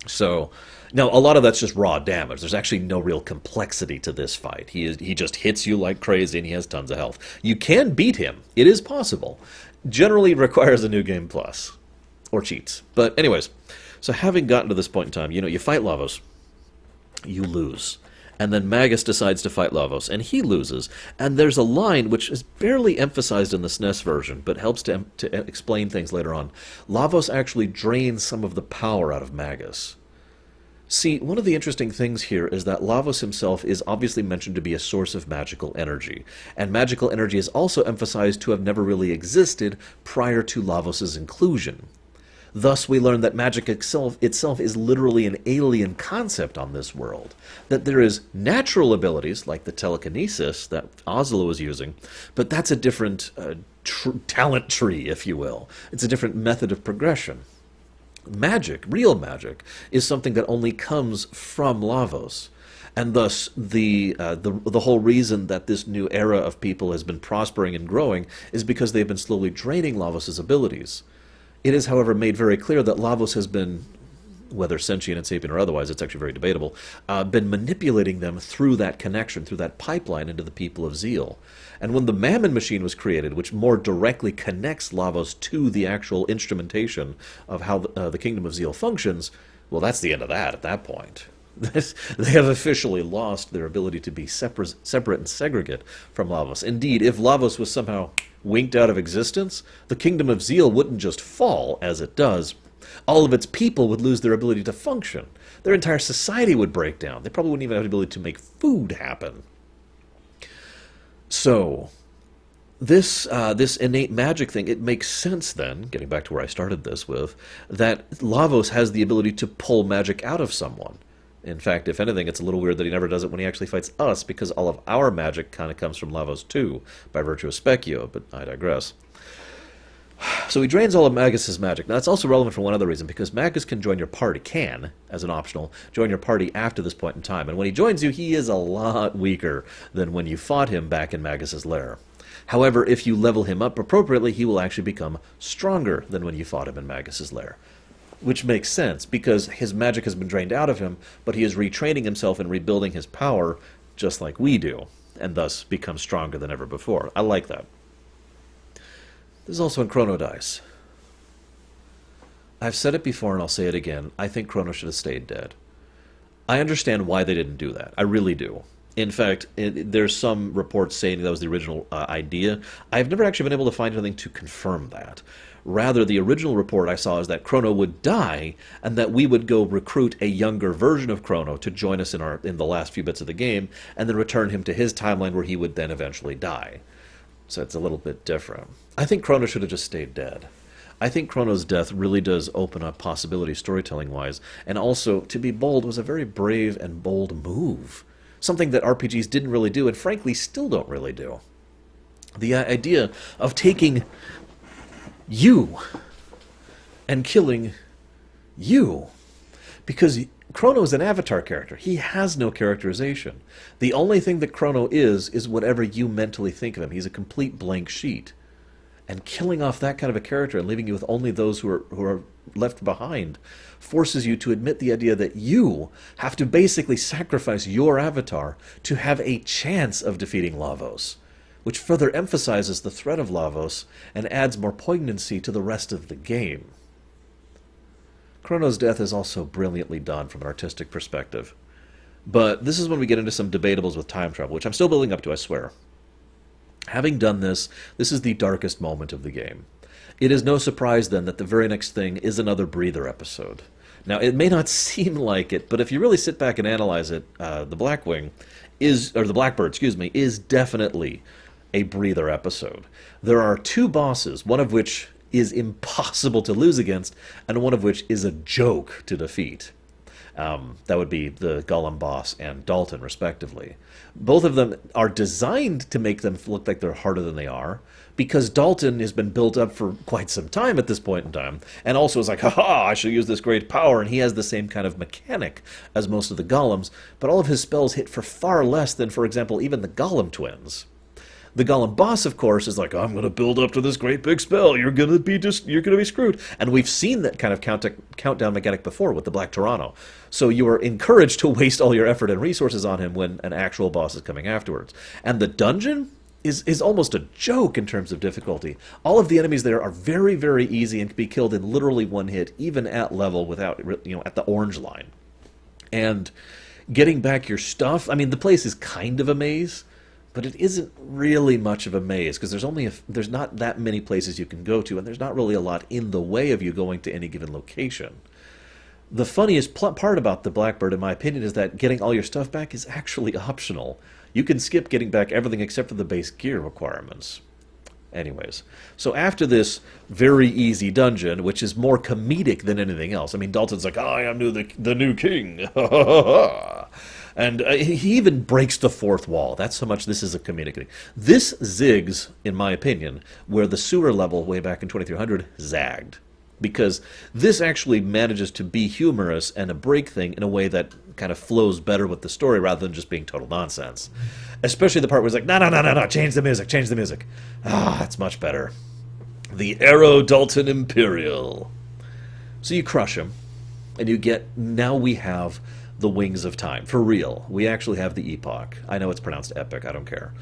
So, now, a lot of that's just raw damage. There's actually no real complexity to this fight. He just hits you like crazy, and he has tons of health. You can beat him. It is possible. Generally requires a New Game Plus. Or cheats. But anyways, so having gotten to this point in time, you fight Lavos, you lose. And then Magus decides to fight Lavos, and he loses. And there's a line which is barely emphasized in the SNES version, but helps to explain things later on. Lavos actually drains some of the power out of Magus. See, one of the interesting things here is that Lavos himself is obviously mentioned to be a source of magical energy, and magical energy is also emphasized to have never really existed prior to Lavos' inclusion. Thus, we learn that magic itself is literally an alien concept on this world, that there is natural abilities, like the telekinesis that Oslo was using, but that's a different talent tree, if you will. It's a different method of progression. Magic, real magic, is something that only comes from Lavos. And thus, the whole reason that this new era of people has been prospering and growing is because they've been slowly draining Lavos' abilities. It is, however, made very clear that Lavos has been, whether sentient and sapient or otherwise, it's actually very debatable, been manipulating them through that connection, through that pipeline into the people of Zeal. And when the Mammon machine was created, which more directly connects Lavos to the actual instrumentation of how the Kingdom of Zeal functions, well, that's the end of that at that point. They have officially lost their ability to be separate and segregate from Lavos. Indeed, if Lavos was somehow winked out of existence, the Kingdom of Zeal wouldn't just fall, as it does. All of its people would lose their ability to function. Their entire society would break down. They probably wouldn't even have the ability to make food happen. So, this innate magic thing, it makes sense then, getting back to where I started this with, that Lavos has the ability to pull magic out of someone. In fact, if anything, it's a little weird that he never does it when he actually fights us, because all of our magic kind of comes from Lavos too, by virtue of Specchio, but I digress. So he drains all of Magus' magic. Now that's also relevant for one other reason, because Magus can join your party, as an optional, join your party after this point in time. And when he joins you, he is a lot weaker than when you fought him back in Magus' lair. However, if you level him up appropriately, he will actually become stronger than when you fought him in Magus' lair. Which makes sense, because his magic has been drained out of him, but he is retraining himself and rebuilding his power just like we do, and thus becomes stronger than ever before. I like that. This is also in Chrono Dice. I've said it before and I'll say it again. I think Chrono should have stayed dead. I understand why they didn't do that. I really do. In fact, there's some reports saying that was the original idea. I've never actually been able to find anything to confirm that. Rather, the original report I saw is that Chrono would die, and that we would go recruit a younger version of Chrono to join us in the last few bits of the game, and then return him to his timeline where he would then eventually die. So it's a little bit different. I think Chrono should have just stayed dead. I think Chrono's death really does open up possibilities storytelling-wise, and also, to be bold, was a very brave and bold move. Something that RPGs didn't really do, and frankly still don't really do. The idea of taking you and killing you. Because Chrono is an avatar character. He has no characterization. The only thing that Chrono is whatever you mentally think of him. He's a complete blank sheet. And killing off that kind of a character and leaving you with only those who are left behind forces you to admit the idea that you have to basically sacrifice your avatar to have a chance of defeating Lavos, which further emphasizes the threat of Lavos and adds more poignancy to the rest of the game. Chrono's death is also brilliantly done from an artistic perspective. But this is when we get into some debatables with time travel, which I'm still building up to, I swear. Having done this, this is the darkest moment of the game. It is no surprise, then, that the very next thing is another breather episode. Now, it may not seem like it, but if you really sit back and analyze it, the Blackbird, is definitely a breather episode. There are two bosses, one of which is impossible to lose against, and one of which is a joke to defeat. That would be the Golem boss and Dalton, respectively. Both of them are designed to make them look like they're harder than they are, because Dalton has been built up for quite some time at this point in time, and also is like, haha, I shall use this great power, and he has the same kind of mechanic as most of the Golems, but all of his spells hit for far less than, for example, even the Golem twins. The Golem boss, of course, is like, I'm going to build up to this great big spell. You're going to be screwed. And we've seen that kind of countdown mechanic before with the Black Toronto. So you are encouraged to waste all your effort and resources on him when an actual boss is coming afterwards. And the dungeon is almost a joke in terms of difficulty. All of the enemies there are very, very easy and can be killed in literally one hit, even at level without, at the orange line. And getting back your stuff, I mean, the place is kind of a maze, but it isn't really much of a maze, because there's not that many places you can go to, and there's not really a lot in the way of you going to any given location. The funniest part about the Blackbird, in my opinion, is that getting all your stuff back is actually optional. You can skip getting back everything except for the base gear requirements. Anyways, so after this very easy dungeon, which is more comedic than anything else, I mean, Dalton's like, I am the new king, and he even breaks the fourth wall. That's how much this is a comedic thing. This zigs, in my opinion, where the sewer level way back in 2300 zagged. Because this actually manages to be humorous and a break thing in a way that kind of flows better with the story rather than just being total nonsense. Especially the part where he's like, no, change the music. Ah, that's much better. The Arrow Dalton Imperial. So you crush him, and you get, now we have the Wings of Time. For real. We actually have the Epoch. I know it's pronounced epic, I don't care.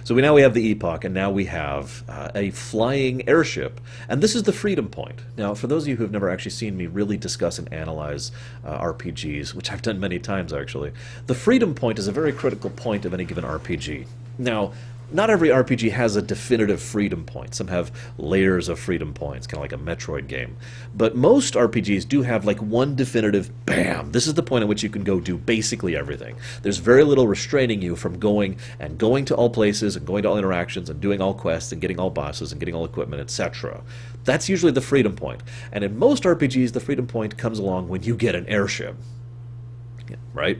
So now we have the Epoch, and now we have a flying airship, and this is the Freedom Point. Now, for those of you who have never actually seen me really discuss and analyze RPGs, which I've done many times actually, the Freedom Point is a very critical point of any given RPG. Now, not every RPG has a definitive freedom point. Some have layers of freedom points, kind of like a Metroid game. But most RPGs do have like one definitive, bam, this is the point at which you can go do basically everything. There's very little restraining you from going to all places and going to all interactions and doing all quests and getting all bosses and getting all equipment, etc. That's usually the freedom point. And in most RPGs, the freedom point comes along when you get an airship. Right?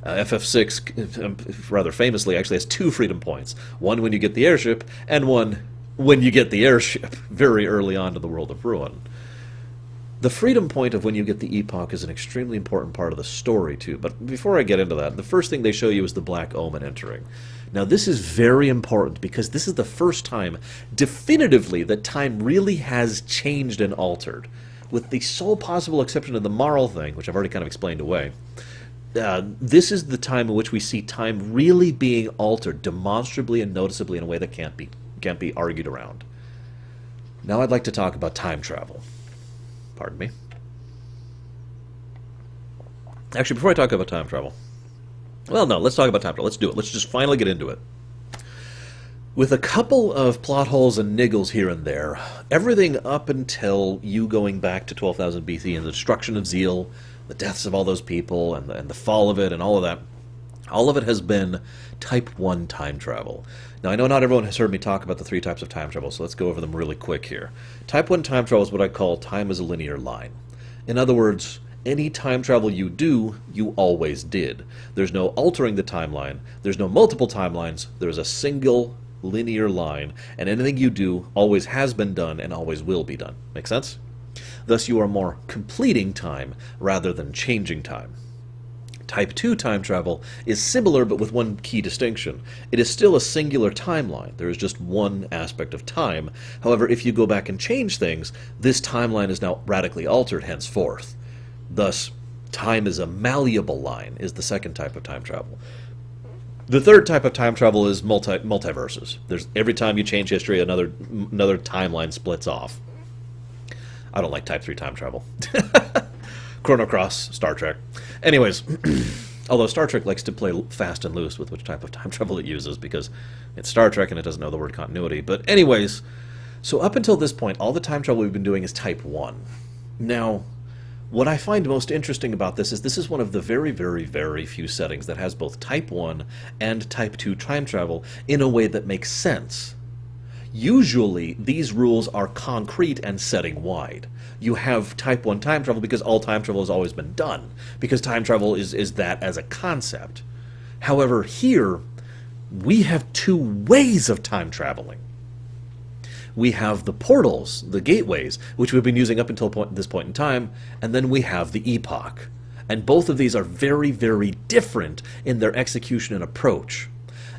FF6, rather famously, actually has two freedom points. One when you get the airship, and one when you get the airship, very early on to the World of Ruin. The freedom point of when you get the Epoch is an extremely important part of the story, too. But before I get into that, the first thing they show you is the Black Omen entering. Now, this is very important, because this is the first time, definitively, that time really has changed and altered. With the sole possible exception of the Marl thing, which I've already kind of explained away. This is the time in which we see time really being altered demonstrably and noticeably in a way that can't be argued around. Now I'd like to talk about time travel. Pardon me. Actually, before I talk about time travel, Well, no, let's talk about time travel. Let's do it. Let's just finally get into it. With a couple of plot holes and niggles here and there, everything up until you going back to 12,000 BC and the destruction of Zeal, the deaths of all those people, and the fall of it, and all of it has been Type 1 time travel. Now, I know not everyone has heard me talk about the 3 types of time travel, so let's go over them really quick here. Type 1 time travel is what I call time as a linear line. In other words, any time travel you do, you always did. There's no altering the timeline, there's no multiple timelines, there's a single linear line, and anything you do always has been done and always will be done. Make sense? Thus, you are more completing time rather than changing time. Type 2 time travel is similar, but with one key distinction. It is still a singular timeline. There is just one aspect of time. However, if you go back and change things, this timeline is now radically altered henceforth. Thus, time is a malleable line, is the second type of time travel. The third type of time travel is multiverses. There's every time you change history, another timeline splits off. I don't like Type 3 time travel. Chrono Cross, Star Trek. Anyways, although Star Trek likes to play fast and loose with which type of time travel it uses because it's Star Trek and it doesn't know the word continuity. But anyways, so up until this point, all the time travel we've been doing is Type 1. Now, what I find most interesting about this is one of the very, very, very few settings that has both Type 1 and Type 2 time travel in a way that makes sense. Usually, these rules are concrete and setting-wide. You have Type 1 time travel because all time travel has always been done, because time travel is that as a concept. However, here, we have 2 ways of time traveling. We have the portals, the gateways, which we've been using up until this point in time, and then we have the epoch. And both of these are very, very different in their execution and approach.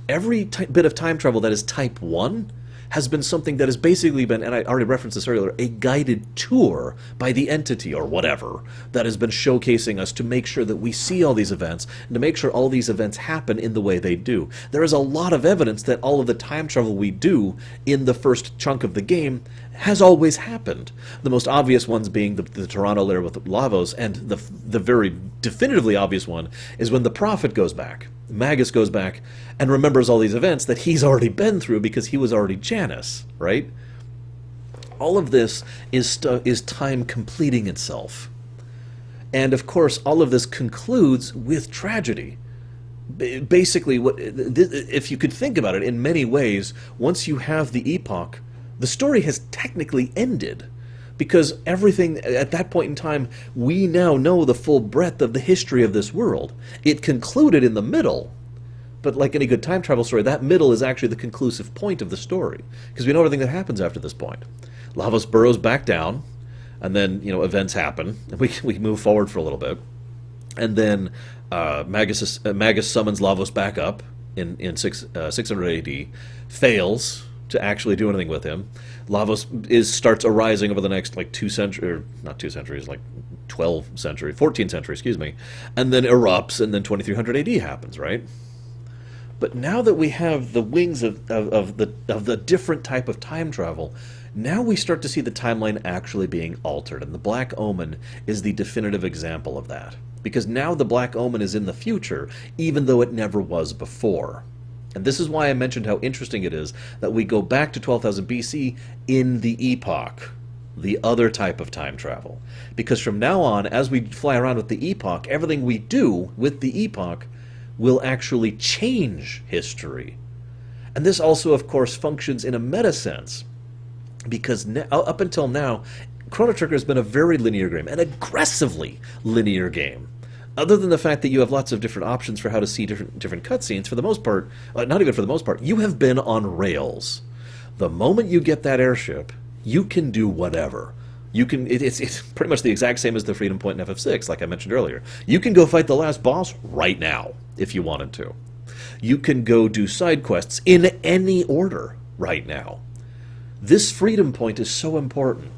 Every bit of time travel that is Type 1 has been something that has basically been, and I already referenced this earlier, a guided tour by the entity or whatever that has been showcasing us to make sure that we see all these events and to make sure all these events happen in the way they do. There is a lot of evidence that all of the time travel we do in the first chunk of the game has always happened. The most obvious ones being the Toronto layer with Lavos, and the very definitively obvious one is when the Prophet goes back. Magus goes back and remembers all these events that he's already been through because he was already Janus, right? All of this is time completing itself. And of course, all of this concludes with tragedy. Basically, if you could think about it in many ways, once you have the epoch, the story has technically ended. Because everything, at that point in time, we now know the full breadth of the history of this world. It concluded in the middle, but like any good time travel story, that middle is actually the conclusive point of the story. Because we know everything that happens after this point. Lavos burrows back down, and then, events happen, and we move forward for a little bit. And then Magus summons Lavos back up in 600 AD, fails to actually do anything with him. Lavos starts arising over the next 2 centuries, or not 2 centuries, 14th century, excuse me, and then erupts, and then 2300 AD happens, right? But now that we have the wings of the different type of time travel, now we start to see the timeline actually being altered, and the Black Omen is the definitive example of that. Because now the Black Omen is in the future, even though it never was before. And this is why I mentioned how interesting it is that we go back to 12,000 BC in the epoch, the other type of time travel. Because from now on, as we fly around with the epoch, everything we do with the epoch will actually change history. And this also, of course, functions in a meta sense. Because up until now, Chrono Trigger has been a very linear game, an aggressively linear game. Other than the fact that you have lots of different options for how to see different cutscenes, for the most part, not even for the most part, you have been on rails. The moment you get that airship, you can do whatever. It's pretty much the exact same as the Freedom Point in FF6, like I mentioned earlier. You can go fight the last boss right now, if you wanted to. You can go do side quests in any order right now. This Freedom Point is so important.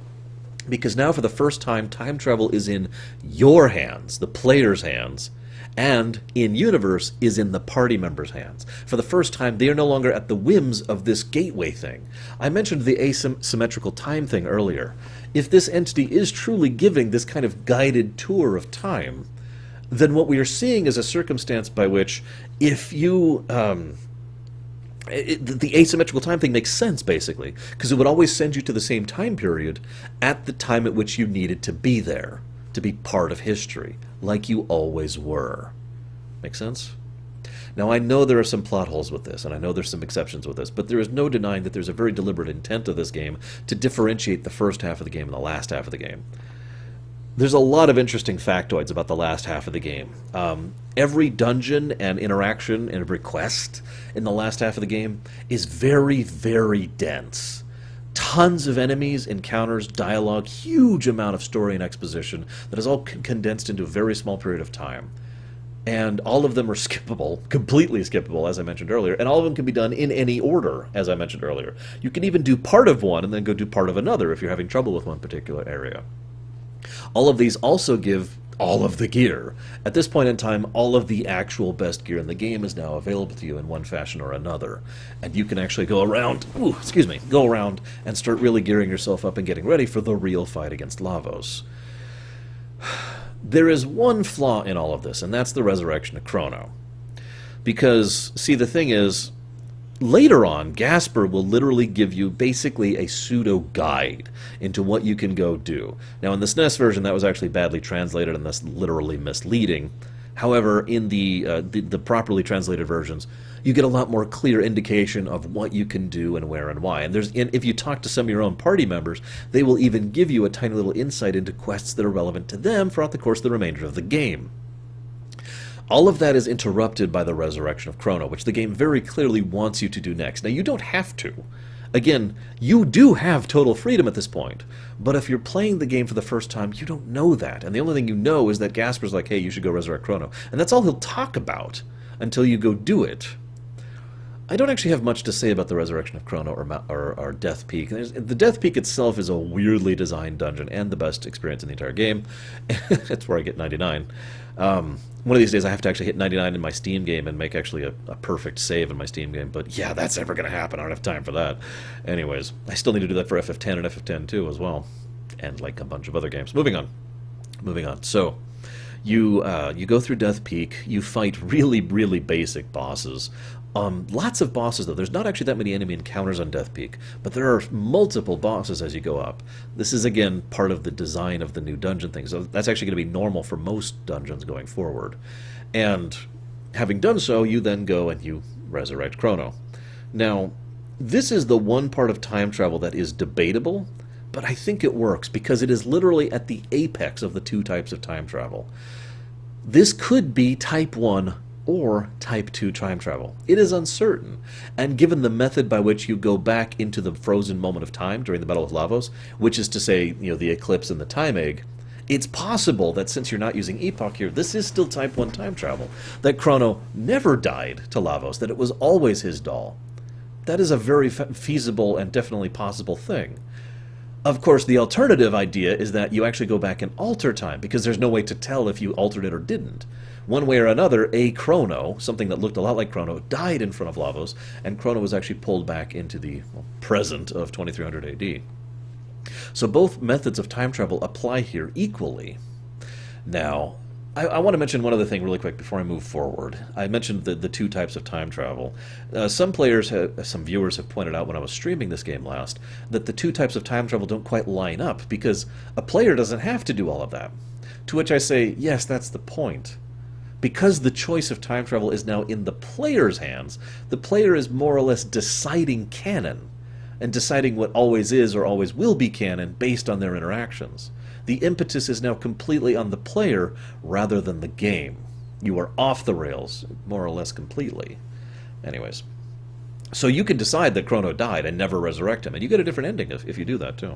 Because now, for the first time, time travel is in your hands, the player's hands, and in-universe is in the party members' hands. For the first time, they are no longer at the whims of this gateway thing. I mentioned the asymmetrical time thing earlier. If this entity is truly giving this kind of guided tour of time, then what we are seeing is a circumstance by which, if you the asymmetrical time thing makes sense, basically, because it would always send you to the same time period at the time at which you needed to be there, to be part of history, like you always were. Make sense? Now, I know there are some plot holes with this, and I know there's some exceptions with this, but there is no denying that there's a very deliberate intent of this game to differentiate the first half of the game and the last half of the game. There's a lot of interesting factoids about the last half of the game. Every dungeon and interaction and request in the last half of the game is very, very dense. Tons of enemies, encounters, dialogue, huge amount of story and exposition that is all condensed into a very small period of time. And all of them are skippable, completely skippable, as I mentioned earlier, and all of them can be done in any order, as I mentioned earlier. You can even do part of one and then go do part of another if you're having trouble with one particular area. All of these also give all of the gear. At this point in time, all of the actual best gear in the game is now available to you in one fashion or another. And you can actually go around, go around and start really gearing yourself up and getting ready for the real fight against Lavos. There is one flaw in all of this, and that's the resurrection of Chrono. Because, see, the thing is, later on, Gasper will literally give you basically a pseudo-guide into what you can go do. Now, in the SNES version, that was actually badly translated and thus literally misleading. However, in the properly translated versions, you get a lot more clear indication of what you can do and where and why. And if you talk to some of your own party members, they will even give you a tiny little insight into quests that are relevant to them throughout the course of the remainder of the game. All of that is interrupted by the resurrection of Chrono, which the game very clearly wants you to do next. Now, you don't have to. Again, you do have total freedom at this point, but if you're playing the game for the first time, you don't know that. And the only thing you know is that Gasper's like, hey, you should go resurrect Chrono. And that's all he'll talk about until you go do it. I don't actually have much to say about the resurrection of Chrono or Death Peak. The Death Peak itself is a weirdly designed dungeon and the best experience in the entire game. That's where I get 99. One of these days I have to actually hit 99 in my Steam game and make actually a perfect save in my Steam game, but yeah, that's never going to happen. I don't have time for that. Anyways, I still need to do that for FF10 and FF10 as well, and like a bunch of other games. Moving on. So, you go through Death Peak, you fight really, really basic bosses. Lots of bosses, though. There's not actually that many enemy encounters on Death Peak, but there are multiple bosses as you go up. This is, again, part of the design of the new dungeon thing, so that's actually going to be normal for most dungeons going forward. And having done so, you then go and you resurrect Chrono. Now, this is the one part of time travel that is debatable, but I think it works, because it is literally at the apex of the two types of time travel. This could be Type 1 or Type 2 time travel. It is uncertain, and given the method by which you go back into the frozen moment of time during the Battle with Lavos, which is to say, the eclipse and the time egg, it's possible that since you're not using Epoch here, this is still Type 1 time travel, that Chrono never died to Lavos, that it was always his doll. That is a very feasible and definitely possible thing. Of course, the alternative idea is that you actually go back and alter time, because there's no way to tell if you altered it or didn't. One way or another, a Chrono, something that looked a lot like Chrono, died in front of Lavos, and Chrono was actually pulled back into the present of 2300 AD. So both methods of time travel apply here equally. Now, I want to mention one other thing really quick before I move forward. I mentioned the two types of time travel. Some viewers have pointed out when I was streaming this game last, that the two types of time travel don't quite line up, because a player doesn't have to do all of that. To which I say, yes, that's the point. Because the choice of time travel is now in the player's hands, the player is more or less deciding canon, and deciding what always is or always will be canon based on their interactions. The impetus is now completely on the player rather than the game. You are off the rails, more or less completely. Anyways, so you can decide that Chrono died and never resurrect him, and you get a different ending if you do that too.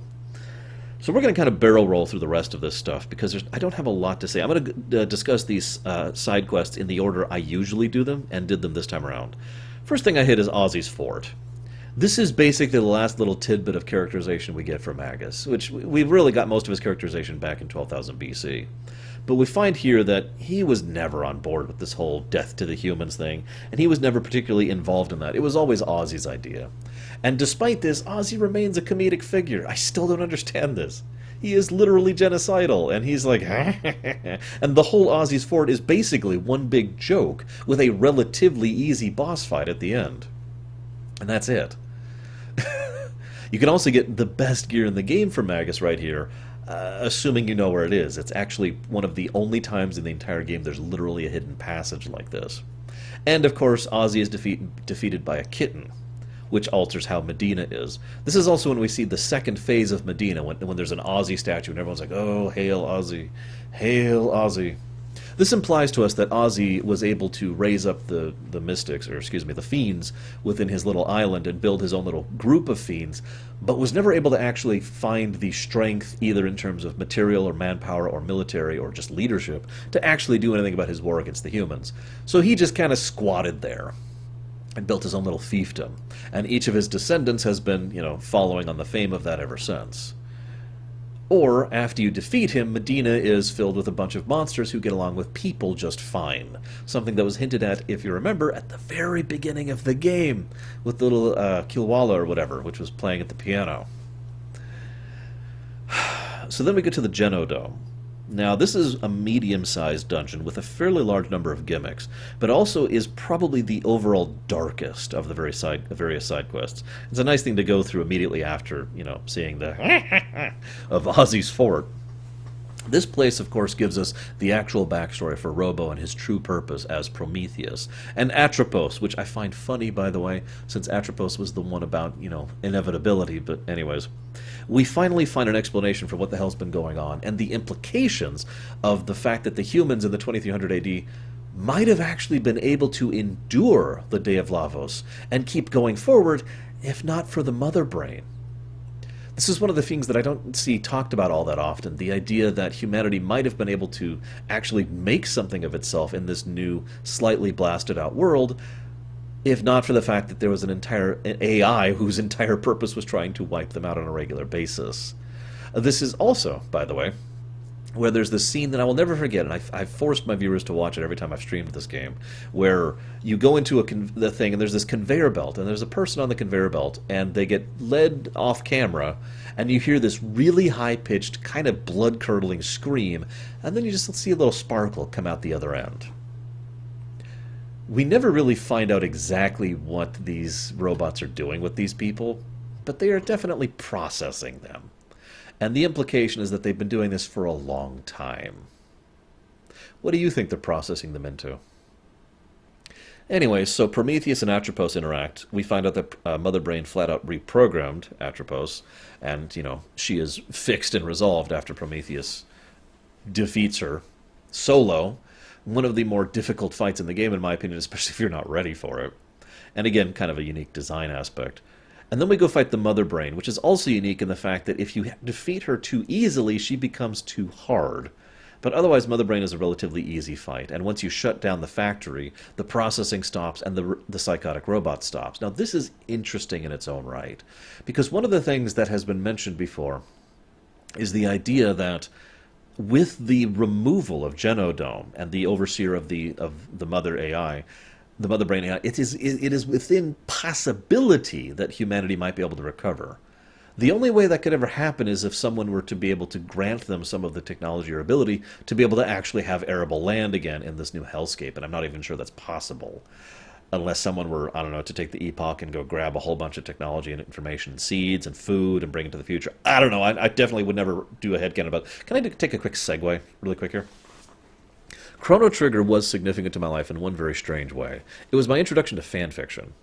So we're going to kind of barrel roll through the rest of this stuff, because I don't have a lot to say. I'm going to discuss these side quests in the order I usually do them, and did them this time around. First thing I hit is Ozzy's Fort. This is basically the last little tidbit of characterization we get from Magus, which we've really got most of his characterization back in 12,000 BC. But we find here that he was never on board with this whole death to the humans thing, and he was never particularly involved in that. It was always Ozzy's idea. And despite this, Ozzy remains a comedic figure. I still don't understand this. He is literally genocidal, and he's like, and the whole Ozzy's Fort is basically one big joke with a relatively easy boss fight at the end. And that's it. You can also get the best gear in the game for Magus right here, assuming you know where it is. It's actually one of the only times in the entire game there's literally a hidden passage like this. And of course, Ozzy is defeated by a kitten, which alters how Medina is. This is also when we see the second phase of Medina, when there's an Ozzy statue and everyone's like, oh, hail Ozzy, hail Ozzy. This implies to us that Ozzy was able to raise up the mystics, or excuse me, the fiends within his little island and build his own little group of fiends, but was never able to actually find the strength, either in terms of material or manpower or military or just leadership, to actually do anything about his war against the humans. So he just kind of squatted there and built his own little fiefdom. And each of his descendants has been, following on the fame of that ever since. Or, after you defeat him, Medina is filled with a bunch of monsters who get along with people just fine. Something that was hinted at, if you remember, at the very beginning of the game, with little Kilwala or whatever, which was playing at the piano. So then we get to the Genodome. Now, this is a medium-sized dungeon with a fairly large number of gimmicks, but also is probably the overall darkest of the various side quests. It's a nice thing to go through immediately after, seeing the of Ozzy's Fort. This place, of course, gives us the actual backstory for Robo and his true purpose as Prometheus. And Atropos, which I find funny, by the way, since Atropos was the one about, inevitability, but anyways. We finally find an explanation for what the hell's been going on, and the implications of the fact that the humans in the 2300 AD might have actually been able to endure the Day of Lavos and keep going forward, if not for the mother brain. This is one of the things that I don't see talked about all that often, the idea that humanity might have been able to actually make something of itself in this new, slightly blasted out world, if not for the fact that there was an entire AI whose entire purpose was trying to wipe them out on a regular basis. This is also, by the way, where there's this scene that I will never forget, and I've forced my viewers to watch it every time I've streamed this game, where you go into the thing, and there's this conveyor belt, and there's a person on the conveyor belt, and they get led off camera, and you hear this really high-pitched, kind of blood-curdling scream, and then you just see a little sparkle come out the other end. We never really find out exactly what these robots are doing with these people, but they are definitely processing them. And the implication is that they've been doing this for a long time. What do you think they're processing them into? Anyway, so Prometheus and Atropos interact. We find out that Mother Brain flat out reprogrammed Atropos, and, she is fixed and resolved after Prometheus defeats her solo. One of the more difficult fights in the game, in my opinion, especially if you're not ready for it. And again, kind of a unique design aspect. And then we go fight the Mother Brain, which is also unique in the fact that if you defeat her too easily, she becomes too hard. But otherwise, Mother Brain is a relatively easy fight, and once you shut down the factory, the processing stops and the psychotic robot stops. Now, this is interesting in its own right, because one of the things that has been mentioned before is the idea that with the removal of Genodome and the overseer of the Mother AI, the Mother Brain AI, it is within possibility that humanity might be able to recover. The only way that could ever happen is if someone were to be able to grant them some of the technology or ability to be able to actually have arable land again in this new hellscape, and I'm not even sure that's possible. Unless someone were, I don't know, to take the epoch and go grab a whole bunch of technology and information and seeds and food and bring it to the future. I don't know. I definitely would never do a headcanon about it. Can I take a quick segue really quick here? Chrono Trigger was significant to my life in one very strange way. It was my introduction to fan fiction.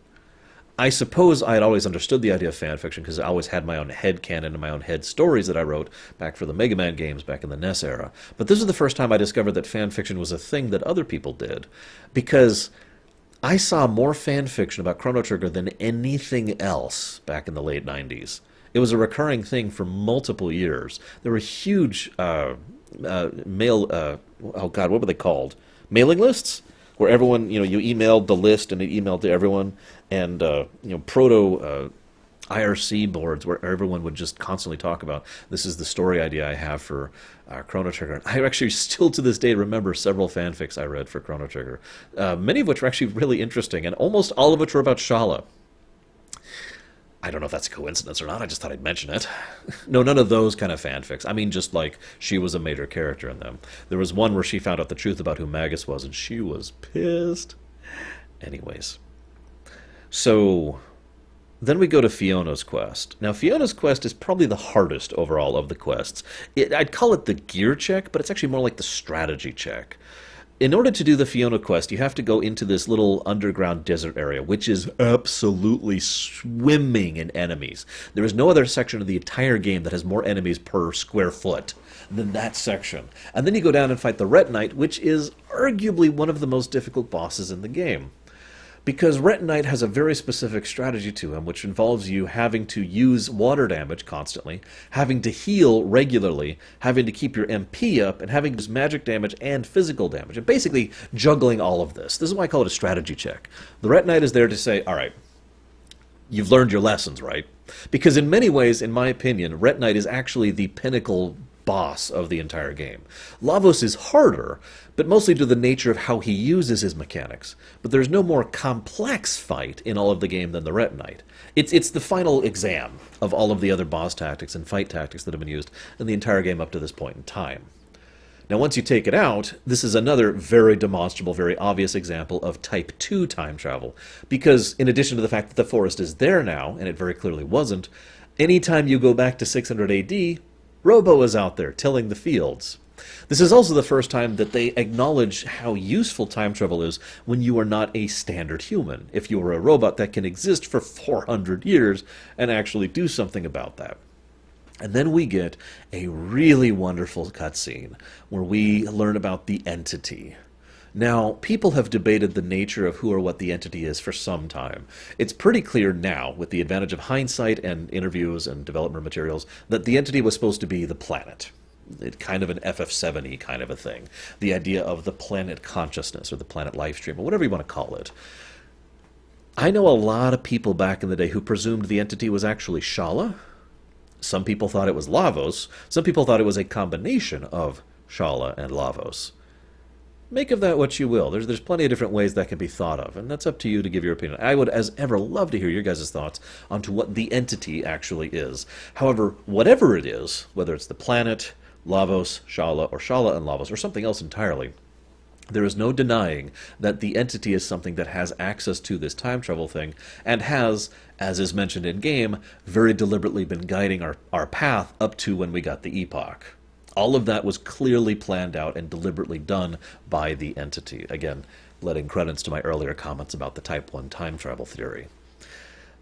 I suppose I had always understood the idea of fan fiction because I always had my own headcanon and my own head stories that I wrote back for the Mega Man games back in the NES era. But this was the first time I discovered that fan fiction was a thing that other people did. Because I saw more fan fiction about Chrono Trigger than anything else back in the late 90s. It was a recurring thing for multiple years. There were huge what were they called? Mailing lists? Where everyone, you emailed the list and it emailed to everyone, and, proto IRC boards where everyone would just constantly talk about, this is the story idea I have for Chrono Trigger. I actually still to this day remember several fanfics I read for Chrono Trigger, many of which were actually really interesting, and almost all of which were about Shala. I don't know if that's a coincidence or not. I just thought I'd mention it. No, none of those kind of fanfics. I mean, just like she was a major character in them. There was one where she found out the truth about who Magus was, and she was pissed. Anyways. So, then we go to Fiona's quest. Now, Fiona's quest is probably the hardest overall of the quests. I'd call it the gear check, but it's actually more like the strategy check. In order to do the Fiona quest, you have to go into this little underground desert area, which is absolutely swimming in enemies. There is no other section of the entire game that has more enemies per square foot than that section. And then you go down and fight the Retinite, which is arguably one of the most difficult bosses in the game. Because Retinite has a very specific strategy to him, which involves you having to use water damage constantly, having to heal regularly, having to keep your MP up, and having to use magic damage and physical damage, and basically juggling all of this. This is why I call it a strategy check. The Retinite is there to say, all right, you've learned your lessons, right? Because in many ways, in my opinion, Retinite is actually the pinnacle boss of the entire game. Lavos is harder, but mostly due to the nature of how he uses his mechanics. But there's no more complex fight in all of the game than the Retinite. It's the final exam of all of the other boss tactics and fight tactics that have been used in the entire game up to this point in time. Now, once you take it out, this is another very demonstrable, very obvious example of Type 2 time travel. Because in addition to the fact that the forest is there now, and it very clearly wasn't, anytime you go back to 600 AD, Robo is out there tilling the fields. This is also the first time that they acknowledge how useful time travel is when you are not a standard human. If you are a robot that can exist for 400 years and actually do something about that. And then we get a really wonderful cutscene where we learn about the entity. Now, people have debated the nature of who or what the entity is for some time. It's pretty clear now, with the advantage of hindsight and interviews and development materials, that the entity was supposed to be the planet. It's kind of an FF7-y kind of a thing. The idea of the planet consciousness, or the planet life stream, or whatever you want to call it. I know a lot of people back in the day who presumed the entity was actually Shala. Some people thought it was Lavos. Some people thought it was a combination of Shala and Lavos. Make of that what you will. There's plenty of different ways that can be thought of, and that's up to you to give your opinion. I would, as ever, love to hear your guys' thoughts onto what the entity actually is. However, whatever it is, whether it's the planet, Lavos, Shala, or Shala and Lavos, or something else entirely, there is no denying that the entity is something that has access to this time travel thing, and has, as is mentioned in-game, very deliberately been guiding our path up to when we got the Epoch. All of that was clearly planned out and deliberately done by the entity. Again, letting credence to my earlier comments about the Type 1 time travel theory.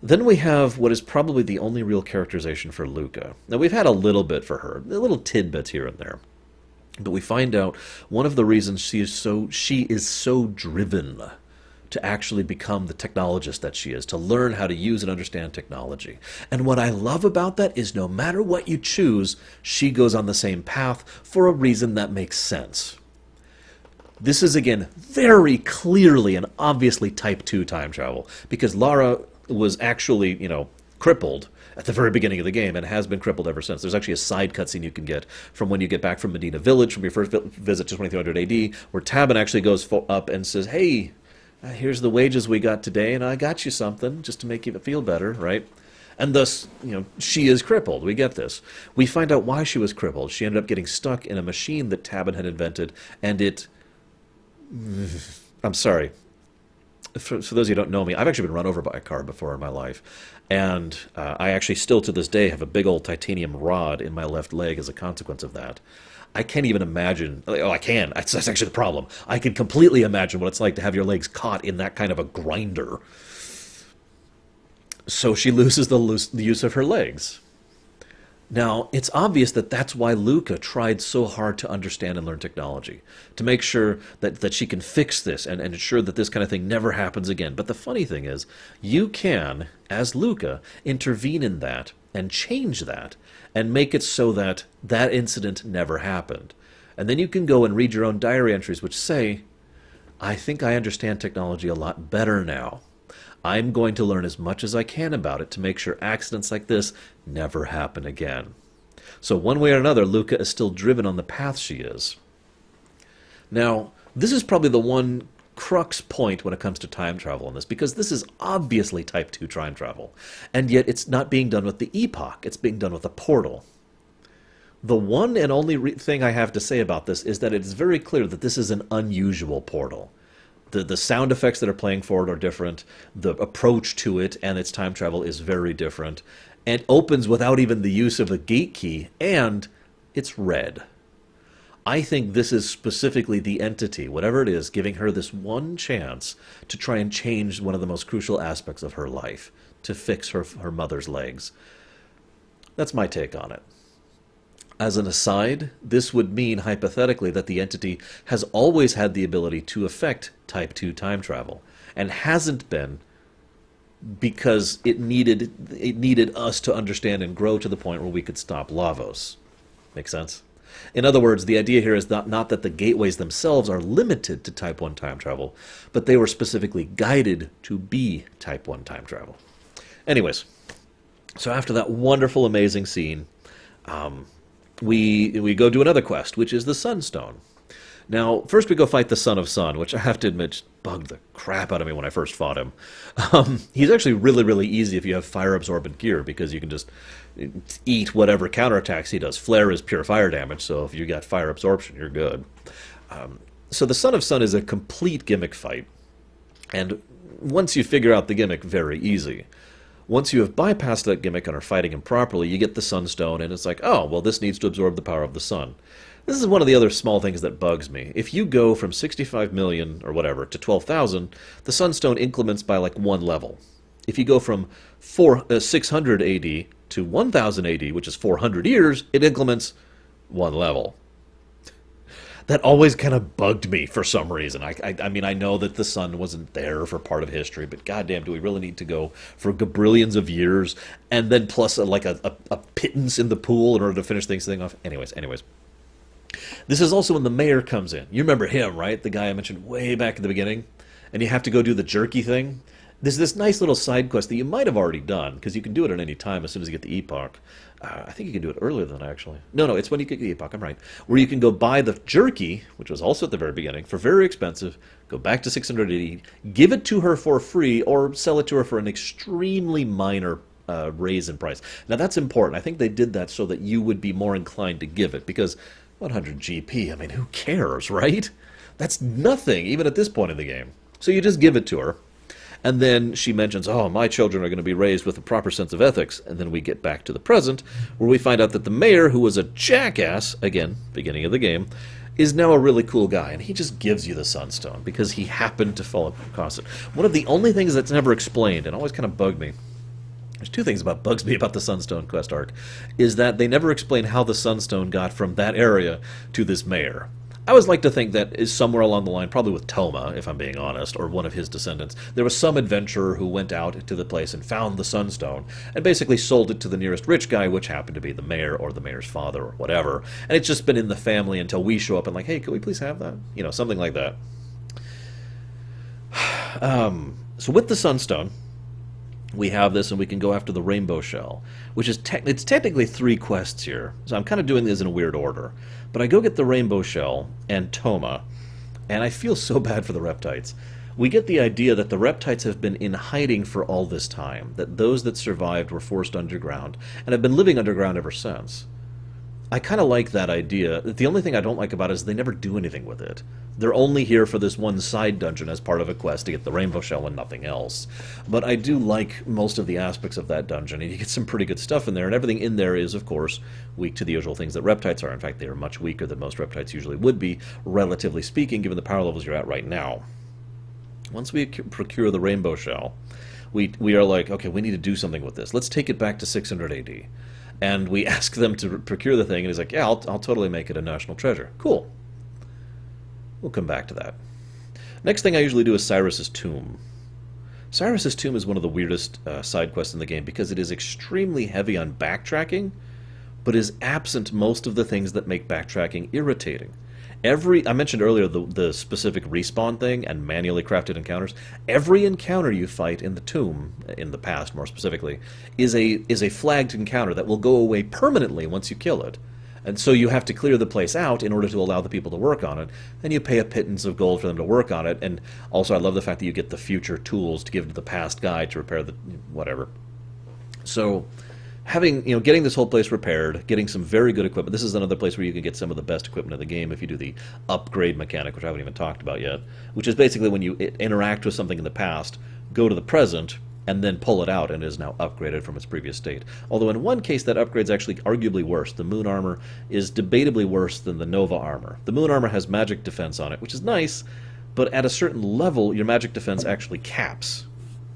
Then we have what is probably the only real characterization for Luca. Now, we've had a little bit for her, a little tidbits here and there. But we find out one of the reasons she is so driven to actually become the technologist that she is, to learn how to use and understand technology. And what I love about that is no matter what you choose, she goes on the same path for a reason that makes sense. This is, again, very clearly and obviously Type 2 time travel, because Lara was actually, crippled at the very beginning of the game and has been crippled ever since. There's actually a side cutscene you can get from when you get back from Medina Village, from your first visit to 2300 AD, where Tabin actually goes up and says, hey, here's the wages we got today, and I got you something just to make you feel better, right? And thus, she is crippled. We get this. We find out why she was crippled. She ended up getting stuck in a machine that Tabin had invented, and I'm sorry. For those of you who don't know me, I've actually been run over by a car before in my life. And I actually still to this day have a big old titanium rod in my left leg as a consequence of that. I can't even imagine. Oh, I can. That's actually the problem. I can completely imagine what it's like to have your legs caught in that kind of a grinder. So she loses the use of her legs. Now, it's obvious that that's why Luca tried so hard to understand and learn technology, to make sure that she can fix this and ensure that this kind of thing never happens again. But the funny thing is, you can, as Luca, intervene in that and change that and make it so that that incident never happened. And then you can go and read your own diary entries which say, I think I understand technology a lot better now. I'm going to learn as much as I can about it to make sure accidents like this never happen again. So one way or another, Luca is still driven on the path she is. Now, this is probably the one crux point when it comes to time travel in this, because this is obviously Type 2 time travel, and yet it's not being done with the epoch, it's being done with a portal. The one and only thing I have to say about this is that it's very clear that this is an unusual portal. The sound effects that are playing for it are different, the approach to it and its time travel is very different, and opens without even the use of a gate key, and it's red. I think this is specifically the entity, whatever it is, giving her this one chance to try and change one of the most crucial aspects of her life, to fix her mother's legs. That's my take on it. As an aside, this would mean, hypothetically, that the entity has always had the ability to affect Type 2 time travel, and hasn't been because it needed us to understand and grow to the point where we could stop Lavos. Make sense? In other words, the idea here is not that the gateways themselves are limited to Type 1 time travel, but they were specifically guided to be Type 1 time travel. Anyways, so after that wonderful, amazing scene, we go do another quest, which is the Sunstone. Now, first we go fight the Son of Sun, which I have to admit bugged the crap out of me when I first fought him. He's actually really, really easy if you have fire-absorbent gear, because you can just eat whatever counterattacks he does. Flare is pure fire damage, so if you got fire absorption, you're good. So the Son of Sun is a complete gimmick fight, and once you figure out the gimmick, very easy. Once you have bypassed that gimmick and are fighting him properly, you get the Sunstone, and it's like, oh, well, this needs to absorb the power of the sun. This is one of the other small things that bugs me. If you go from 65 million, or whatever, to 12,000, the Sunstone increments by like one level. If you go from 600 AD to 1000 AD, which is 400 years, it increments one level. That always kind of bugged me for some reason. I mean, I know that the sun wasn't there for part of history, but goddamn, do we really need to go for gabrillions of years, and then plus a pittance in the pool in order to finish things off? Anyways. This is also when the mayor comes in. You remember him, right? The guy I mentioned way back in the beginning? And you have to go do the jerky thing. There's this nice little side quest that you might have already done, because you can do it at any time as soon as you get the epoch. I think you can do it earlier than that, actually. No, it's when you get the epoch, I'm right. Where you can go buy the jerky, which was also at the very beginning, for very expensive, go back to 680, give it to her for free, or sell it to her for an extremely minor raise in price. Now, that's important. I think they did that so that you would be more inclined to give it, because 100 GP, I mean, who cares, right? That's nothing, even at this point in the game. So you just give it to her. And then she mentions, oh, my children are going to be raised with a proper sense of ethics. And then we get back to the present, where we find out that the mayor, who was a jackass, again, beginning of the game, is now a really cool guy. And he just gives you the Sunstone because he happened to fall across it. One of the only things that's never explained, and always kind of bugged me, there's two things that bugs me about the Sunstone quest arc, is that they never explain how the Sunstone got from that area to this mayor. I always like to think that is somewhere along the line, probably with Toma, if I'm being honest, or one of his descendants. There was some adventurer who went out to the place and found the Sunstone, and basically sold it to the nearest rich guy, which happened to be the mayor or the mayor's father or whatever. And it's just been in the family until we show up and like, hey, can we please have that? You know, something like that. So with the Sunstone, we have this, and we can go after the Rainbow Shell, which is it's technically 3 quests here. So I'm kind of doing this in a weird order. But I go get the Rainbow Shell and Toma, and I feel so bad for the Reptites. We get the idea that the Reptites have been in hiding for all this time, that those that survived were forced underground, and have been living underground ever since. I kind of like that idea. The only thing I don't like about it is they never do anything with it. They're only here for this one side dungeon as part of a quest to get the Rainbow Shell and nothing else. But I do like most of the aspects of that dungeon, and you get some pretty good stuff in there, and everything in there is, of course, weak to the usual things that Reptites are. In fact, they are much weaker than most Reptites usually would be, relatively speaking, given the power levels you're at right now. Once we procure the Rainbow Shell, we are like, okay, we need to do something with this. Let's take it back to 600 AD. And we ask them to procure the thing, and he's like, yeah, I'll totally make it a national treasure. Cool. We'll come back to that. Next thing I usually do is Cyrus's Tomb. Cyrus's Tomb is one of the weirdest side quests in the game because it is extremely heavy on backtracking, but is absent most of the things that make backtracking irritating. I mentioned earlier the specific respawn thing and manually crafted encounters. Every encounter you fight in the tomb, in the past more specifically, is a flagged encounter that will go away permanently once you kill it. And so you have to clear the place out in order to allow the people to work on it. And you pay a pittance of gold for them to work on it. And also I love the fact that you get the future tools to give to the past guy to repair the whatever. So having, getting this whole place repaired, getting some very good equipment. This is another place where you can get some of the best equipment in the game if you do the upgrade mechanic, which I haven't even talked about yet, which is basically when you interact with something in the past, go to the present, and then pull it out, and it is now upgraded from its previous state. Although in one case, that upgrade's actually arguably worse. The Moon Armor is debatably worse than the Nova Armor. The Moon Armor has magic defense on it, which is nice, but at a certain level, your magic defense actually caps.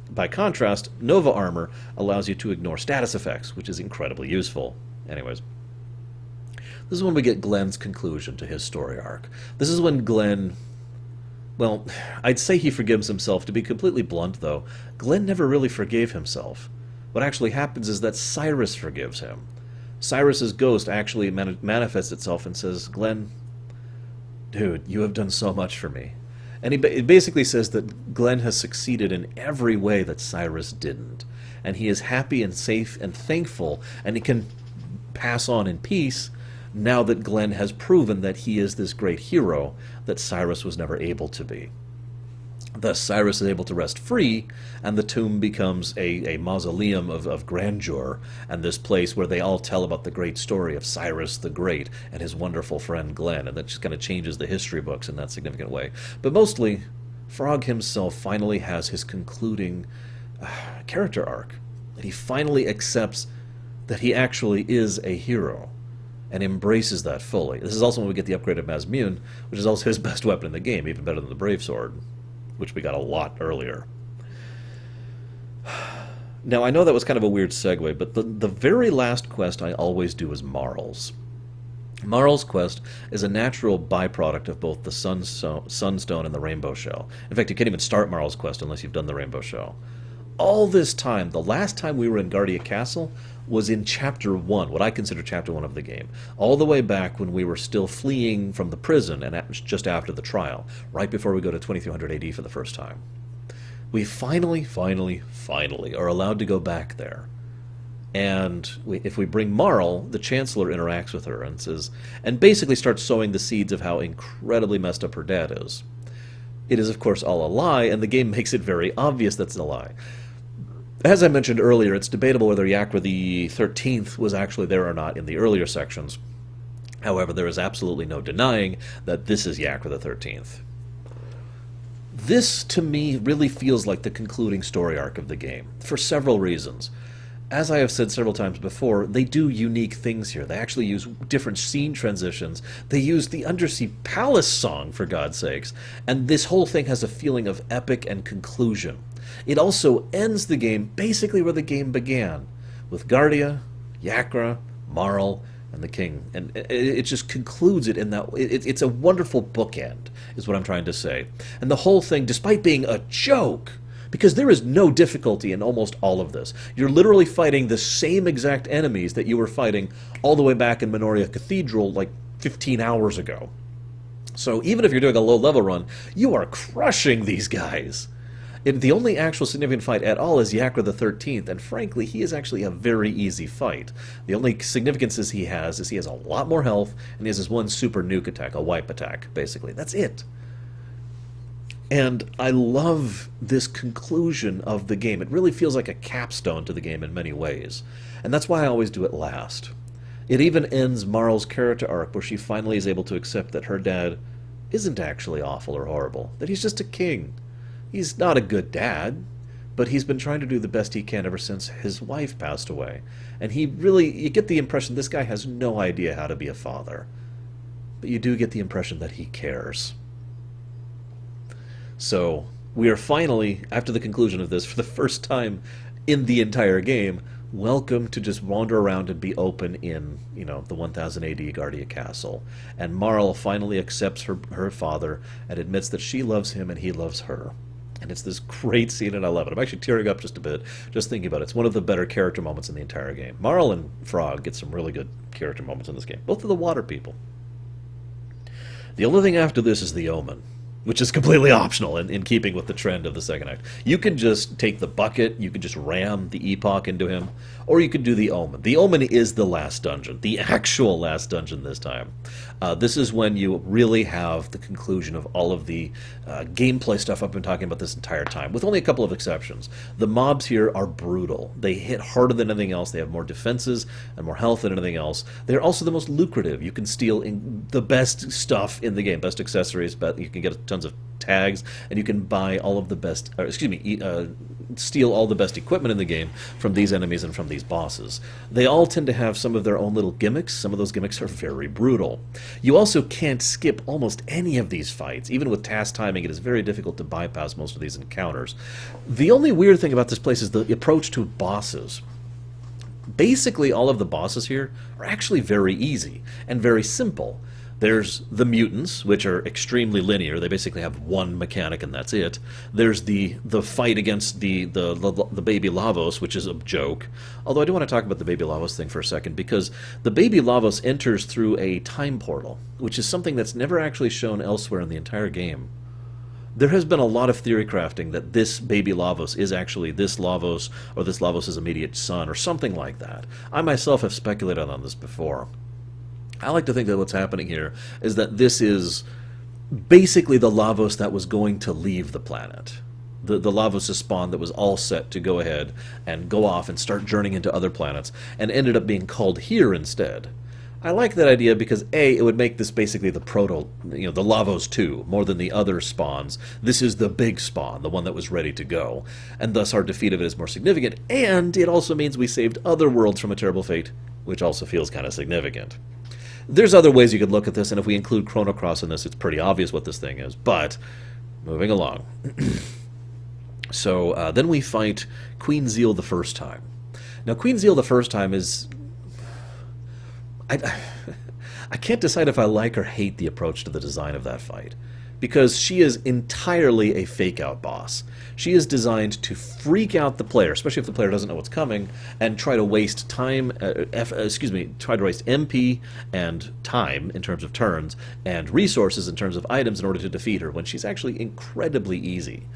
By contrast, Nova Armor allows you to ignore status effects, which is incredibly useful. Anyways, this is when we get Glenn's conclusion to his story arc. This is when Glenn... Well, I'd say he forgives himself. To be completely blunt, though, Glenn never really forgave himself. What actually happens is that Cyrus forgives him. Cyrus's ghost actually manifests itself and says, Glenn, dude, you have done so much for me. And it basically says that Glenn has succeeded in every way that Cyrus didn't. And he is happy and safe and thankful, and he can pass on in peace now that Glenn has proven that he is this great hero that Cyrus was never able to be. Thus, Cyrus is able to rest free, and the tomb becomes a mausoleum of grandeur, and this place where they all tell about the great story of Cyrus the Great and his wonderful friend Glenn, and that just kind of changes the history books in that significant way. But mostly, Frog himself finally has his concluding character arc, and he finally accepts that he actually is a hero, and embraces that fully. This is also when we get the upgrade of Mazmune, which is also his best weapon in the game, even better than the Brave Sword, which we got a lot earlier. Now, I know that was kind of a weird segue, but the very last quest I always do is Marl's. Marl's quest is a natural byproduct of both the Sunstone and the Rainbow Shell. In fact, you can't even start Marl's quest unless you've done the Rainbow Shell. All this time, the last time we were in Guardia Castle was in Chapter 1, what I consider Chapter 1 of the game. All the way back when we were still fleeing from the prison and just after the trial, right before we go to 2300 AD for the first time. We finally are allowed to go back there. And if we bring Marl, the Chancellor interacts with her and basically starts sowing the seeds of how incredibly messed up her dad is. It is, of course, all a lie, and the game makes it very obvious that's a lie. As I mentioned earlier, it's debatable whether Yakra the 13th was actually there or not in the earlier sections. However, there is absolutely no denying that this is Yakra the 13th. This, to me, really feels like the concluding story arc of the game, for several reasons. As I have said several times before, they do unique things here. They actually use different scene transitions. They use the Undersea Palace song, for God's sakes. And this whole thing has a feeling of epic and conclusion. It also ends the game basically where the game began, with Guardia, Yakra, Marl, and the King. And it just concludes it in that... It's a wonderful bookend, is what I'm trying to say. And the whole thing, despite being a joke... Because there is no difficulty in almost all of this. You're literally fighting the same exact enemies that you were fighting all the way back in Minoria Cathedral like 15 hours ago. So even if you're doing a low-level run, you are crushing these guys. The only actual significant fight at all is Yakra the 13th, and frankly, he is actually a very easy fight. The only significance he has a lot more health, and he has his one super nuke attack, a wipe attack, basically. That's it. And I love this conclusion of the game. It really feels like a capstone to the game in many ways. And that's why I always do it last. It even ends Marl's character arc where she finally is able to accept that her dad isn't actually awful or horrible, that he's just a king. He's not a good dad, but he's been trying to do the best he can ever since his wife passed away. And you get the impression this guy has no idea how to be a father. But you do get the impression that he cares. So, we are finally, after the conclusion of this, for the first time in the entire game, welcome to just wander around and be open in, the 1000 AD Guardia Castle. And Marl finally accepts her father and admits that she loves him and he loves her. And it's this great scene, and I love it. I'm actually tearing up just a bit, just thinking about it. It's one of the better character moments in the entire game. Marl and Frog get some really good character moments in this game. Both of the water people. The only thing after this is the Omen, which is completely optional in keeping with the trend of the second act. You can just take the bucket, you can just ram the Epoch into him, or you could do the Omen. The Omen is the last dungeon, the actual last dungeon this time. This is when you really have the conclusion of all of the gameplay stuff I've been talking about this entire time, with only a couple of exceptions. The mobs here are brutal. They hit harder than anything else. They have more defenses and more health than anything else. They're also the most lucrative. You can steal the best stuff in the game, best accessories, but you can get tons of tags, and you can buy all of the best, steal all the best equipment in the game from these enemies and from these bosses. They all tend to have some of their own little gimmicks. Some of those gimmicks are very brutal. You also can't skip almost any of these fights. Even with task timing, it is very difficult to bypass most of these encounters. The only weird thing about this place is the approach to bosses. Basically, all of the bosses here are actually very easy and very simple. There's the mutants, which are extremely linear. They basically have one mechanic and that's it. There's the fight against the baby Lavos, which is a joke. Although I do want to talk about the baby Lavos thing for a second, because the baby Lavos enters through a time portal, which is something that's never actually shown elsewhere in the entire game. There has been a lot of theory crafting that this baby Lavos is actually this Lavos, or this Lavos' immediate son, or something like that. I myself have speculated on this before. I like to think that what's happening here is that this is basically the Lavos that was going to leave the planet. The Lavos' spawn that was all set to go ahead and go off and start journeying into other planets, and ended up being called here instead. I like that idea because, A, it would make this basically the the Lavos 2, more than the other spawns. This is the big spawn, the one that was ready to go, and thus our defeat of it is more significant, and it also means we saved other worlds from a terrible fate, which also feels kind of significant. There's other ways you could look at this, and if we include Chrono in this, it's pretty obvious what this thing is, but moving along. So then we fight Queen Zeal the first time. Now, Queen Zeal the first time is... I can't decide if I like or hate the approach to the design of that fight, because she is entirely a fake-out boss. She is designed to freak out the player, especially if the player doesn't know what's coming, and try to waste time, try to waste MP and time in terms of turns, and resources in terms of items in order to defeat her, when she's actually incredibly easy.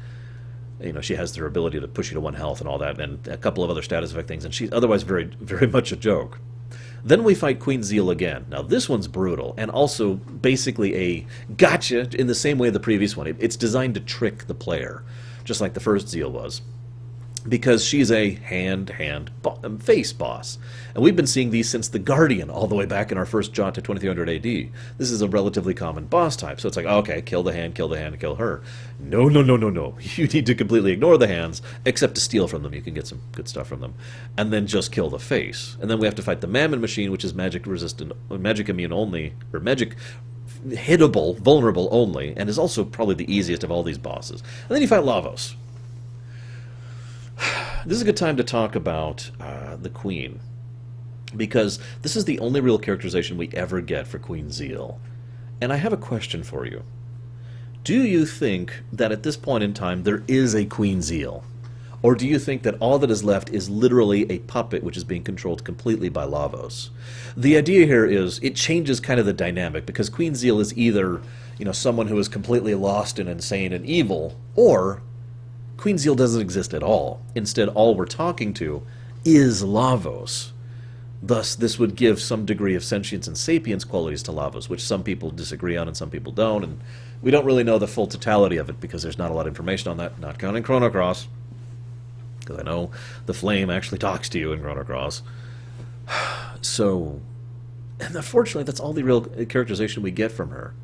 You know, she has her ability to push you to 1 health and all that, and a couple of other status effect things, and she's otherwise very, very much a joke. Then we fight Queen Zeal again. Now, this one's brutal, and also basically a gotcha in the same way the previous one. It's designed to trick the player, just like the first Zeal was, because she's a face boss. And we've been seeing these since the Guardian, all the way back in our first jaunt to 2300 AD. This is a relatively common boss type, so it's like, okay, kill the hand, and kill her. No, no, no, no, no. You need to completely ignore the hands, except to steal from them. You can get some good stuff from them. And then just kill the face. And then we have to fight the Mammon Machine, which is magic resistant, magic immune only, or magic hittable, vulnerable only, and is also probably the easiest of all these bosses. And then you fight Lavos. This is a good time to talk about the Queen, because this is the only real characterization we ever get for Queen Zeal. And I have a question for you. Do you think that at this point in time there is a Queen Zeal? Or do you think that all that is left is literally a puppet which is being controlled completely by Lavos? The idea here is it changes kind of the dynamic, because Queen Zeal is either, someone who is completely lost and insane and evil, or Queen Zeal doesn't exist at all. Instead, all we're talking to is Lavos. Thus, this would give some degree of sentience and sapience qualities to Lavos, which some people disagree on and some people don't, and we don't really know the full totality of it because there's not a lot of information on that, not counting Chrono, because I know the flame actually talks to you in Chrono. So, and unfortunately, that's all the real characterization we get from her.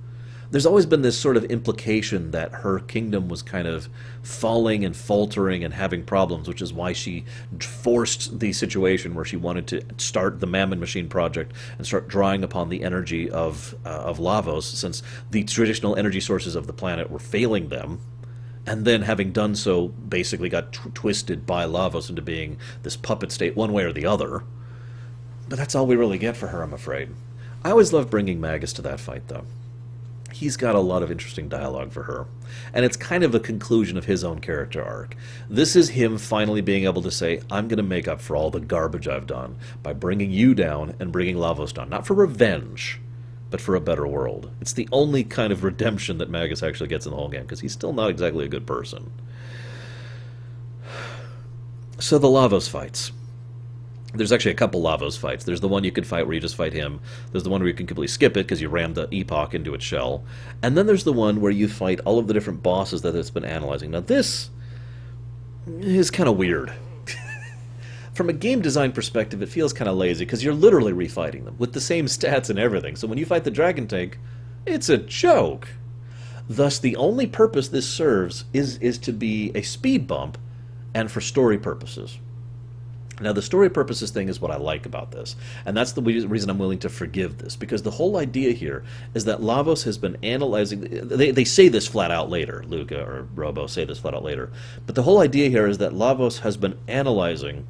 There's always been this sort of implication that her kingdom was kind of falling and faltering and having problems, which is why she forced the situation where she wanted to start the Mammon Machine project and start drawing upon the energy of Lavos, since the traditional energy sources of the planet were failing them. And then, having done so, basically got twisted by Lavos into being this puppet state one way or the other. But that's all we really get for her, I'm afraid. I always love bringing Magus to that fight, though. He's got a lot of interesting dialogue for her. And it's kind of a conclusion of his own character arc. This is him finally being able to say, I'm going to make up for all the garbage I've done by bringing you down and bringing Lavos down. Not for revenge, but for a better world. It's the only kind of redemption that Magus actually gets in the whole game, because he's still not exactly a good person. So the Lavos fights. There's actually a couple Lavos fights. There's the one you can fight where you just fight him. There's the one where you can completely skip it because you ram the Epoch into its shell. And then there's the one where you fight all of the different bosses that it's been analyzing. Now this is kind of weird. From a game design perspective, it feels kind of lazy because you're literally refighting them with the same stats and everything. So when you fight the Dragon Tank, it's a joke. Thus, the only purpose this serves is to be a speed bump and for story purposes. Now, the story purposes thing is what I like about this, and that's the reason I'm willing to forgive this, because the whole idea here is that Lavos has been analyzing. They say this flat out later, Luca or Robo say this flat out later, but the whole idea here is that Lavos has been analyzing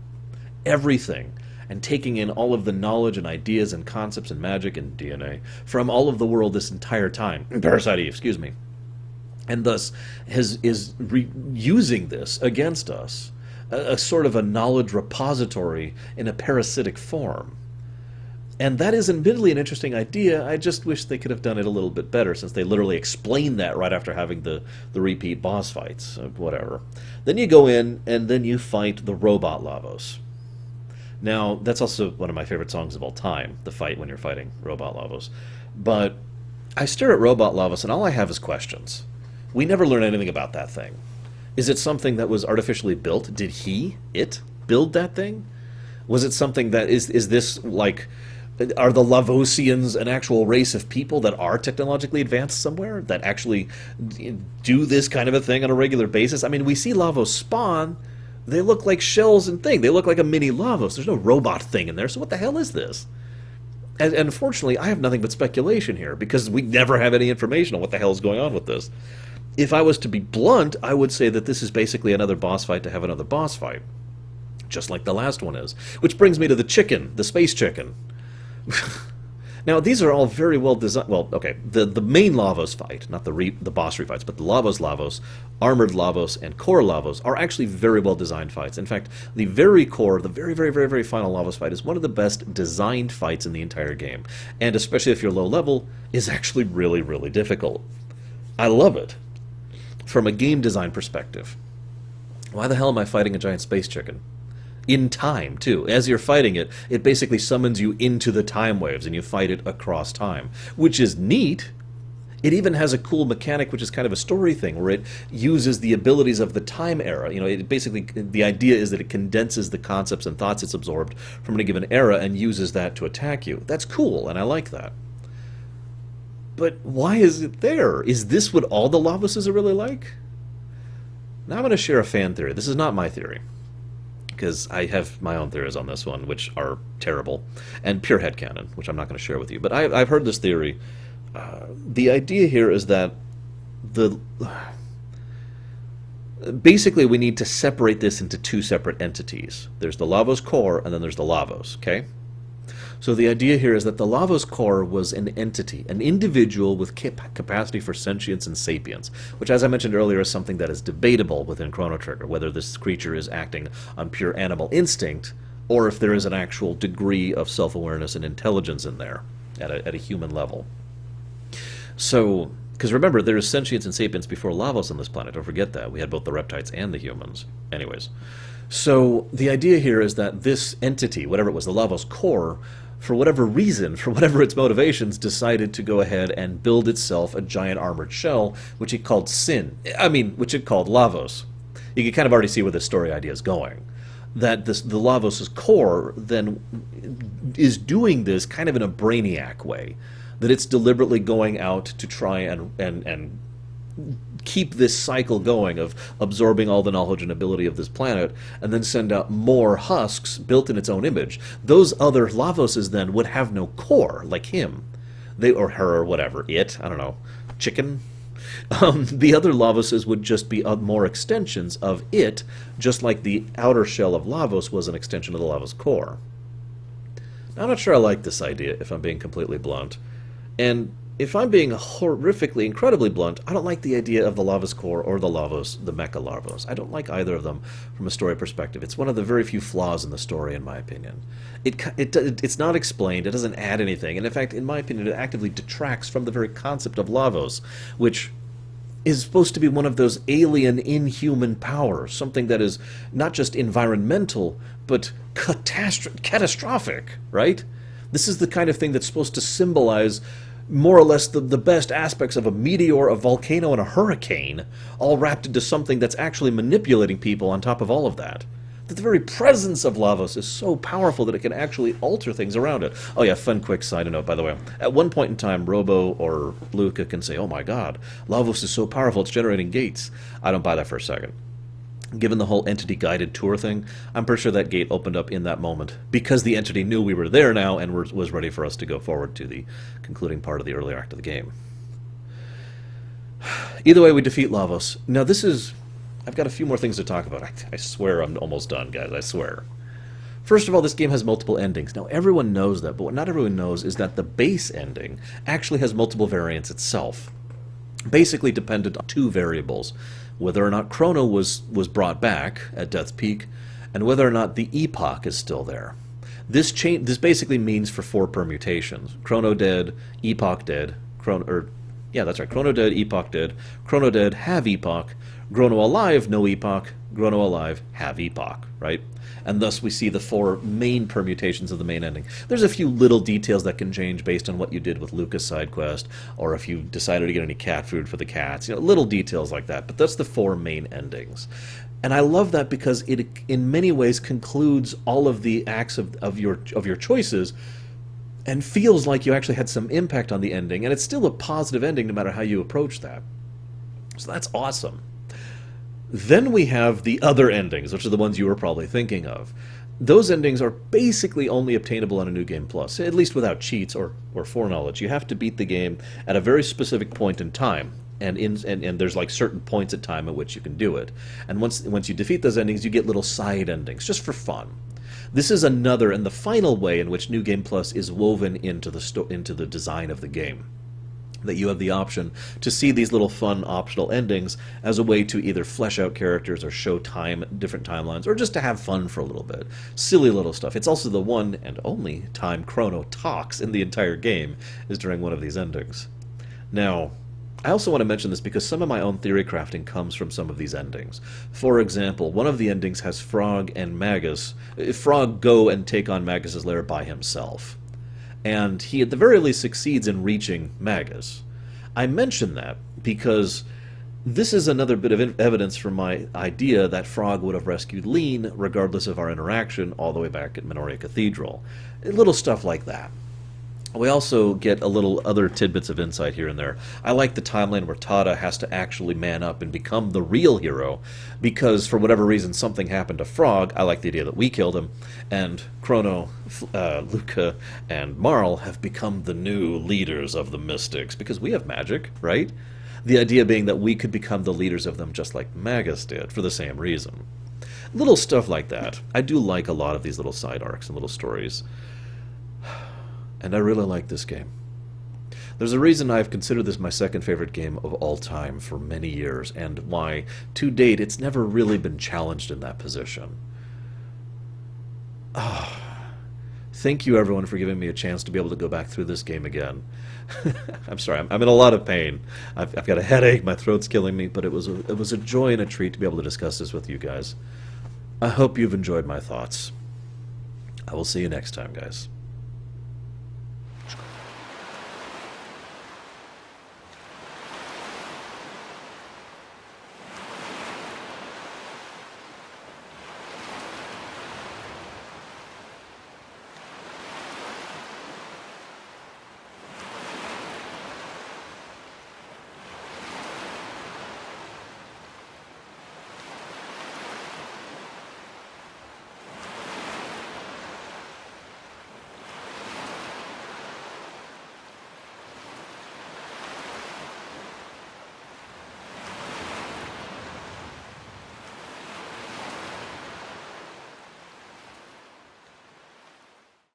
everything and taking in all of the knowledge and ideas and concepts and magic and DNA from all of the world this entire time. Parasite Eve, excuse me. And thus is using this against us. A sort of a knowledge repository in a parasitic form. And that is admittedly an interesting idea. I just wish they could have done it a little bit better, since they literally explained that right after having the repeat boss fights. Whatever. Then you go in, and then you fight the robot Lavos. Now, that's also one of my favorite songs of all time, the fight when you're fighting robot Lavos. But I stare at robot Lavos, and all I have is questions. We never learn anything about that thing. Is it something that was artificially built? Did it build that thing? Was it something that is this like, are the Lavosians an actual race of people that are technologically advanced somewhere, that actually do this kind of a thing on a regular basis? I mean, we see Lavos spawn, they look like shells and thing. They look like a mini Lavos. There's no robot thing in there, so what the hell is this? And unfortunately, I have nothing but speculation here, because we never have any information on what the hell is going on with this. If I was to be blunt, I would say that this is basically another boss fight to have another boss fight. Just like the last one is. Which brings me to the chicken, the space chicken. Now, these are all very well designed. Well, okay, the main Lavos fight, not the boss refights, but the Lavos, Armored Lavos, and Core Lavos are actually very well designed fights. In fact, the very core, the very, very, very, very final Lavos fight is one of the best designed fights in the entire game. And especially if you're low level, is actually really, really difficult. I love it. From a game design perspective. Why the hell am I fighting a giant space chicken? In time, too. As you're fighting it, it basically summons you into the time waves, and you fight it across time. Which is neat. It even has a cool mechanic, which is kind of a story thing, where it uses the abilities of the time era. You know, it basically, the idea is that it condenses the concepts and thoughts it's absorbed from a given era and uses that to attack you. That's cool, and I like that. But why is it there? Is this what all the Lavoses are really like? Now I'm going to share a fan theory. This is not my theory, because I have my own theories on this one, which are terrible, and pure headcanon, which I'm not going to share with you. But I've heard this theory. The idea here is that basically we need to separate this into two separate entities. There's the Lavos core, and then there's the Lavos, okay? So the idea here is that the Lavos core was an entity, an individual with capacity for sentience and sapience, which, as I mentioned earlier, is something that is debatable within Chrono Trigger, whether this creature is acting on pure animal instinct, or if there is an actual degree of self-awareness and intelligence in there at a human level. So, because remember, there is sentience and sapience before Lavos on this planet, don't forget that. We had both the reptiles and the humans. Anyways, so the idea here is that this entity, whatever it was, the Lavos core, for whatever reason, for whatever its motivations, decided to go ahead and build itself a giant armored shell, which it called which it called Lavos. You can kind of already see where this story idea is going. That the Lavos' core then is doing this kind of in a brainiac way. That it's deliberately going out to try and keep this cycle going of absorbing all the knowledge and ability of this planet, and then send out more husks built in its own image. Those other Lavoses then would have no core, like him. They, or her, or whatever, it, I don't know, chicken? The other Lavoses would just be more extensions of it, just like the outer shell of Lavos was an extension of the Lavos core. Now, I'm not sure I like this idea, if I'm being completely blunt. And if I'm being horrifically, incredibly blunt, I don't like the idea of the Lavos core or the Lavos, the Mecha Lavos. I don't like either of them from a story perspective. It's one of the very few flaws in the story, in my opinion. It's not explained, it doesn't add anything, and in fact, in my opinion, it actively detracts from the very concept of Lavos, which is supposed to be one of those alien, inhuman powers, something that is not just environmental, but catastrophic, right? This is the kind of thing that's supposed to symbolize more or less the best aspects of a meteor, a volcano, and a hurricane, all wrapped into something that's actually manipulating people on top of all of that. That the very presence of Lavos is so powerful that it can actually alter things around it. Oh yeah, fun quick side note, by the way. At one point in time, Robo or Luca can say, oh my god, Lavos is so powerful, it's generating gates. I don't buy that for a second. Given the whole entity-guided tour thing, I'm pretty sure that gate opened up in that moment because the entity knew we were there now and was ready for us to go forward to the concluding part of the earlier act of the game. Either way, we defeat Lavos. Now this is... I've got a few more things to talk about. I swear I'm almost done, guys. I swear. First of all, this game has multiple endings. Now, everyone knows that, but what not everyone knows is that the base ending actually has multiple variants itself. Basically dependent on two variables. Whether or not Chrono was brought back at Death's Peak, and whether or not the epoch is still there. This basically means for 4 permutations. Chrono dead, epoch dead, yeah, that's right. Chrono dead, epoch dead, Chrono dead, have epoch, Chrono alive, no epoch, Chrono alive, have epoch, right? And thus we see the 4 main permutations of the main ending. There's a few little details that can change based on what you did with Luca's side quest, or if you decided to get any cat food for the cats, little details like that. But that's the 4 main endings. And I love that because it, in many ways, concludes all of the acts of your choices, and feels like you actually had some impact on the ending, and it's still a positive ending no matter how you approach that. So that's awesome. Then we have the other endings, which are the ones you were probably thinking of. Those endings are basically only obtainable on a New Game Plus, at least without cheats or foreknowledge. You have to beat the game at a very specific point in time, and there's like certain points in time at which you can do it. And once you defeat those endings, you get little side endings, just for fun. This is another and the final way in which New Game Plus is woven into the design of the game. That you have the option to see these little fun optional endings as a way to either flesh out characters or show different timelines, or just to have fun for a little bit. Silly little stuff. It's also the one and only time Chrono talks in the entire game is during one of these endings. Now, I also want to mention this because some of my own theory crafting comes from some of these endings. For example, one of the endings has Frog and Magus. Frog go and take on Magus's lair by himself. And he at the very least succeeds in reaching Magus. I mention that because this is another bit of evidence for my idea that Frog would have rescued Lean regardless of our interaction all the way back at Minoria Cathedral. Little stuff like that. We also get a little other tidbits of insight here and there. I like the timeline where Tada has to actually man up and become the real hero because for whatever reason something happened to Frog. I like the idea that we killed him, and Chrono, Luca, and Marl have become the new leaders of the Mystics because we have magic, right? The idea being that we could become the leaders of them just like Magus did for the same reason. Little stuff like that. I do like a lot of these little side arcs and little stories. And I really like this game. There's a reason I've considered this my second favorite game of all time for many years, and why, to date, it's never really been challenged in that position. Thank you, everyone, for giving me a chance to be able to go back through this game again. I'm sorry, I'm in a lot of pain. I've got a headache, my throat's killing me, but it was a joy and a treat to be able to discuss this with you guys. I hope you've enjoyed my thoughts. I will see you next time, guys.